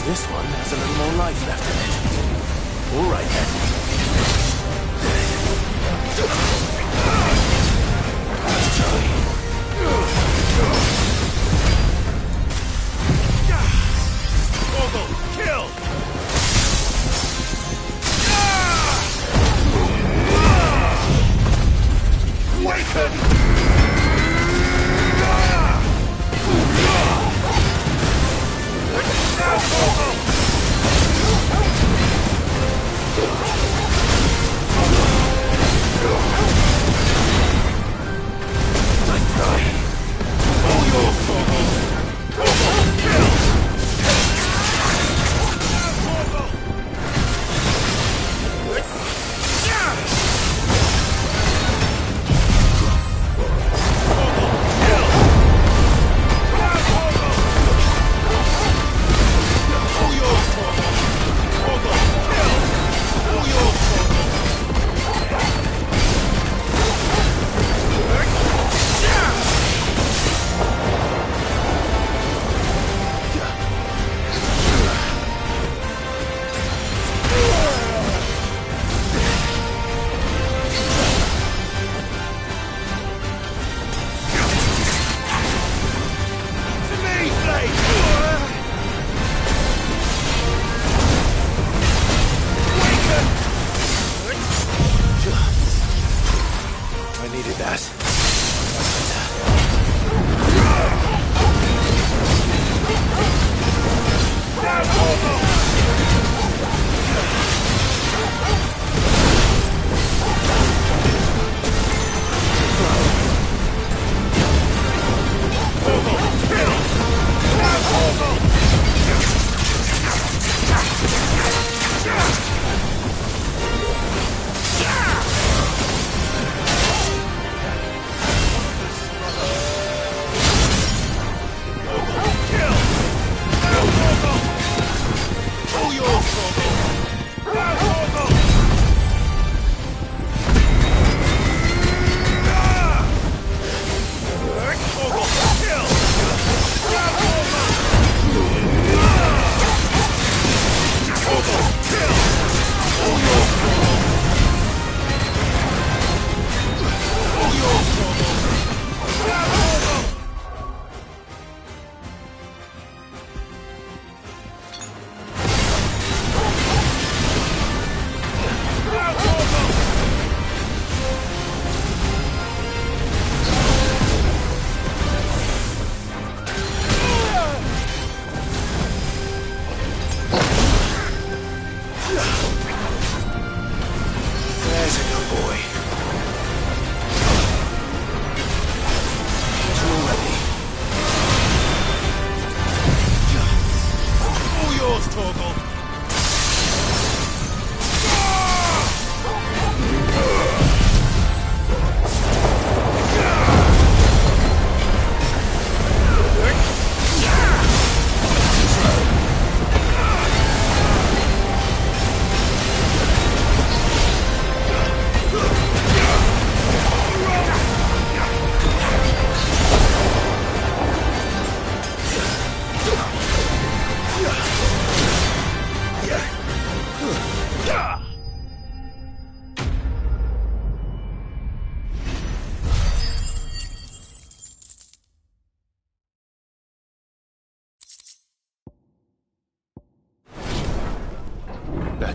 This one has a little more life left in it. All right, then. Let's try. Ogle, kill! Waken!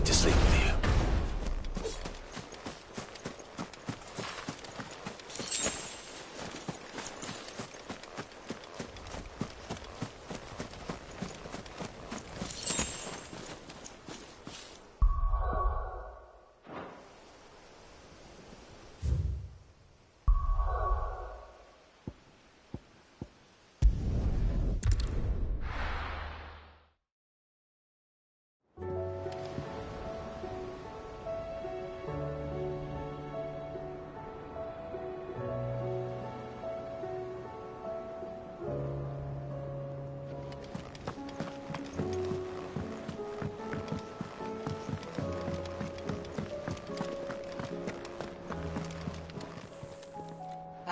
back to sleep with you.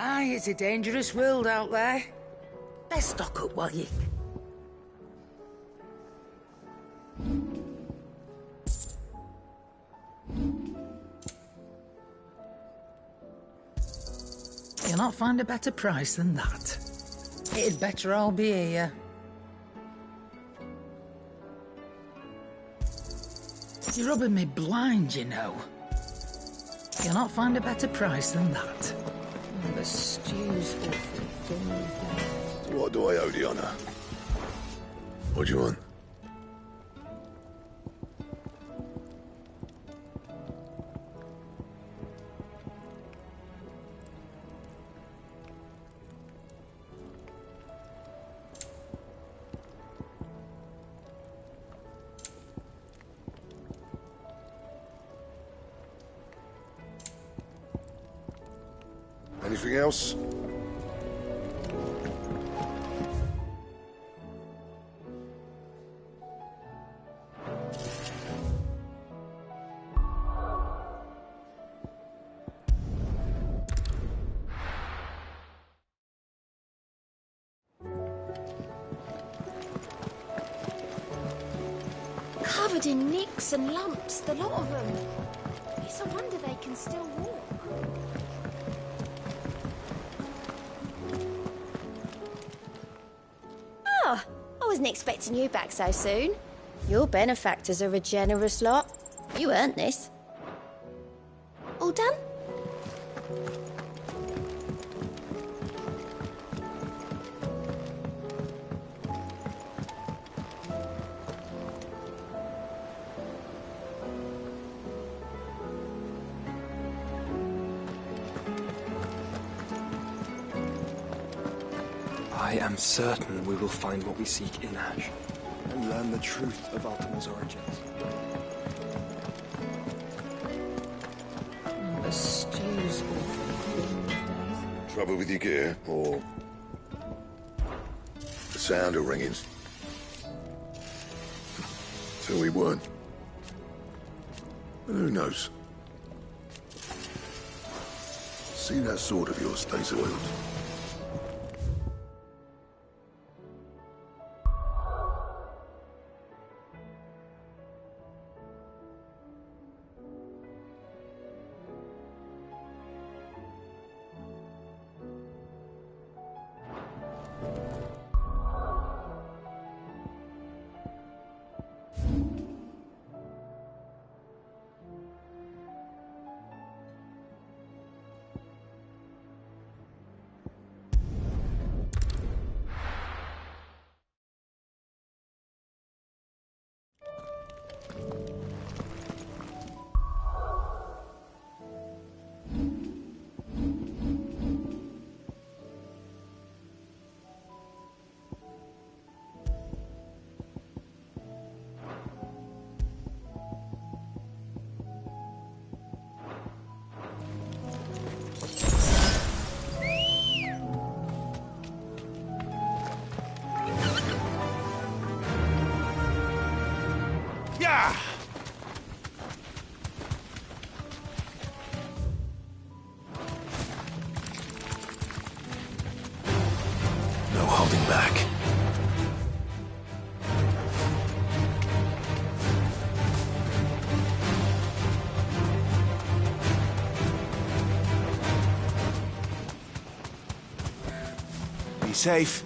Aye, it's a dangerous world out there. Best stock up while you... You'll not find a better price than that. It'd better all be here. You're rubbing me blind, you know. You'll not find a better price than that. The stew's awfully thin. What do I owe the honour? What do you want? Anything else? Covered in nicks and lumps, the lot of them. It's a wonder they can still walk. Oh, I wasn't expecting you back so soon. Your benefactors are a generous lot. You earned this. All done? I am certain we will find what we seek in Ash, and learn the truth of Ultima's origins. The stew's awfully thin these days. Trouble with your gear, or the sound of ringings? So we weren't. But who knows? See that sword of yours stays oiled. Yeah! No holding back. Be safe.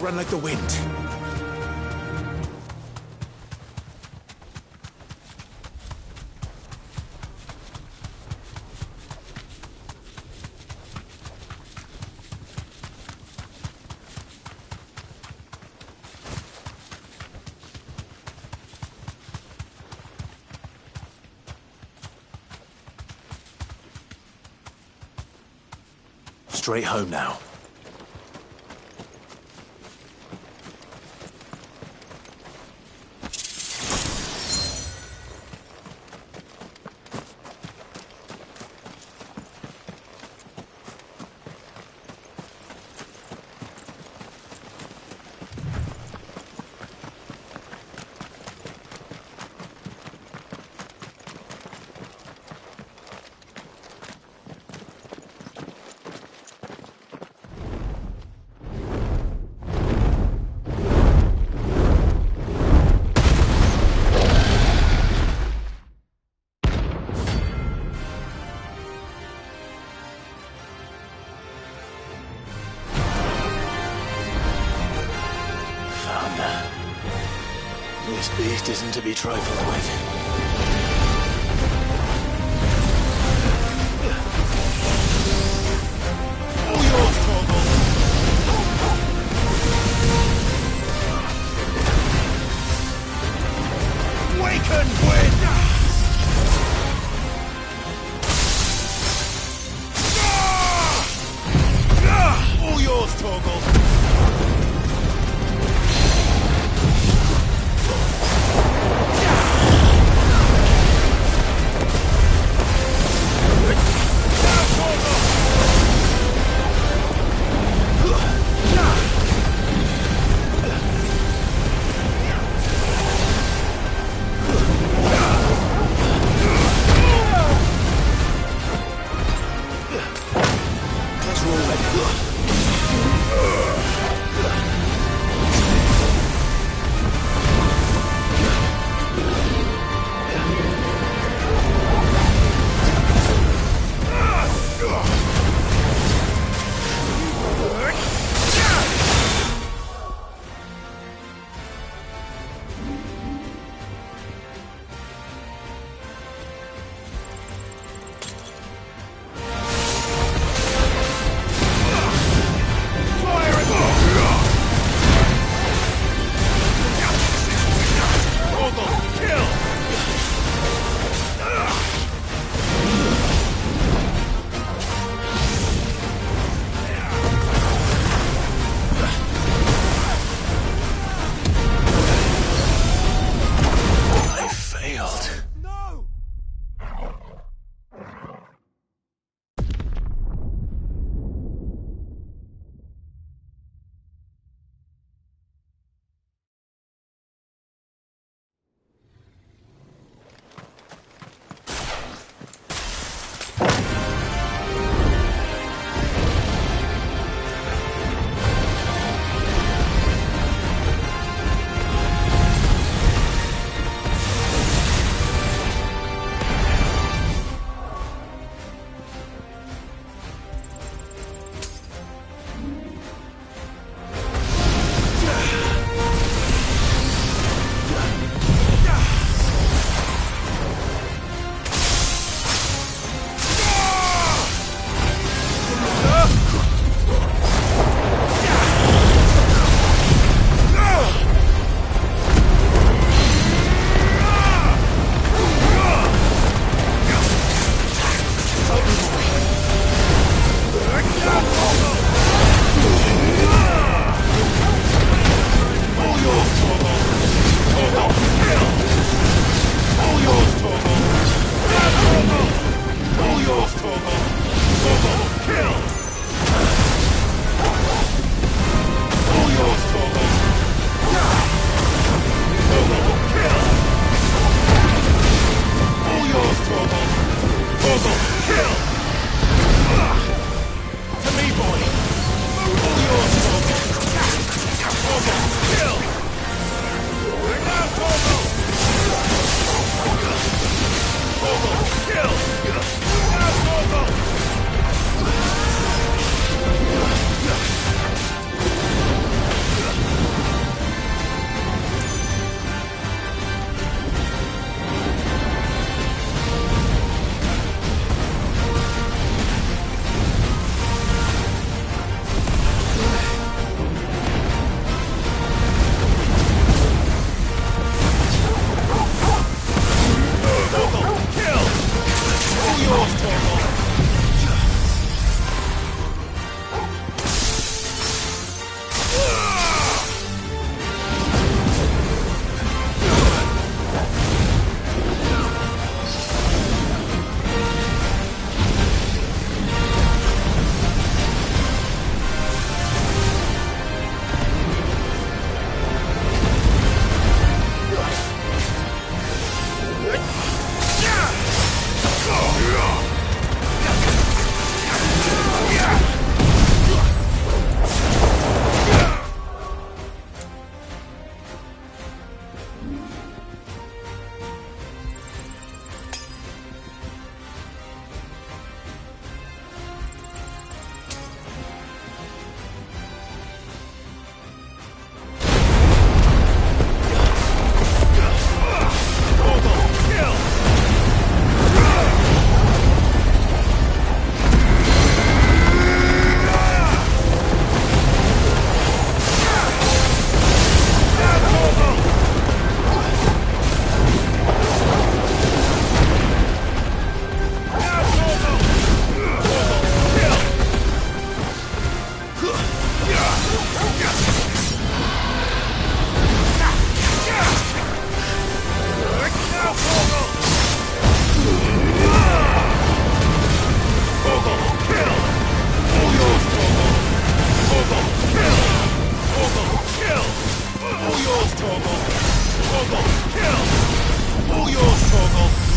run like the wind. Straight home now. This beast isn't to be trifled with. Waken wind! All yours, Torgal! Torgal, kill! All yours, Torgal!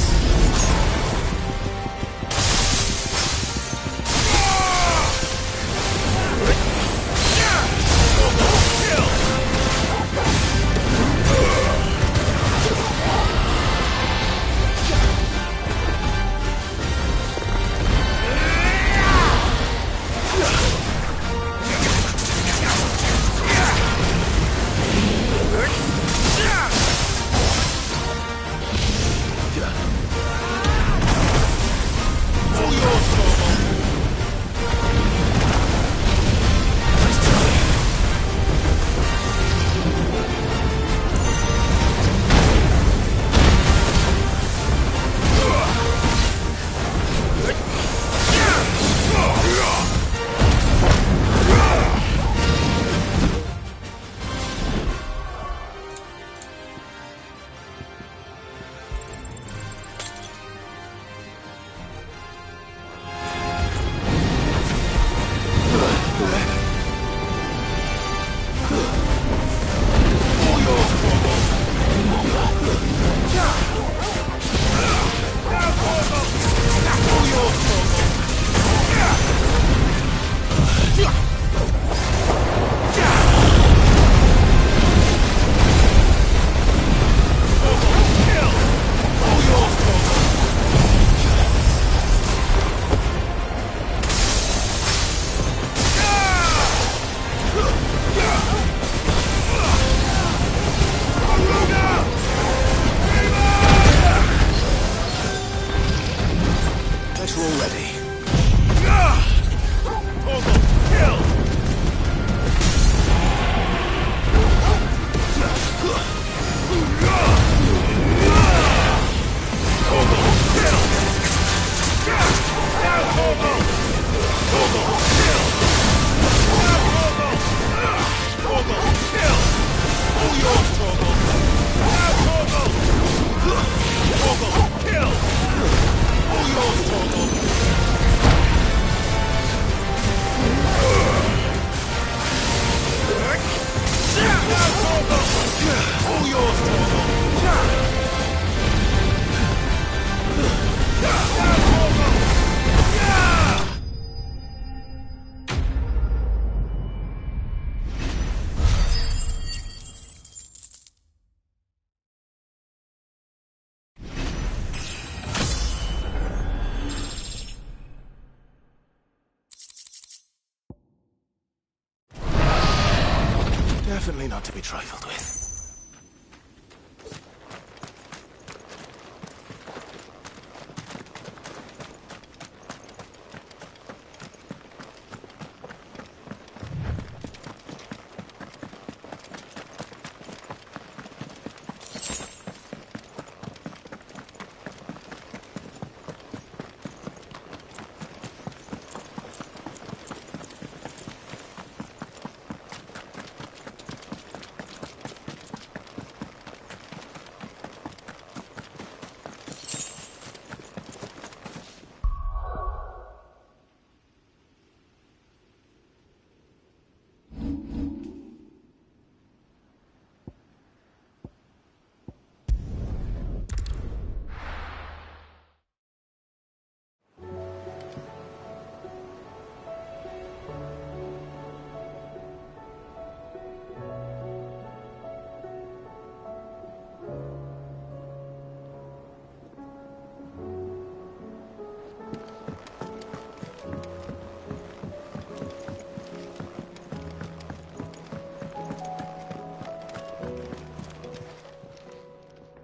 Definitely not to be trifled with.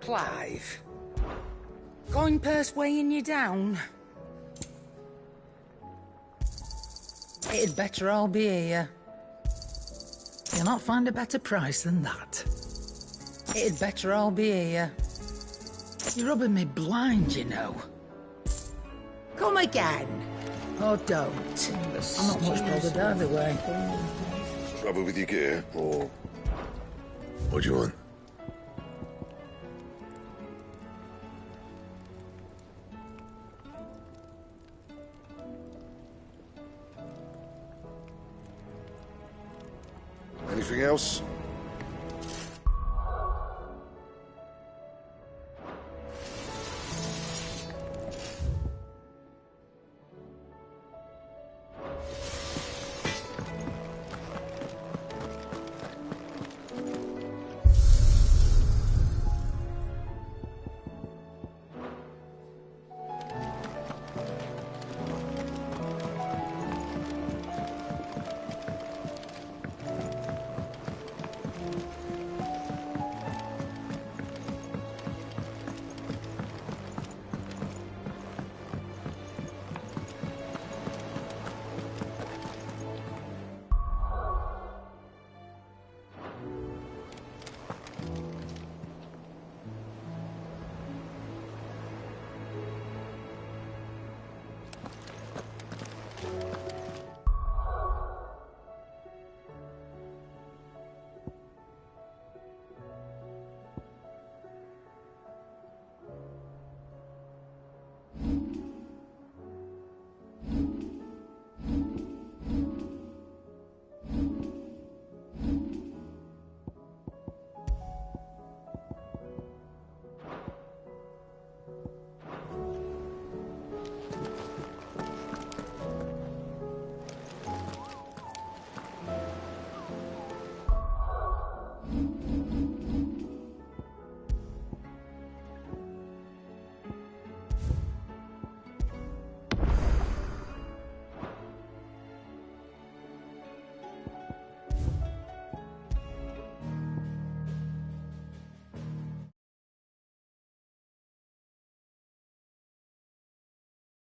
Clive. Coin purse weighing you down? It'd better all be here. You'll not find a better price than that. It'd better all be here. You're rubbing me blind, you know. Come again. Or don't. I'm not much bothered either way. Trouble with your gear, or what do you want? Anything else?